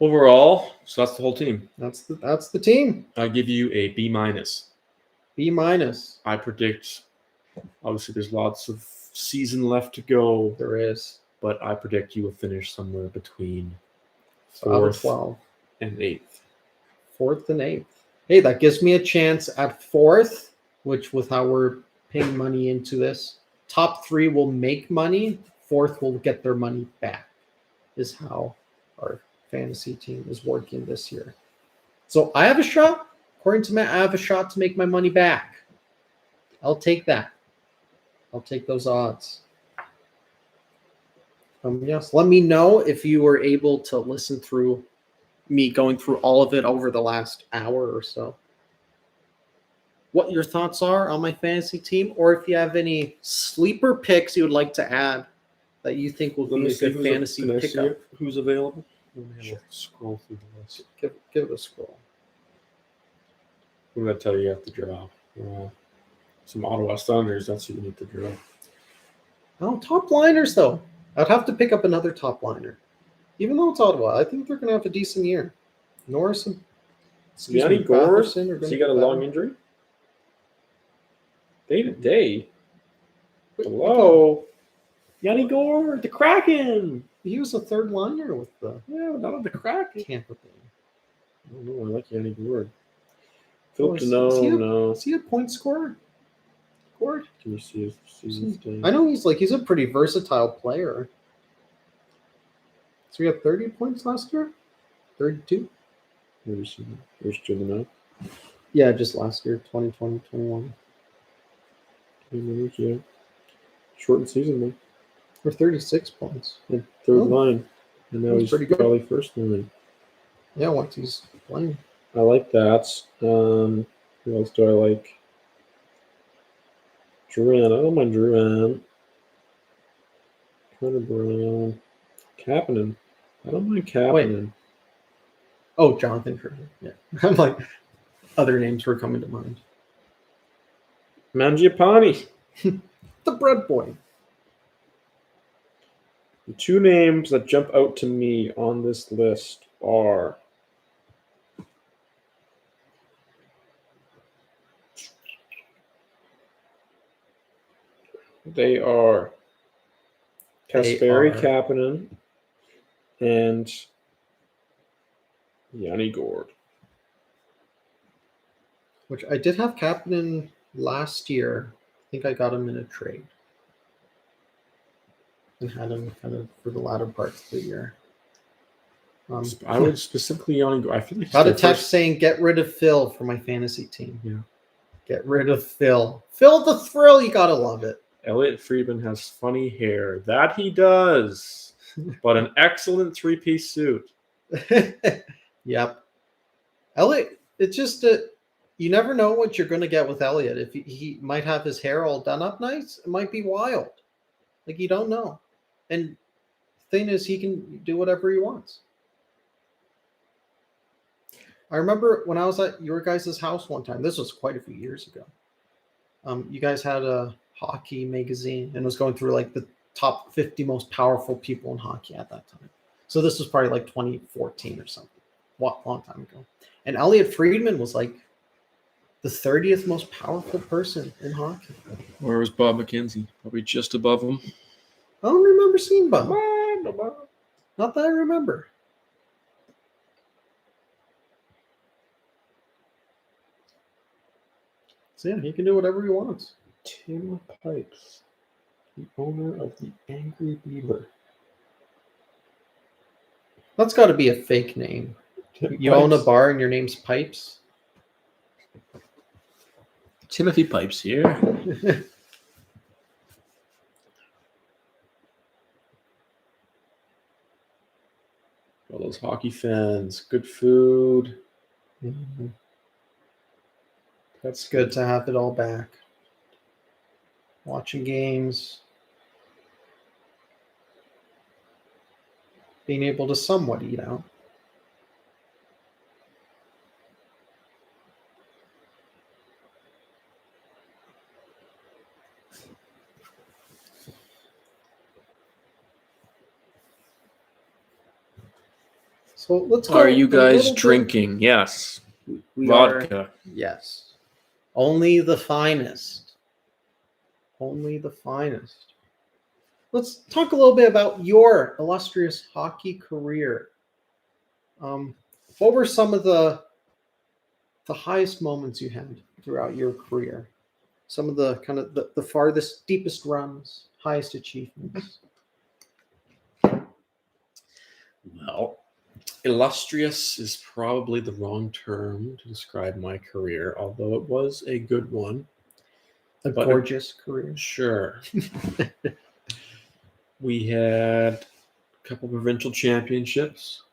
Overall, so that's the whole team. That's the team. I give you a B-. B-. I predict, obviously, there's lots of season left to go, There is. but I predict you will finish somewhere between So out of 4th 12. and 8th. 4th and 8th. Hey, that gives me a chance at 4th, which with how we're paying money into this, top 3 will make money. 4th will get their money back, is how our fantasy team is working this year. So I have a shot. According to Matt, I have a shot to make my money back. I'll take that. I'll take those odds. Yes, let me know if you were able to listen through me going through all of it over the last hour or so. What your thoughts are on my fantasy team, or if you have any sleeper picks you would like to add that you think will be a good fantasy pickup. Who's available? Sure. Scroll through the list. Give it a scroll. I'm going to tell you have to draw. Some Ottawa Thunders, that's who you need to draw. Oh, top liners though. I'd have to pick up another top liner. Even though it's Ottawa, I think they're going to have a decent year. Norris and Yanni Gord, has he got a long injury? Day to day. Hello. Yanni Gord, the Kraken. He was a third liner with the Not on the Kraken. Tampa Bay. I don't know. I like Yanni Gord. Oh, Philip no. Is he a point scorer? Gord? Can you see his season thing? I know he's a pretty versatile player. So we had 30 points last year? 32? Where's Jim now? Yeah, just last year, 2020, 21. Yeah. Shortened season, though. Or 36 points. Yeah, third line. And now That's he's pretty good. probably first line. Yeah, once he's playing. I like that. Who else do I like? Duran. I don't mind Duran. Connor Brown. Kapanen. I don't mind Kapanen. Oh, Jonathan Truman. Yeah. I'm like, other names were coming to mind. Mangiapane. The bread boy. The two names that jump out to me on this list are Kasperi Kapanen and Yanni Gord. Which I did have Kapanen last year. I think I got him in a trade. And had him kind of for the latter parts of the year. I would specifically Yanni Gord. I feel like got a text saying, get rid of Phil for my fantasy team. Yeah. Get rid of Phil. Phil the Thrill, you gotta love it. Elliot Friedman has funny hair. That he does. But an excellent three-piece suit. Yep. Elliot, it's just you never know what you're going to get with Elliot. If he might have his hair all done up nice, it might be wild. Like, you don't know. And the thing is, he can do whatever he wants. I remember when I was at your guys' house one time. This was quite a few years ago. You guys had a hockey magazine and was going through like the top 50 most powerful people in hockey at that time. So this was probably like 2014 or something. Long time ago. And Elliot Friedman was like the 30th most powerful person in hockey. Where was Bob McKenzie? Probably just above him. I don't remember seeing Bob. Not that I remember. So yeah, he can do whatever he wants. Tim Pipes, the owner of the Angry Beaver. That's got to be a fake name. You own a bar and your name's Pipes? Timothy Pipes here. All those hockey fans, good food. Mhm. That's Good to have it all back. Watching games. Being able to somewhat eat out. So let's go. Are you a guys little bit- drinking? Yes. We are. Vodka. Yes. Only the finest. Only the finest. Let's talk a little bit about your illustrious hockey career. What were some of the highest moments you had throughout your career? Some of the kind of the farthest, deepest runs, highest achievements. Well, illustrious is probably the wrong term to describe my career, although it was a good one. A But- gorgeous career. Sure. We had a couple provincial championships,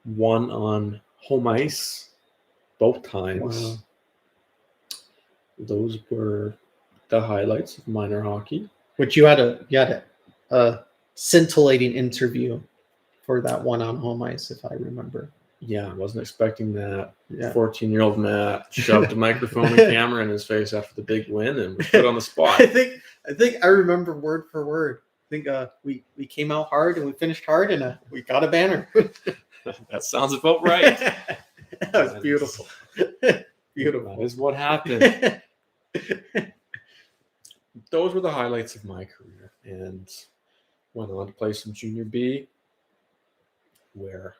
one on home ice, both times. Wow. Those were the highlights of minor hockey. Which you had a scintillating interview for that one on home ice, if I remember. Yeah, I wasn't expecting that. Yeah. 14-year-old Matt shoved a microphone and camera in his face after the big win and was put on the spot. I think I remember word for word. I think we came out hard and we finished hard and we got a banner. That sounds about right. That was beautiful. Beautiful. That is what happened. Those were the highlights of my career, and went on to play some junior B, where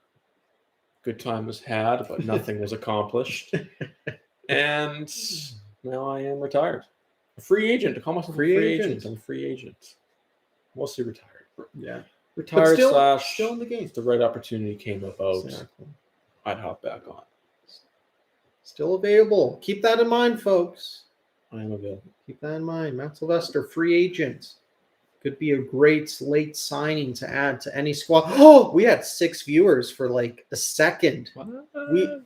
good time was had, but nothing was accomplished. And now I am retired, a free agent. I call myself a free agent. I'm a free agent, mostly retired. Yeah. Retired But / still in the game. if the right opportunity came about, Exactly. I'd hop back on. Still available. Keep that in mind, folks. I am available. Keep that in mind. Matt Sylvester, free agent. Could be a great late signing to add to any squad. Oh, we had 6 viewers for like a second.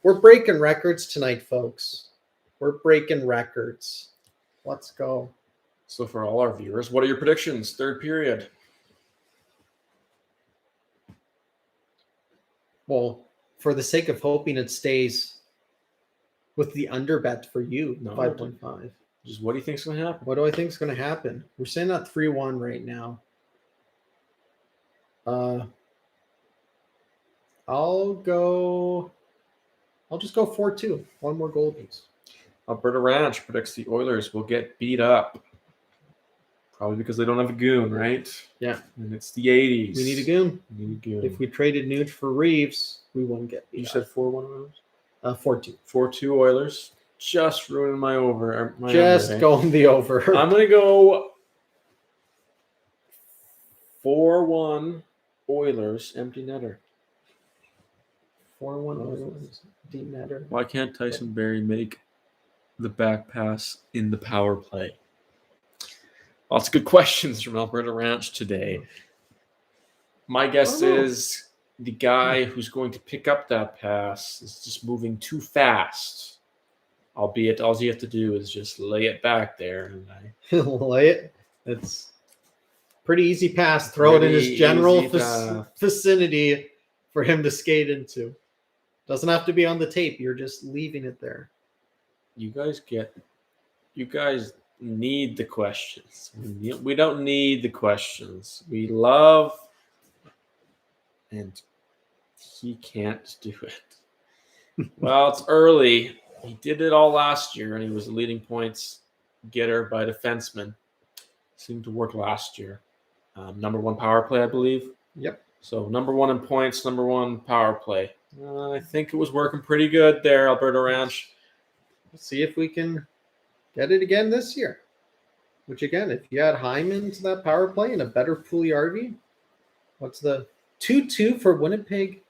We're breaking records tonight, folks. We're breaking records. Let's go. So for all our viewers, what are your predictions? Third period. Well, for the sake of hoping it stays with the under bet for you, No. 5.5. Just what do you think's going to happen? What do I think is going to happen? We're sitting at 3-1 right now. I'll just go 4-2. One more goal piece. Alberta Ranch predicts the Oilers will get beat up. Probably because they don't have a goon, right? Yeah. And it's the 80s. We need a goon. We need a goon. If we traded Nuge for Reeves, we wouldn't get beat You up. said 4-1 Oilers? 4-2. 4-2 Oilers. Just ruining my over. My Just under, eh? going the over. I'm going to go 4-1 Oilers, empty netter. 4-1 Oilers. Deep netter. Why can't Tyson Berry make the back pass in the power play? Lots of good questions from Alberta Ranch today. My guess I don't know. is the guy who's going to pick up that pass is just moving too fast. Albeit, all you have to do is just lay it back there. And Lay it. It's pretty easy pass. Throw it in his Pretty general easy pass. vicinity for him to skate into. Doesn't have to be on the tape. You're just leaving it there. you guys need the questions. We don't need the questions. We love, and he can't do it. Well, it's early. He did it all last year, and he was the leading points getter by defenseman. Seemed to work last year. Number 1 power play, I believe. Yep. So number 1 in points, number 1 power play. I think it was working pretty good there, Alberta Ranch. Let's see if we can get it again this year. Which again, if you add Hyman to that power play and a better Pugliarvi, what's the 2-2 for Winnipeg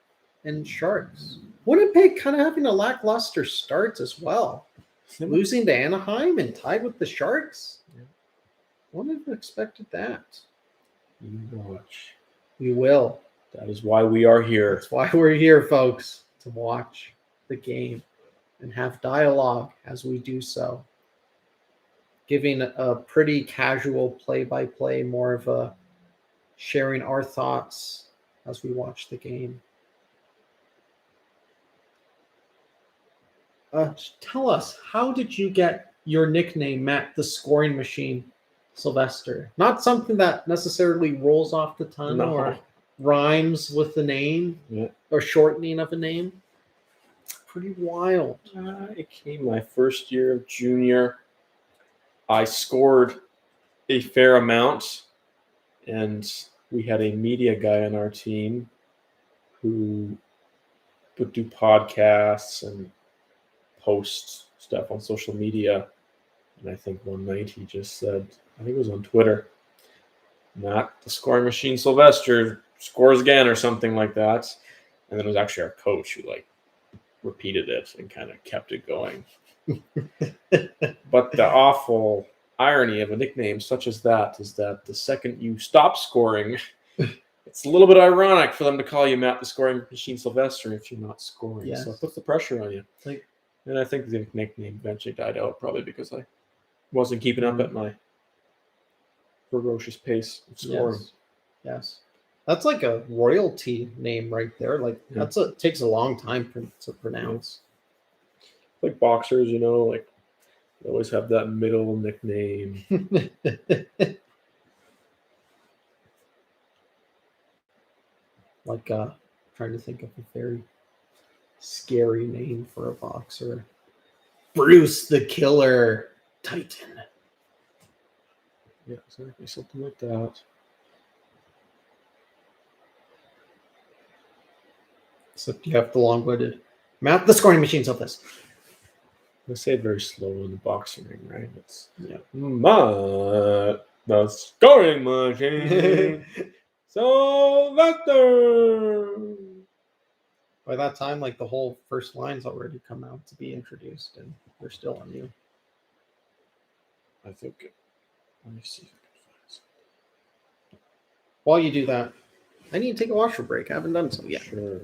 and Sharks? Winnipeg kind of having a lackluster start as well. Losing to Anaheim and tied with the Sharks. Wouldn't have expected that. You watch. We will. That is why we are here. That's why we're here, folks, to watch the game and have dialogue as we do so. Giving a pretty casual play-by-play, more of a sharing our thoughts as we watch the game. Tell us, how did you get your nickname, Matt the Scoring Machine, Sylvester? Not something that necessarily rolls off the tongue or rhymes with the name or shortening of a name. Pretty wild. It came my first year of junior. I scored a fair amount, and we had a media guy on our team who would do podcasts and post stuff on social media. And I think one night he just said, I think it was on Twitter, Matt the Scoring Machine Sylvester scores again or something like that. And then it was actually our coach who repeated it and kind of kept it going. But the awful irony of a nickname such as that is that the second you stop scoring, it's a little bit ironic for them to call you Matt the Scoring Machine Sylvester if you're not scoring. Yes. So it puts the pressure on you. And I think the nickname eventually died out, probably because I wasn't keeping up at my ferocious pace of scoring. Yes. That's like a royalty name right there. It takes a long time to pronounce. Like boxers, they always have that middle nickname. Trying to think of a very scary name for a boxer. Bruce the Killer Titan. Yeah, exactly. Something like that. Except you have the long-winded Matt the Scoring Machine Sylvester. I say it very slow in the boxing ring, right? It's Matt the Scoring Machine Sylvester. By that time, the whole first line's already come out to be introduced, and we're still on you. I think. Let me see if I can find something. While you do that, I need to take a washer break. I haven't done so yet. Sure.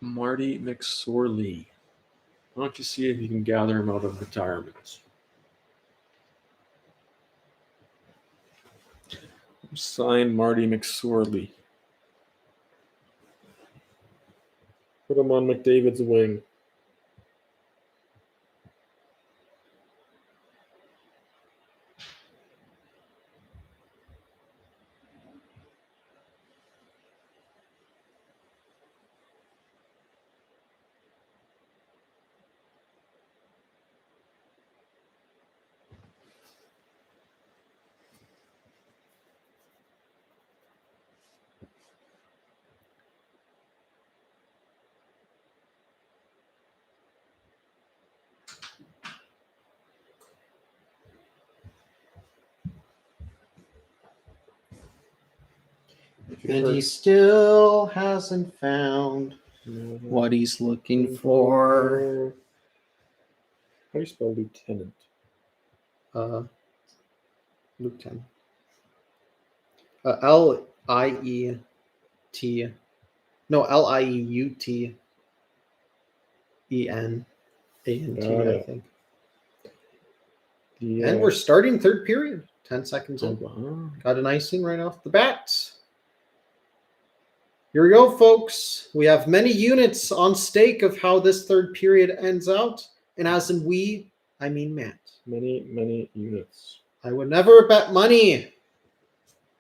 Marty McSorley. Why don't you see if you can gather him out of retirement? Sign Marty McSorley. Put him on McDavid's wing. And he still hasn't found what he's looking for. How do you spell lieutenant? Lieutenant. L-I-E-T. No, L-I-E-U-T-E-N-A-N-T, I think. Yeah. And we're starting third period. 10 seconds in. Wow. Got an icing right off the bat. Here we go, folks. We have many units on stake of how this third period ends out. And as in we, I mean Matt. Many units. I would never bet money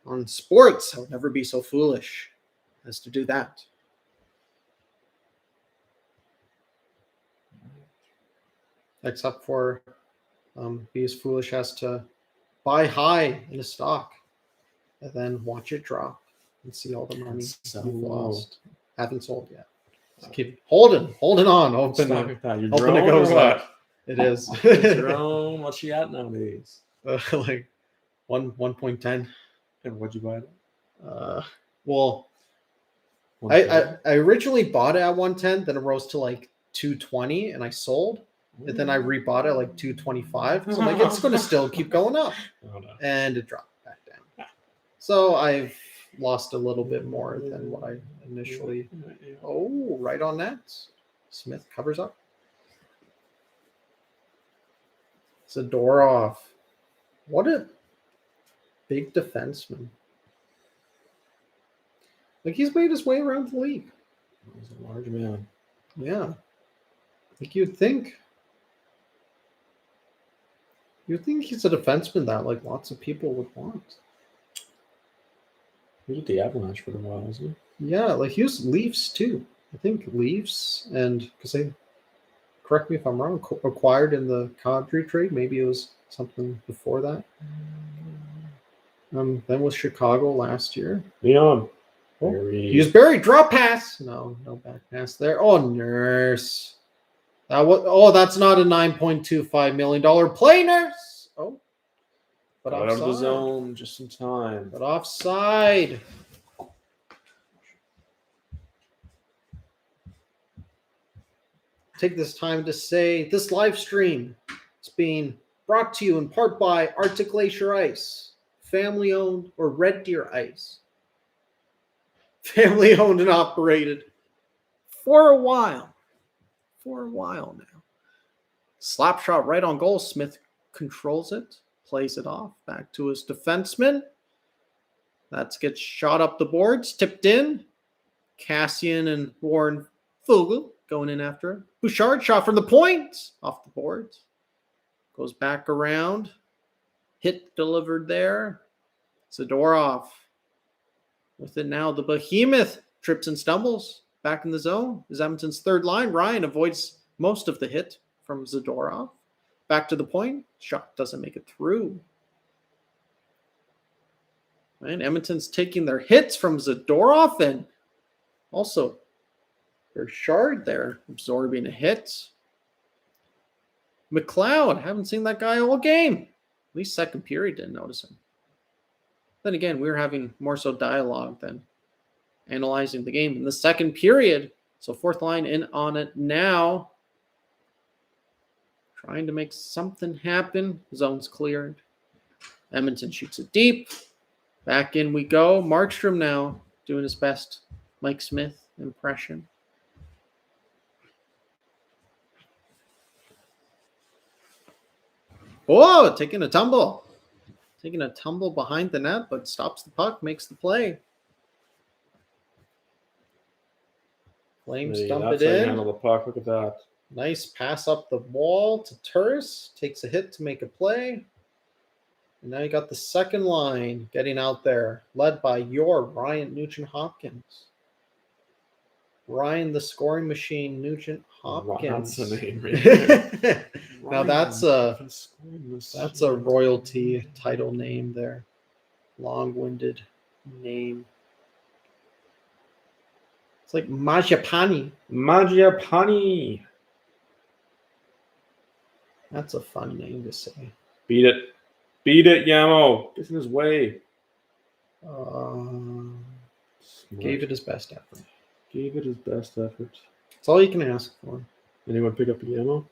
on sports. I would never be so foolish as to do that. Except for be as foolish as to buy high in a stock and then watch it drop and see all the money you've lost. Haven't sold yet. Just keep holding on. Hoping Stock it, like that. You're hoping it drone goes or up. what? It is. Drone. What's she at nowadays? Like 1.10. And what'd you buy it? Well, 110? I originally bought it at 110, then it rose to like 220, and I sold. And then I rebought it at like 225. So I'm like, it's going to still keep going up. Oh, no. And it dropped back down. So I've lost a little bit more than what I initially. Oh, right on that. Smith covers up. Zadorov. What a big defenseman. Like, he's made his way around the league. He's a large man. Yeah. Like, you'd think he's a defenseman that, like, lots of people would want. He was at the Avalanche for a while, wasn't he? Yeah, like, he was Leafs, too. I think Leafs, and because they, correct me if I'm wrong, acquired in the Calgary trade. Maybe it was something before that. Then was Chicago last year. Leon. Oh, he was buried. Drop pass. No back pass there. Oh, Nurse. That's not a $9.25 million play, Nurse. Oh, but out of the offside. zone just in time. But offside. Take this time to say this live stream is being brought to you in part by Arctic Glacier Ice, family owned, or Red Deer Ice. Family owned and operated for a while. Now. Slap shot right on goal. Smith controls it, plays it off back to his defenseman. That gets shot up the boards, tipped in. Cassian and Warren Fogle going in after it. Bouchard shot from the point off the boards. Goes back around. Hit delivered there. Zadorov. With it now, the behemoth trips and stumbles back in the zone. Is Edmonton's third line. Ryan avoids most of the hit from Zadorov. Back to the point. Shot doesn't make it through. And Edmonton's taking their hits from Zadorov, and also Bouchard there absorbing a hit. McLeod, haven't seen that guy all game. At least second period, didn't notice him. Then again, we were having more so dialogue than analyzing the game in the second period. So fourth line in on it now. Trying to make something happen. Zone's cleared. Edmonton shoots it deep. Back in we go. Markstrom now doing his best Mike Smith impression. Oh, taking a tumble. Taking a tumble behind the net, but stops the puck, makes the play. Flames dump it That's how you in. handle the puck. Look at that. Nice pass up the wall to Turris. Takes a hit to make a play. And now you got the second line getting out there, led by your Ryan Nugent-Hopkins. Ryan the scoring machine Nugent-Hopkins. That's a name right there. Now that's a royalty title name there. Long-winded name. It's like Majapani. Majapani. That's a fun name to say. Beat it. Beat it, Yamo. Get in his way. Gave it his best effort. Gave it his best effort. That's all you can ask for. Anyone pick up the Yamo?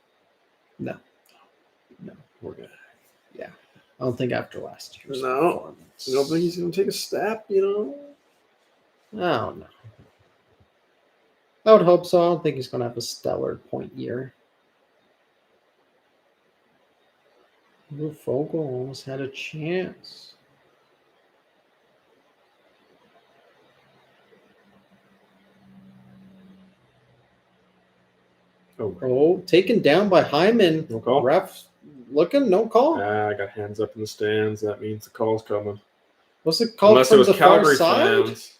No. We're good. Yeah. I don't think after last year's No. performance. You don't think he's going to take a step, Oh, no. I would hope so. I don't think he's going to have a stellar point year. Fogle almost had a chance. Oh, taken down by Hyman. No call? Ref looking, no call. I got hands up in the stands. That means the call's coming. Was it called Unless from it was the Calgary far side? fans.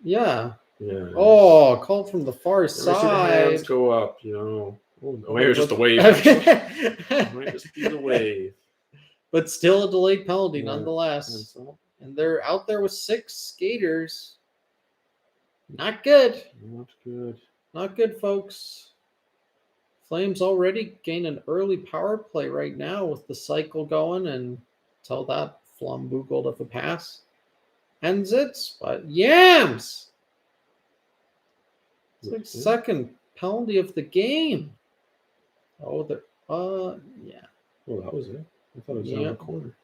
Yeah. Yeah. Oh, called from the far Never see the hands side. go up, Oh, maybe it was just a wave. It might just be the wave. But still a delayed penalty Yeah. nonetheless. So, And they're out there with 6 skaters. Not good. not good. Not good, folks. Flames already gain an early power play right now with the cycle going and until that flamboogled of a pass ends it. But Yams! It's like second penalty of the game. Oh, they're yeah. Oh, that was it. I thought it was down Yeah. the corner.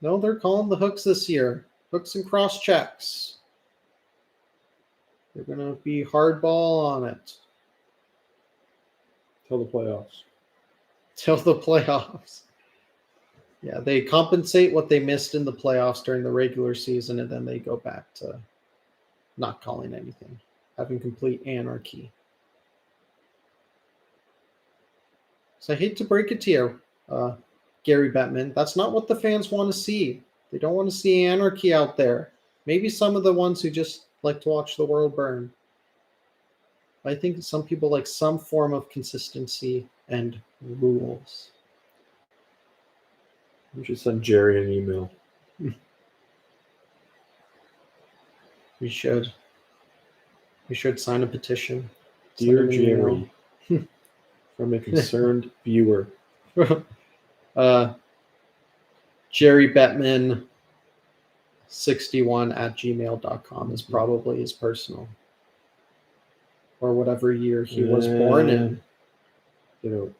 No, they're calling the hooks this year. Hooks and cross checks. They're gonna be hardball on it Till the playoffs. till the playoffs. Yeah, they compensate what they missed in the playoffs during the regular season, and then they go back to not calling anything, having complete anarchy. So I hate to break it to you, Gary Bettman. That's not what the fans want to see. They don't want to see anarchy out there. Maybe some of the ones who just like to watch the world burn. I think some people like some form of consistency and rules. We should send Jerry an email. We should sign a petition. Dear Send an email. Jerry, from a concerned viewer. Jerry Bettman 61 at gmail.com is probably his personal. Or whatever year he was born in.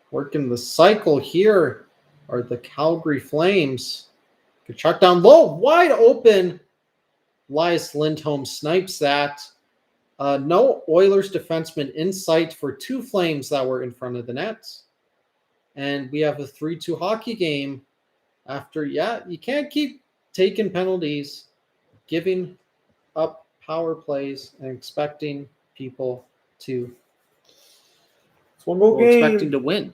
Working the cycle here are the Calgary Flames. Good shot down low, wide open. Elias Lindholm snipes that. No Oilers defenseman in sight for 2 Flames that were in front of the nets. And we have a 3-2 hockey game after, you can't keep taking penalties, giving up power plays, and expecting people to It's one more game. expecting to win.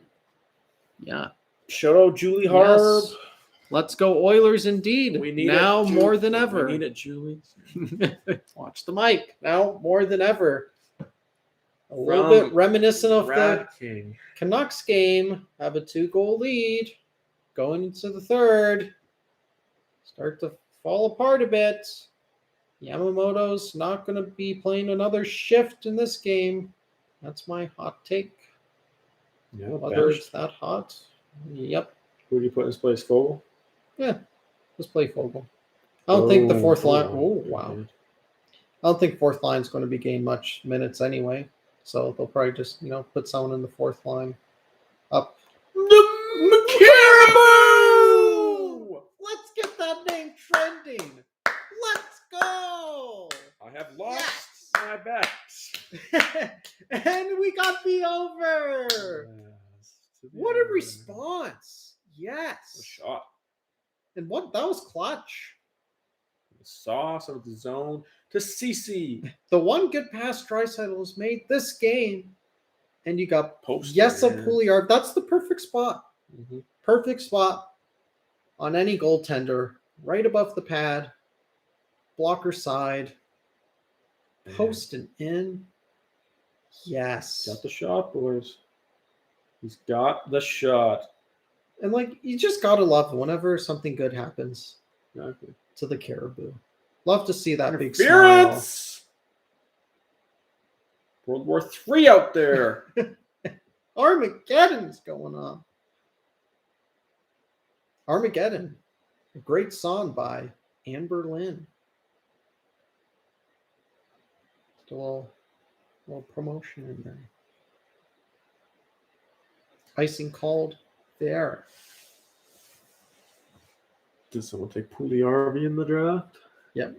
Yeah. Shout out Julie Harb. Yes. Let's go Oilers indeed. We need now it, more than ever. We need it, Julie. Watch the mic. Now more than ever. A little bit reminiscent of Rat the King. Canucks game. Have a 2-goal lead. Going into the third. Start to fall apart a bit. Yamamoto's not going to be playing another shift in this game. That's my hot take. Yeah, Whether it's that hot. Yep. Who do you put in his place, Fogle? Yeah. Let's play Fogle. I don't think the fourth line. Oh, wow. Man. I don't think fourth line's going to be gained much minutes anyway. So they'll probably just, put someone in the fourth line up. The Caribou! Let's get that name trending. Let's go. I have lost my bets. And we got the over. Yes. What a response. A Yes. shot. And that was clutch. The sauce of the zone to CC. The one good pass Draisaitl was made this game. And you got Post. Puliar. That's the perfect spot. Mm-hmm. Perfect spot on any goaltender. Right above the pad. Blocker side. Post and in. Yes. Got the shot, boys. He's got the shot. And you just gotta love whenever something good happens Exactly. to the Caribou. Love to see that big smile. Interference! World War III out there. Armageddon's going on. Armageddon. A great song by Amber Lynn. Just a little promotion in there. Icing called there. Did someone take Puliarvi in the draft? Yep.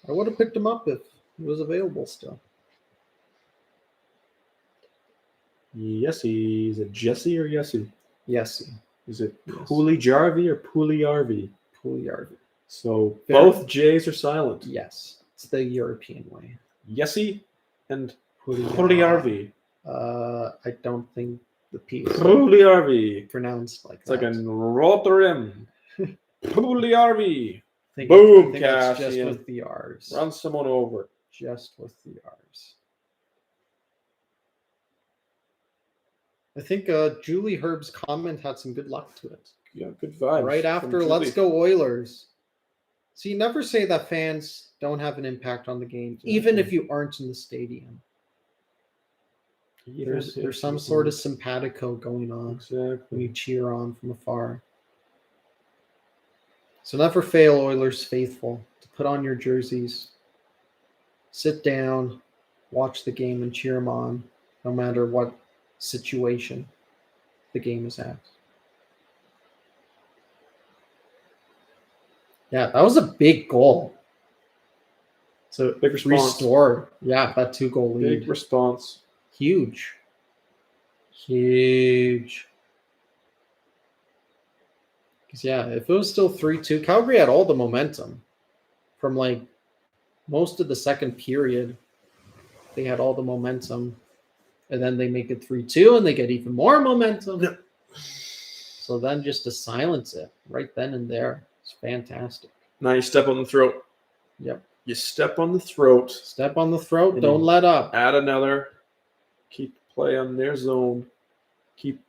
I would have picked him up if he was available still. Yessie. Is it Jesse or Yessie? Yes. Is it Yes. Pulijarvi or Puliarvi? Puliarvi. So Very- both J's are silent. Yes. It's the European way. Yessie and Puljärvi. I don't think the P is Puljärvi. pronounced like It's like that. a Rotterdam. Puljärvi. I think Boom, it's just Cassian. with the R's. Run someone over. Just with the R's. I think Julie Herb's comment had some good luck to it. Yeah, good vibes. Right from after Julie. Let's Go Oilers. So you never say that fans don't have an impact on the game, even if you aren't in the stadium. There's some sort of simpatico going on when Exactly. you cheer on from afar. So never fail, Oilers faithful, to put on your jerseys, sit down, watch the game, and cheer them on, no matter what situation the game is at. Yeah, that was a big goal. So Big response. restore, that 2-goal lead. Big response. Huge. Because if it was still 3-2, Calgary had all the momentum from like most of the second period. They had all the momentum, and then they make it 3-2, and they get even more momentum. Yep. So then just to silence it right then and there, it's fantastic. Now you step on the throat. Yep. You step on the throat. Step on the throat. And Don't you let up. Add another. Keep the play on their zone. Keep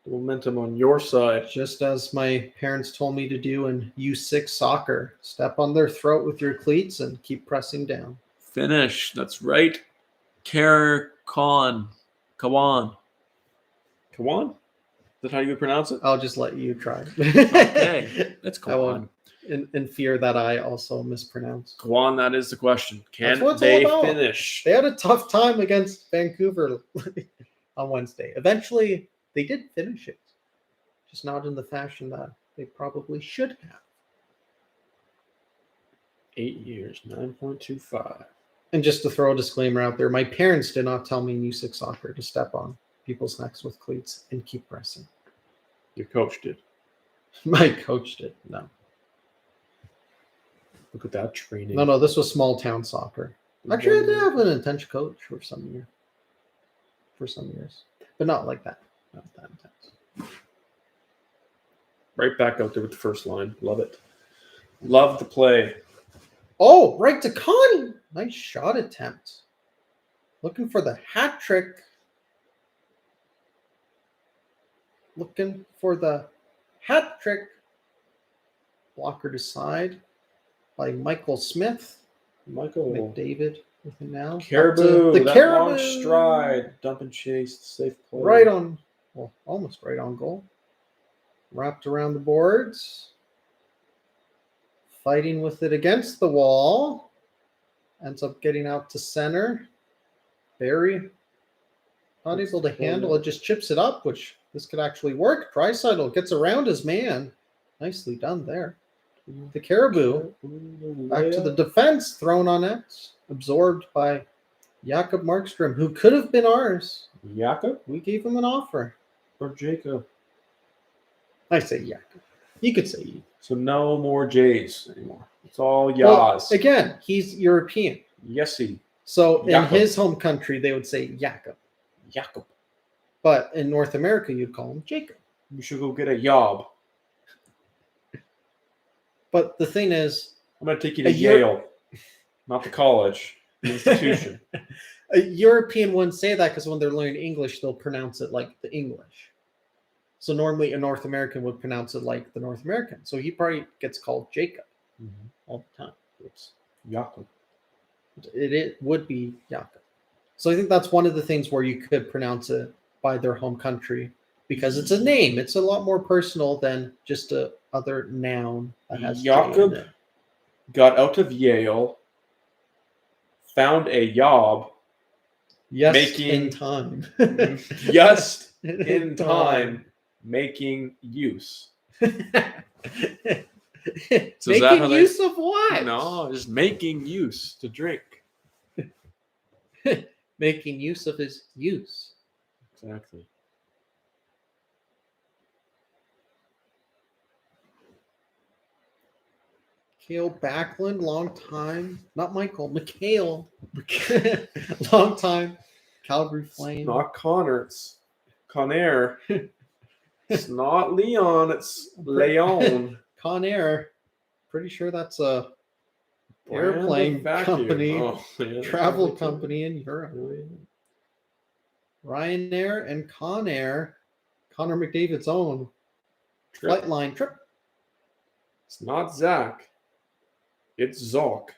the momentum on your side. Just as my parents told me to do in U6 soccer. Step on their throat with your cleats and keep pressing down. Finish. That's right. Kawan. Is that how you would pronounce it? I'll just let you try. Okay. Let's I go won't on. in fear that I also mispronounce. Kawan, that is the question. That's Can what it's they all about. finish? They had a tough time against Vancouver on Wednesday. Eventually, they did finish it, just not in the fashion that they probably should have. 8 years, 9.25. And just to throw a disclaimer out there, my parents did not tell me in U6 soccer to step on people's necks with cleats and keep pressing. Your coach did. My coach did. No. Look at that training. No, this was small town soccer. Actually, I did have an intense coach for some years, but not like that. Not that intense. Right back out there with the first line. Love it. Love the play. Oh, right to Connie. Nice shot attempt. Looking for the hat trick. Blocker to side by Michael Smith. Michael. McDavid with it now. Caribou. The That Caribou. long stride. Dump and chase. Safe play. Right on. Well, almost right on goal. Wrapped around the boards. Fighting with it against the wall. Ends up getting out to center. Barry not able to handle it. Just chips it up, which this could actually work. Draisaitl gets around his man. Nicely done there. The Caribou back to the defense, thrown on X, absorbed by Jakob Markstrom, who could have been ours. Jakob We gave him an offer. or Jacob? I say Jakob. You could say you. So no more J's anymore. It's all Well, Yas. again, he's European. Yesy. So in Jakob. his home country, they would say Jakob. Jakob. But in North America, you'd call him Jacob. You should go get a job. But the thing is, I'm going to take you to A Euro- Yale. Not the college. The institution. a European wouldn't say that because when they're learning English, they'll pronounce it like the English. So normally a North American would pronounce it like the North American. So he probably gets called Jacob all the time. It's Jakob. It would be Jakob. So I think that's one of the things where you could pronounce it by their home country because it's a name. It's a lot more personal than just a other noun that has J in Jakob it. got out of Yale, found a job, Yes, making- in time. just in time, making use. So is that Making how they- use of what? No, just making use to drink. Making use of his use. Exactly. Mikhail Backlund, long time. Not Michael, Mikhail. Long time. Calgary Flame. It's not Connor. It's Conair. It's not Leon. It's Leon. Conair. Pretty sure that's a Brand of airplane vacuum. company, Oh, yeah, travel that's right. company in Europe. Oh, yeah. Ryanair and Conair. Connor McDavid's own Trip. Flightline trip. It's not Zach. It's Zok.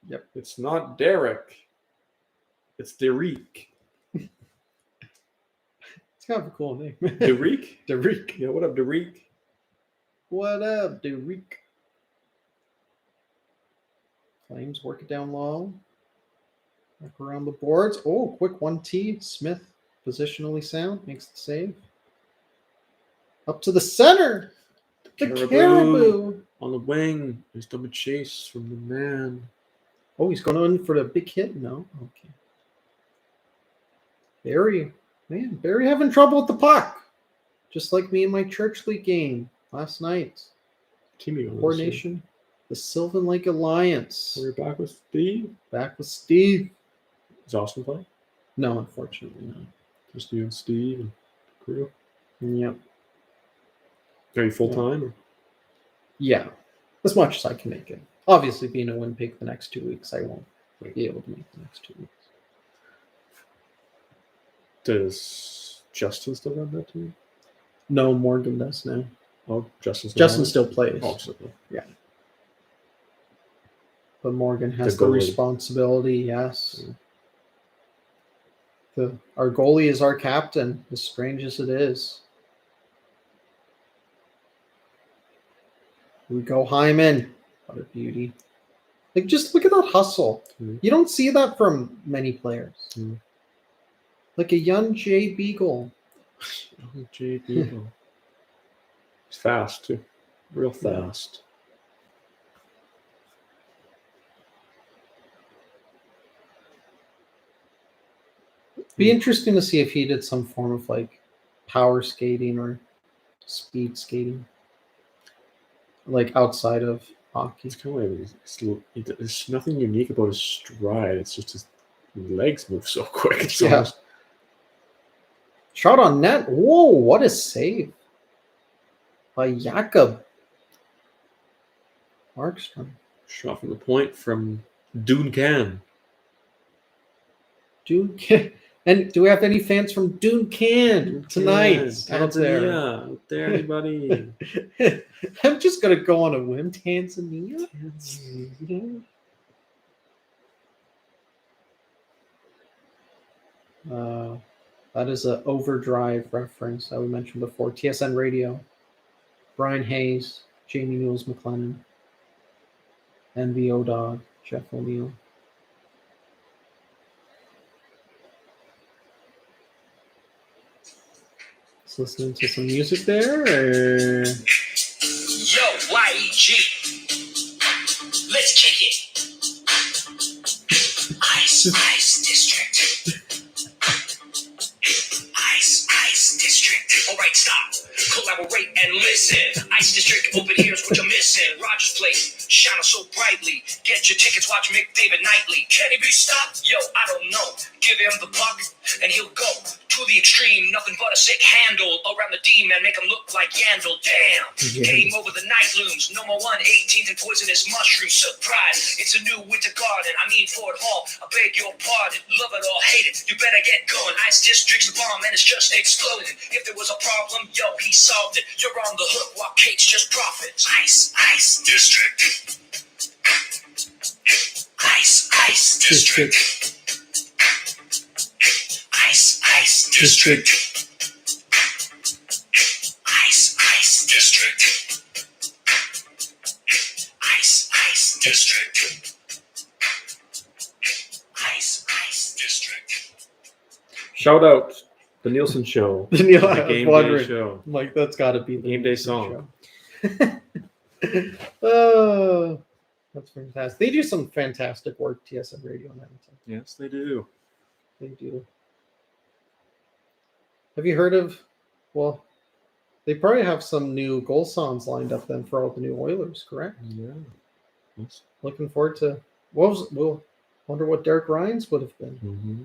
Yep. It's not Derek. It's Derek. It's kind of a cool name. Derek? Derek. Yeah, what up, Derek? What up, Derek? Flames work it down low. Back around the boards. Oh, quick 1T. Smith positionally sound. Makes the save. Up to the center. The Caribou. On the wing. There's double chase from the man. Oh, he's going in for the big hit? No? Okay. Barry having trouble with the puck. Just like me in my church league game last night. Teaming on Coordination. The Sylvan Lake Alliance. We're back with Steve. Back with Steve. Is Austin playing? No, unfortunately not. Just you and Steve and the crew. Yep. Are you full time? Yeah. As much as I can make it. Obviously, being a Winnipeg the next 2 weeks, I won't be able to make the next 2 weeks. Does Justin still have that team? No, Morgan does now. Oh, Justin Still plays. Oh, so- But Morgan has The the goalie. responsibility, yes. Our goalie is our captain, as strange as it is. We go Hyman. What a beauty. Like, just look at that hustle. Mhm. You don't see that from many players. Mhm. Like a young Jay Beagle. Oh, JB. He's fast too. Real fast. Be interesting to see if he did some form of like power skating or speed skating, like outside of hockey. It's kind of like there's nothing unique about his stride. It's just his legs move so quick. It's Yeah. almost Shot on net. Whoa, what a save by Jakob Markstrom. shot from the point from Duncan. Duncan. And do we have any fans from Duncan tonight out there? Tanzania. Out there, anybody? I'm just gonna go on a whim. Tanzania. That is an Overdrive reference that we mentioned before. TSN Radio. Brian Hayes, Jamie Newells McLennan, NVO Dog, Jeff O'Neill. Just listening to some music there. Or... Yo, YEG. Let's kick it. Ice District. Ice District. All right, stop. Collaborate and listen. Ice District, open ears, what you're missing. Rogers Place, shining so brightly. Get your tickets, watch McDavid nightly. Can he be stopped? Yo, I don't know. Give him the puck, and he'll go to the extreme. Nothing but a sick handle around the D, man. Make him look like Yandel. Damn. Game over the night looms. No more 1/18th and poisonous mushroom. Surprise. It's a new winter garden. I mean, Fort Hall. I beg your pardon. Love it or hate it. You better get going. Ice District's the bomb, and it's just exploding. If there was a problem, yo, he solved it. You're on the hook while Kate's just profits. Ice District. Ice District. Ice District. Ice District. Ice District. Ice District. Shout out the Nielsen Show. The Neil, The I was Game Day wondering. Show. I'm like, that's got to be the Game Day Nielsen song. show. Oh, that's fantastic. They do some fantastic work, TSN Radio and Edmonton. Yes, they do. They do. Have you heard of, well, They probably have some new goal songs lined up then for all the new Oilers, correct? Yeah. Yes. Looking forward to we'll wonder what Derek Ryan's would have been. Mm-hmm.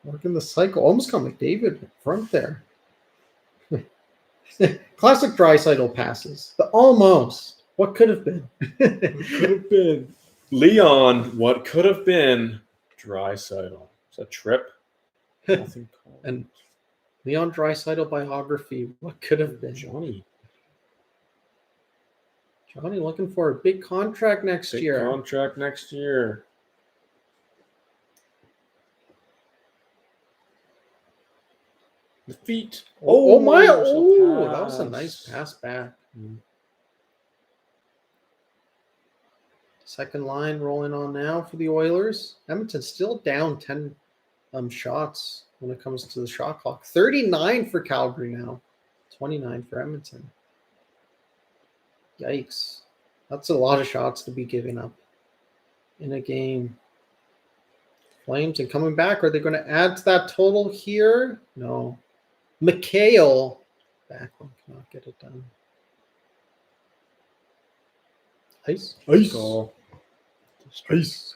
Working the cycle. Almost got McDavid in front there. Classic Draisaitl passes. The almost. What could have been? Could have been Leon. What could have been Draisaitl? It's a trip. Nothing called. And Leon Draisaitl biography. What could have been? Johnny looking for a big contract next big year. contract next year. The feet. Oh my! there's a Oh, that was a pass. nice pass back. Mm. Second line rolling on now for the Oilers. Edmonton still down 10 shots when it comes to the shot clock. 39 for Calgary now. 29 for Edmonton. Yikes. That's a lot of shots to be giving up in a game. Flames and coming back. Are they going to add to that total here? No. McHale. Backlund cannot get it done. Ice. Goal. Ice.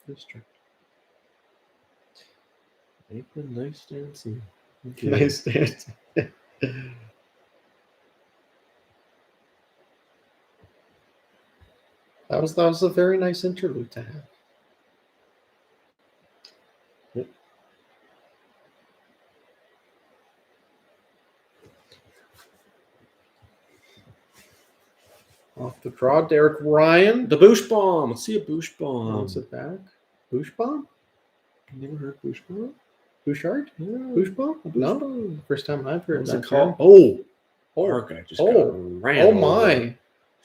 District. Apron, nice dancing. Okay. Nice dance. That was a very nice interlude to have. Yep. Off the draw, Derek Ryan. The Boosh Bomb. Let's see a Boosh Bomb. Bounce it back. Bush bomb? Never heard Boosh Bomb? Bouchard? Yeah. Bush bomb? Boosh No. Bomb. First time I've heard What's that it called? term. Oh, Oh, our guy just oh, got ran oh over. my. I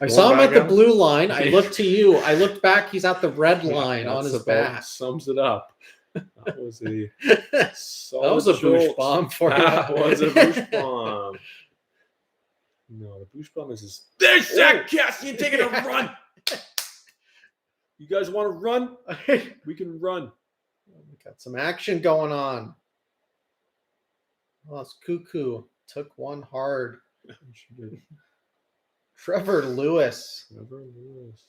Going saw him back at the out? blue line. I looked to you. I looked back. He's at the red line on That's his about back. Sums it up. That was a That solid was a bush jolt. bomb for you. That was a Boosh Bomb. No, the Boosh Bomb is his. There's Zach Cassian taking a run. You guys want to run? We can run. We got some action going on. Oh, it's Cuckoo. Took one hard. Trevor Lewis, Trevor Lewis.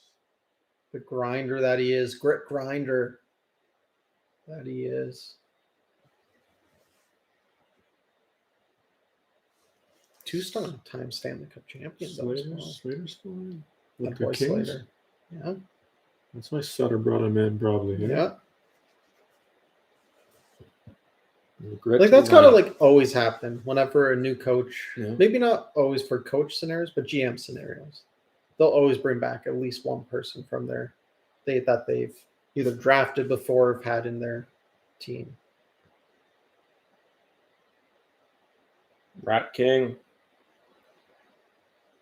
the grinder that he is, grit grinder that he is. Two-time Stanley Cup champion. though, as well. Slater's fine. That With the boy Kings? Slater. Yeah. That's why Sutter brought him in, probably. Yeah. Grit Like that's gotta lineup. like always happen whenever a new coach, Yeah. maybe not always for coach scenarios, but GM scenarios. They'll always bring back at least one person from that they've either drafted before or have had in their team. Rat King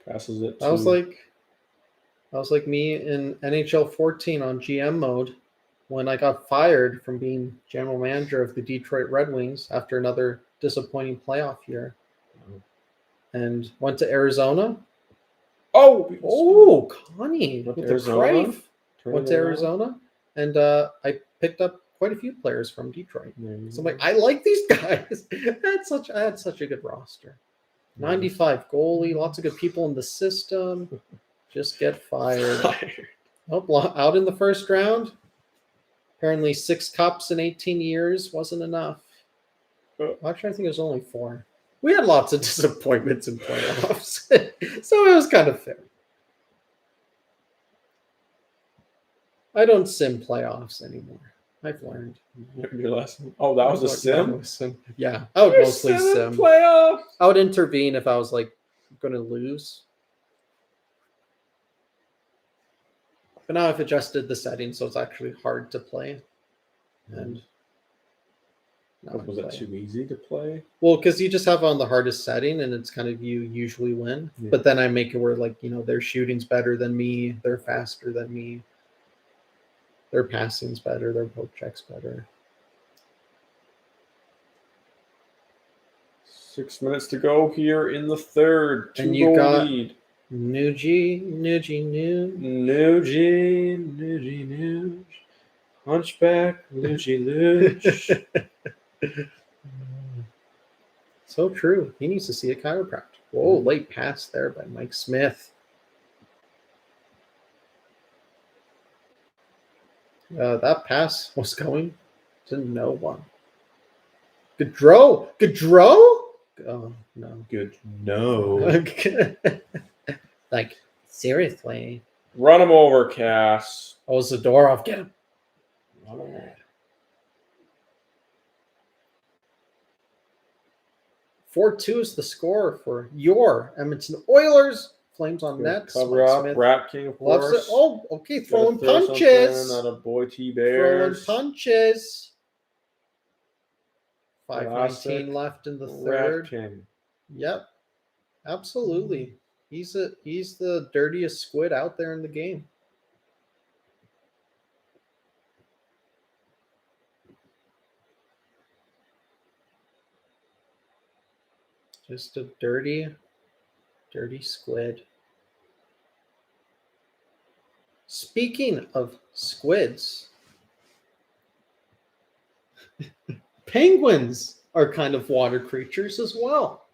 passes it. That was like me in NHL 14 on GM mode when I got fired from being general manager of the Detroit Red Wings after another disappointing playoff year, and went to Arizona. Oh, Connie Went with to the Arizona? Crave. Went to Arizona, and I picked up quite a few players from Detroit. So I'm like, I like these guys. I had such a good roster. 95 goalie, lots of good people in the system. Just get fired. Nope, out in the first round. Apparently 6 cups in 18 years wasn't enough. Actually, I think it was only 4. We had lots of disappointments in playoffs. So it was kind of fair. I don't sim playoffs anymore. I've learned. Your lesson. Oh, that was a sim. Yeah, I would mostly sim. Playoff. I would intervene if I was like going to lose. But now I've adjusted the settings, so it's actually hard to play. And now Was I it play. too easy to play? Well, because you just have on the hardest setting, and it's kind of you usually win. Yeah. But then I make it where like their shooting's better than me, they're faster than me, their passing's better, their poke check's better. 6 minutes to go here in the third. And 2 you goal got- lead. Nuge. Nuge. Hunchback, Luigi Luch. So true. He needs to see a chiropractor. Whoa, late pass there by Mike Smith. That pass was going to no one. Gaudreau? Oh, no. Good. No. Like, seriously. Run him over, Cass. Oh, Zadorov, get him. Run him over. 4-2 is the score for your Edmonton Oilers. Flames on Good net. cover Mike up. Smith Rat King, of loves course. it. Oh, okay. Gotta Throwing throw punches. something Out of boy T Throwing Bears. punches. 5:19 Classic left in the Rat third. King. Yep. Absolutely. He's the dirtiest squid out there in the game. Just a dirty squid. Speaking of squids, penguins are kind of water creatures as well.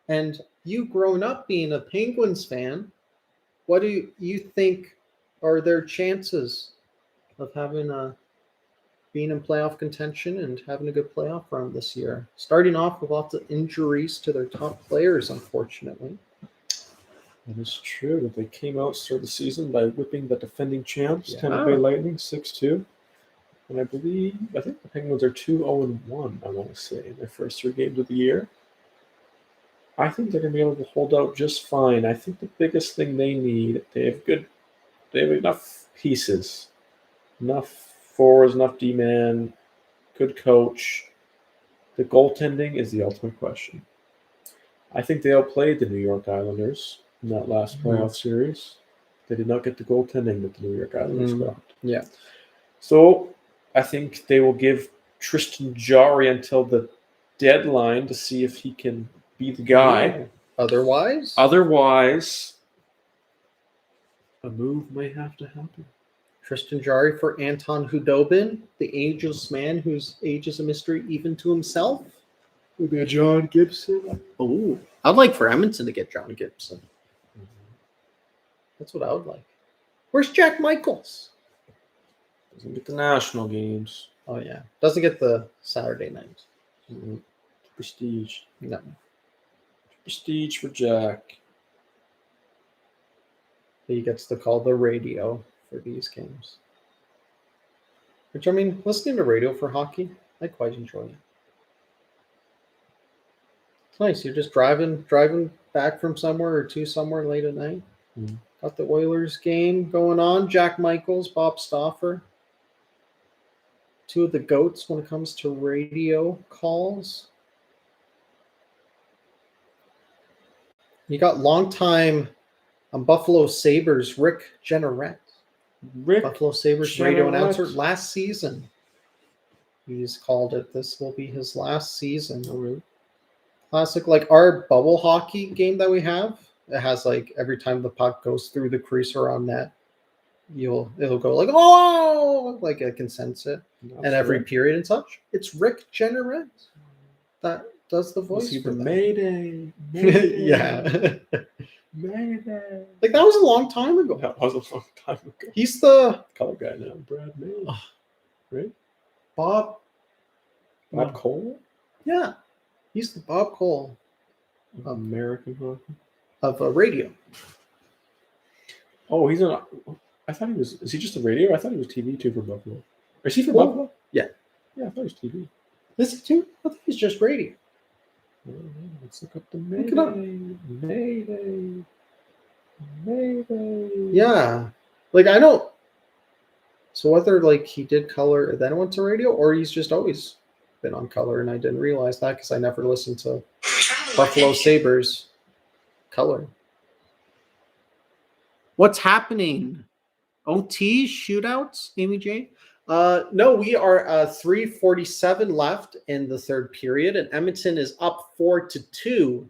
And you grown up being a Penguins fan, what do you think are their chances of having being in playoff contention and having a good playoff run this year? Starting off with lots of injuries to their top players, unfortunately. That is true. But they came out start the season by whipping the defending champs, Yeah. Tampa Bay Lightning, 6-2. And I think the Penguins are 2-0-1, I want to say, in their first 3 games of the year. I think they're going to be able to hold out just fine. I think the biggest thing they need, they have enough pieces, enough forwards, enough D-man, good coach. The goaltending is the ultimate question. I think they outplayed the New York Islanders in that last playoff series. They did not get the goaltending that the New York Islanders got. Yeah. So I think they will give Tristan Jarry until the deadline to see if he can be the guy. Otherwise, a move may have to happen. Tristan Jarry for Anton Hudobin, the ageless man whose age is a mystery even to himself. Maybe a John Gibson. Oh, I'd like for Edmonton to get John Gibson. That's what I would like. Where's Jack Michaels? Doesn't get the national games. Oh, yeah. Doesn't get the Saturday night. Prestige. No. Prestige for Jack. He gets to call the radio for these games. Which, I mean, listening to radio for hockey, I quite enjoy it. It's nice. You're just driving back from somewhere or to somewhere late at night. Got the Oilers game going on. Jack Michaels, Bob Stauffer. 2 of the GOATs when it comes to radio calls. You got longtime Buffalo Sabres Rick Jeanneret. Buffalo Sabres radio announcer last season. He's called it. This will be his last season. Oh, really? Classic, like our bubble hockey game that we have. It has like every time the puck goes through the crease around net, it'll go like, oh, like it can sense it. That's and every right. period and such. It's Rick Jeanneret that does the voice for that. Mayday. Yeah. Mayday. Like that was a long time ago. That was a long time ago. He's the Color guy now, Brad May. Right? Bob Cole? Yeah. He's the Bob Cole American hockey. of radio. Oh, he's on. I thought he was. Is he just a radio? I thought he was TV too for Buffalo. Is he for Well, Buffalo? yeah. Yeah, I thought he was TV. Is it too? I think he's just radio. Let's look up the Look it up. Mayday. Yeah. Like I don't. So whether like he did color and then went to radio, or he's just always been on color, and I didn't realize that because I never listened to Buffalo Sabres color. What's happening? OTs, shootouts, Amy J? No, we are 3:47 left in the third period, and Edmonton is up 4-2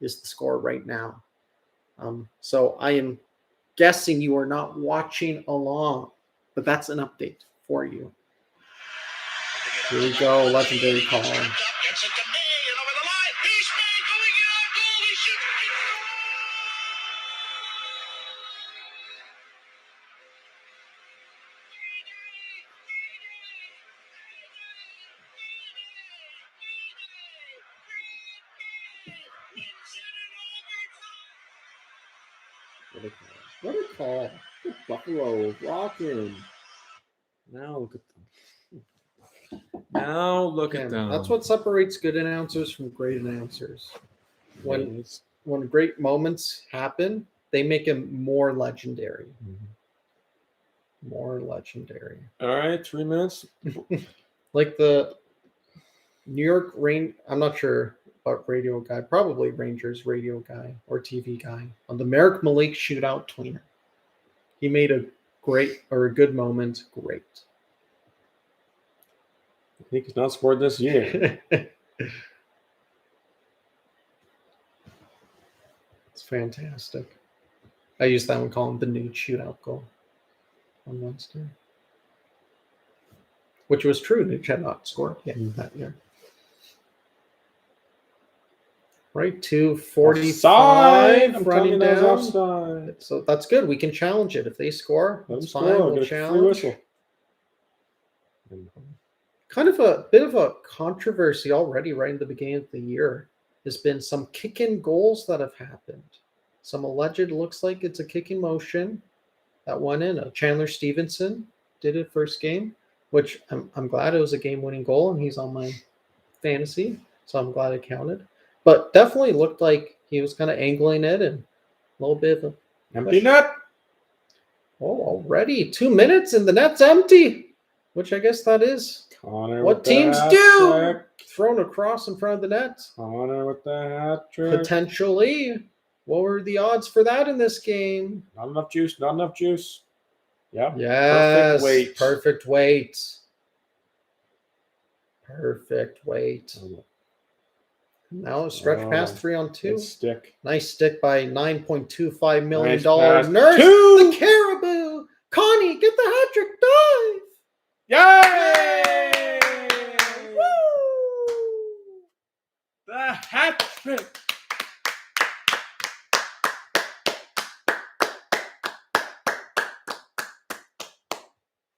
is the score right now. So I am guessing you are not watching along, but that's an update for you. Here we go, legendary call. Gets it to me and over the line. He's made going in. Goal. He shoots. What a call. Buffalo rocking. Now look at them. Now look at them. That's what separates good announcers from great announcers. When great moments happen, they make them more legendary. More legendary. All right, 3 minutes. Like the New York Rain, I'm not sure about radio guy, probably Rangers radio guy or TV guy on the Merrick Malik shootout tweener. He made a good moment great. I think he's not scored this year. It's fantastic. I used that one, call him the new shootout goal on Wednesday. Which was true. Nuge had not scored yet that year. Right, 2:45 running down. Offside. So that's good. We can challenge it. If they score, Let that's them fine. score. We'll Get a free challenge. whistle. Kind of a bit of a controversy already right in the beginning of the year. There's been some kick-in goals that have happened. Some alleged, looks like it's a kick-in motion that went in. Chandler Stevenson did it first game, which I'm glad it was a game-winning goal, and he's on my fantasy, so I'm glad it counted. But definitely looked like he was kind of angling it and a little bit of Empty net. Oh, already 2 minutes and the net's empty, which I guess that is Connor what with the teams hat do. trick. Thrown across in front of the net. Connor with the hat trick. Potentially. What were the odds for that in this game? Not enough juice. Not enough juice. Yeah. Yes. weight. Perfect weight. Perfect weight. Now a stretch pass 3-on-2. Good stick. Nice stick by $9.25 million Nice pass. nurse. Two. The Caribou. Connie, get the hat trick dive. Yay! Woo! The hat trick.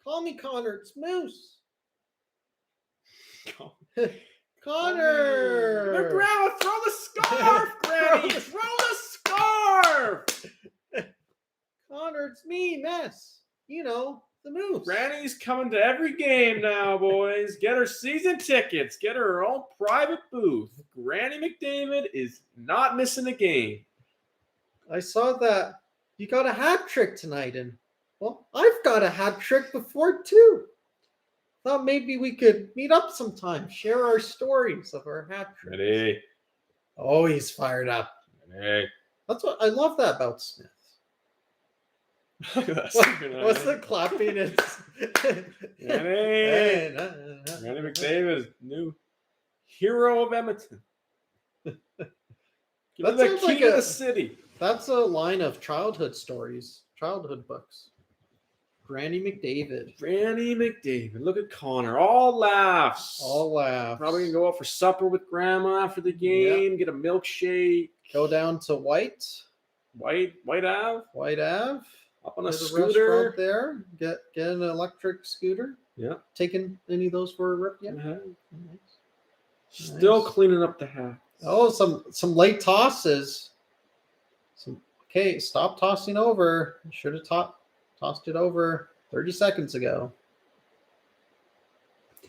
Call me Connor. It's Moose. Connor. Look, Grandma, throw the scarf, Granny. Throw the scarf. Connor, it's me, Mess. You know, the Moose. Granny's coming to every game now, boys. Get her season tickets. Get her own private booth. Granny McDavid is not missing a game. I saw that you got a hat trick tonight, and well, I've got a hat trick before too. Thought maybe we could meet up sometime, share our stories of our hat tricks. Ready? Oh, he's fired up. Ready? That's what I love that about Smith. What's the clapping? It's Granny McDavid, new hero of Edmonton. Give That her the sounds key like to a- the city. That's a line of childhood stories, childhood books. Granny McDavid. Granny McDavid. Look at Connor. All laughs. All laughs. Probably gonna go out for supper with Grandma after the game. Get a milkshake. Go down to White White Ave. Ave. Up on a There's scooter. restaurant there. Get an electric scooter. Yeah. Taking any of those for a rip yet? Uh-huh. Nice. Still Nice. cleaning up the hat. Oh, some late tosses. Okay, stop tossing over. Should have tossed it over 30 seconds ago.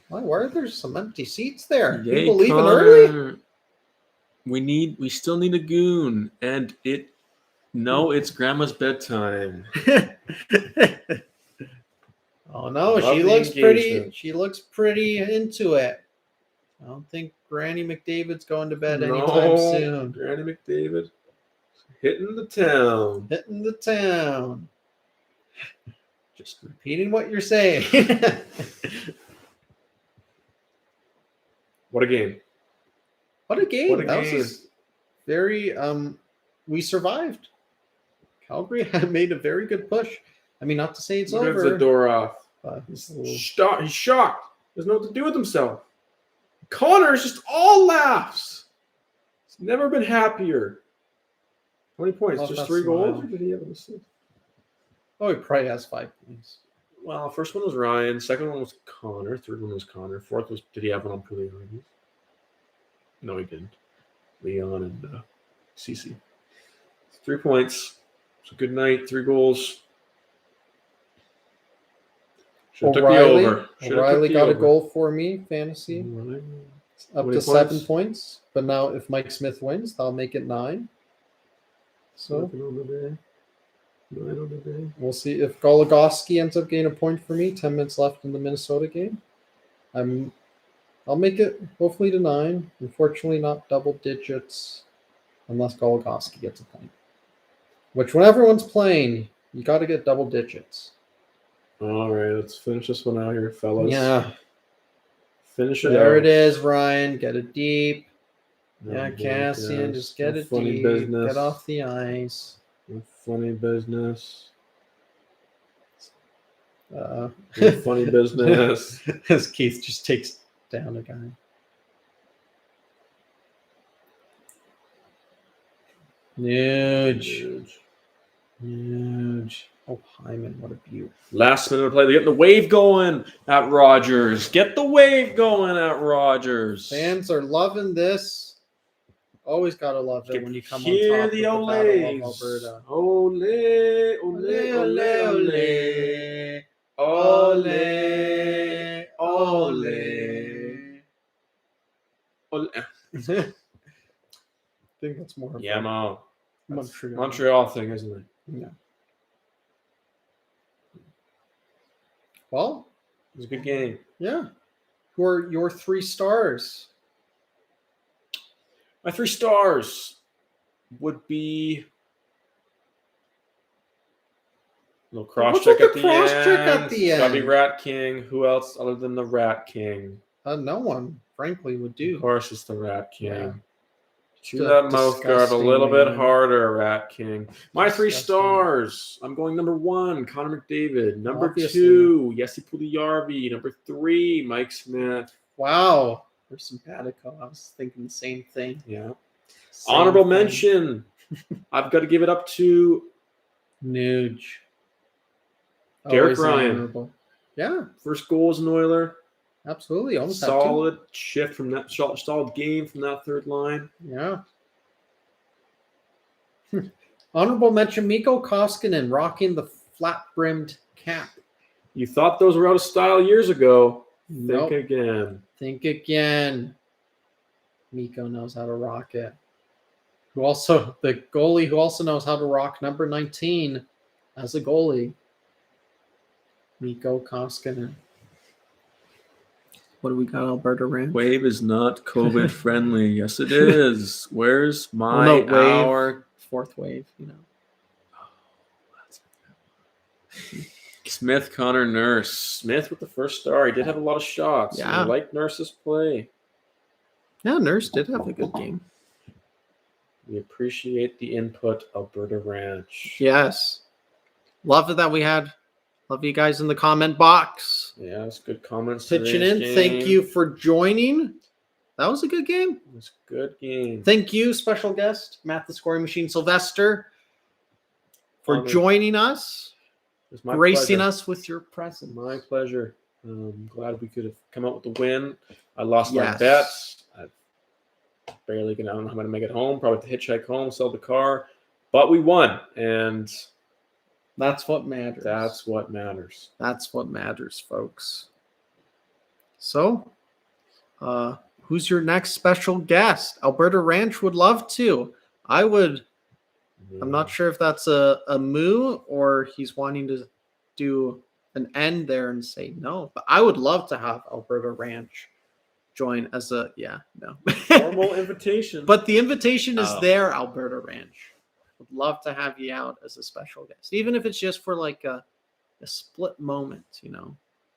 Why are there some empty seats there? Yay, People leaving Connor. early? We still need a goon. And it's Grandma's bedtime. Oh no, Love she the looks pretty. engagement. She looks pretty into it. I don't think Granny McDavid's going to bed anytime soon. Granny McDavid hitting the town. Hitting the town. Just repeating what you're saying. What a game. What a game. What a That game. was very we survived. Calgary had made a very good push. I mean, not to say it's Look at over. the door off. But he's a little, He's shocked. Doesn't know what to do with himself. Connor is just all laughs. He's never been happier. How many points? Love Just that 3 goals? smile. Or did he have an assist? Oh, he probably has 5 points. Well, first one was Ryan. Second one was Connor. Third one was Connor. Fourth was, did he have one on Pugliarvi? No, he didn't. Leon and Cece. 3 points. It's a good night. 3 goals. Should have took the over. Should've O'Reilly took the got a over. goal for me, fantasy. Right. Up How many to 7 points? points. But now if Mike Smith wins, that'll make it 9. So Nothing on the day. 9 on the day. we'll see if Goligoski ends up getting a point for me. 10 minutes left in the Minnesota game. I'll make it hopefully to 9. Unfortunately, not double digits unless Goligoski gets a point. Which when everyone's playing, you got to get double digits. All right, let's finish this one out here, fellas. Yeah. Finish it There out. it is, Ryan. Get it deep. Oh, Yeah, boy, Cassian, yes. just get No it funny deep. business. Get off the ice. No funny business. Uh, No funny business. As Keith just takes down a guy. Huge. Huge. Oh, Hyman, what a beaut. Last minute of play. They're getting the wave going at Rogers. Get the wave going at Rogers. Fans are loving this. Always gotta love it when you come on Hear top the of the Battle of Olays. Alberta. Ole, ole, ole, ole. Ole. I think that's more of Yeah, a man. Montreal. Thing, isn't it? Yeah. Well, It was a good game. yeah. Who are your 3 stars? My 3 stars would be a little cross What's check with at the the cross end. check at the Gotta be end? Rat King. Who else other than the Rat King? No one, frankly, would Of do. course, it's the Rat King. Yeah. Chew The that mouth guard a disgusting little bit man. harder, Rat King. My 3 Disgusting. stars. I'm going number 1, Connor McDavid. Number Obviously. 2, Jesse Pugliarvi. Number 3, Mike Smith. Wow. There's some Batico. I was thinking the same thing. Yeah. Same Honorable thing. mention. I've got to give it up to Nuge. Derek Always Ryan. honorable. Yeah, first goal as an Oiler. absolutely. Almost had two. Solid shift from that solid game from that third line. Yeah. Honorable mention Mikko Koskinen rocking the flat-brimmed cap. You thought those were out of style years ago. Nope. Think again. Think again. Mikko knows how to rock it. The goalie who also knows how to rock number 19 as a goalie. Mikko Koskinen. What do we got, Alberta Ranch? Wave is not COVID friendly. Yes, it is. Where's my Oh, no, Wave. hour? Fourth wave, you know. Smith, Connor, Nurse. Smith with the first star. He did have a lot of shots. Yeah. I like Nurse's play. Yeah, Nurse did have a good game. We appreciate the input, Alberta Ranch. Yes. Love it that we had. Love you guys in the comment box. Yeah, it's good comments. Pitching today's in. game. Thank you for joining. That was a good game. It was a good game. Thank you, special guest, Matt the Scoring Machine Sylvester, for Honored. joining us, It was my gracing pleasure. us with your presence. My pleasure. Glad we could have come out with the win. I lost my Yes. bets. I barely I don't know how I'm going to make it home. Probably have to hitchhike home, sell the car. But we won, and That's what matters. that's what matters. That's what matters, folks. So, who's your next special guest? Alberta Ranch would love to. I would. I'm not sure if that's a moo or he's wanting to do an end there and say no. But I would love to have Alberta Ranch join as a Formal invitation. But the invitation is Oh. there, Alberta Ranch. Would love to have you out as a special guest, even if it's just for like a split moment,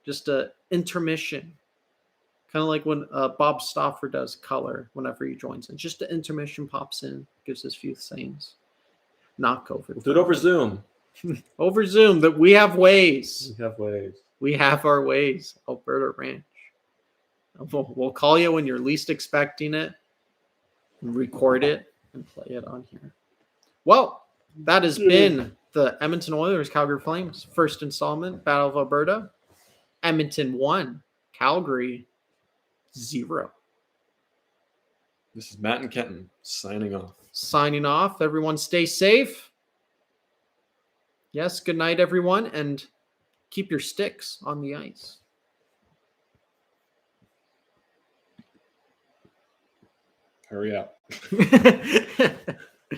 just a intermission. Kind of like when Bob Stauffer does color whenever he joins in. Just an intermission pops in, gives his few sayings. Not COVID. We'll do it over Zoom. Over Zoom. That we have ways. We have ways. We have our ways. Alberta Ranch. We'll call you when you're least expecting it, record it, and play it on here. Well, that has been the Edmonton Oilers Calgary Flames first installment, Battle of Alberta. Edmonton 1, Calgary 0. This is Matt and Kenton signing off. Signing off. Everyone stay safe. Yes, good night, everyone, and keep your sticks on the ice. Hurry up.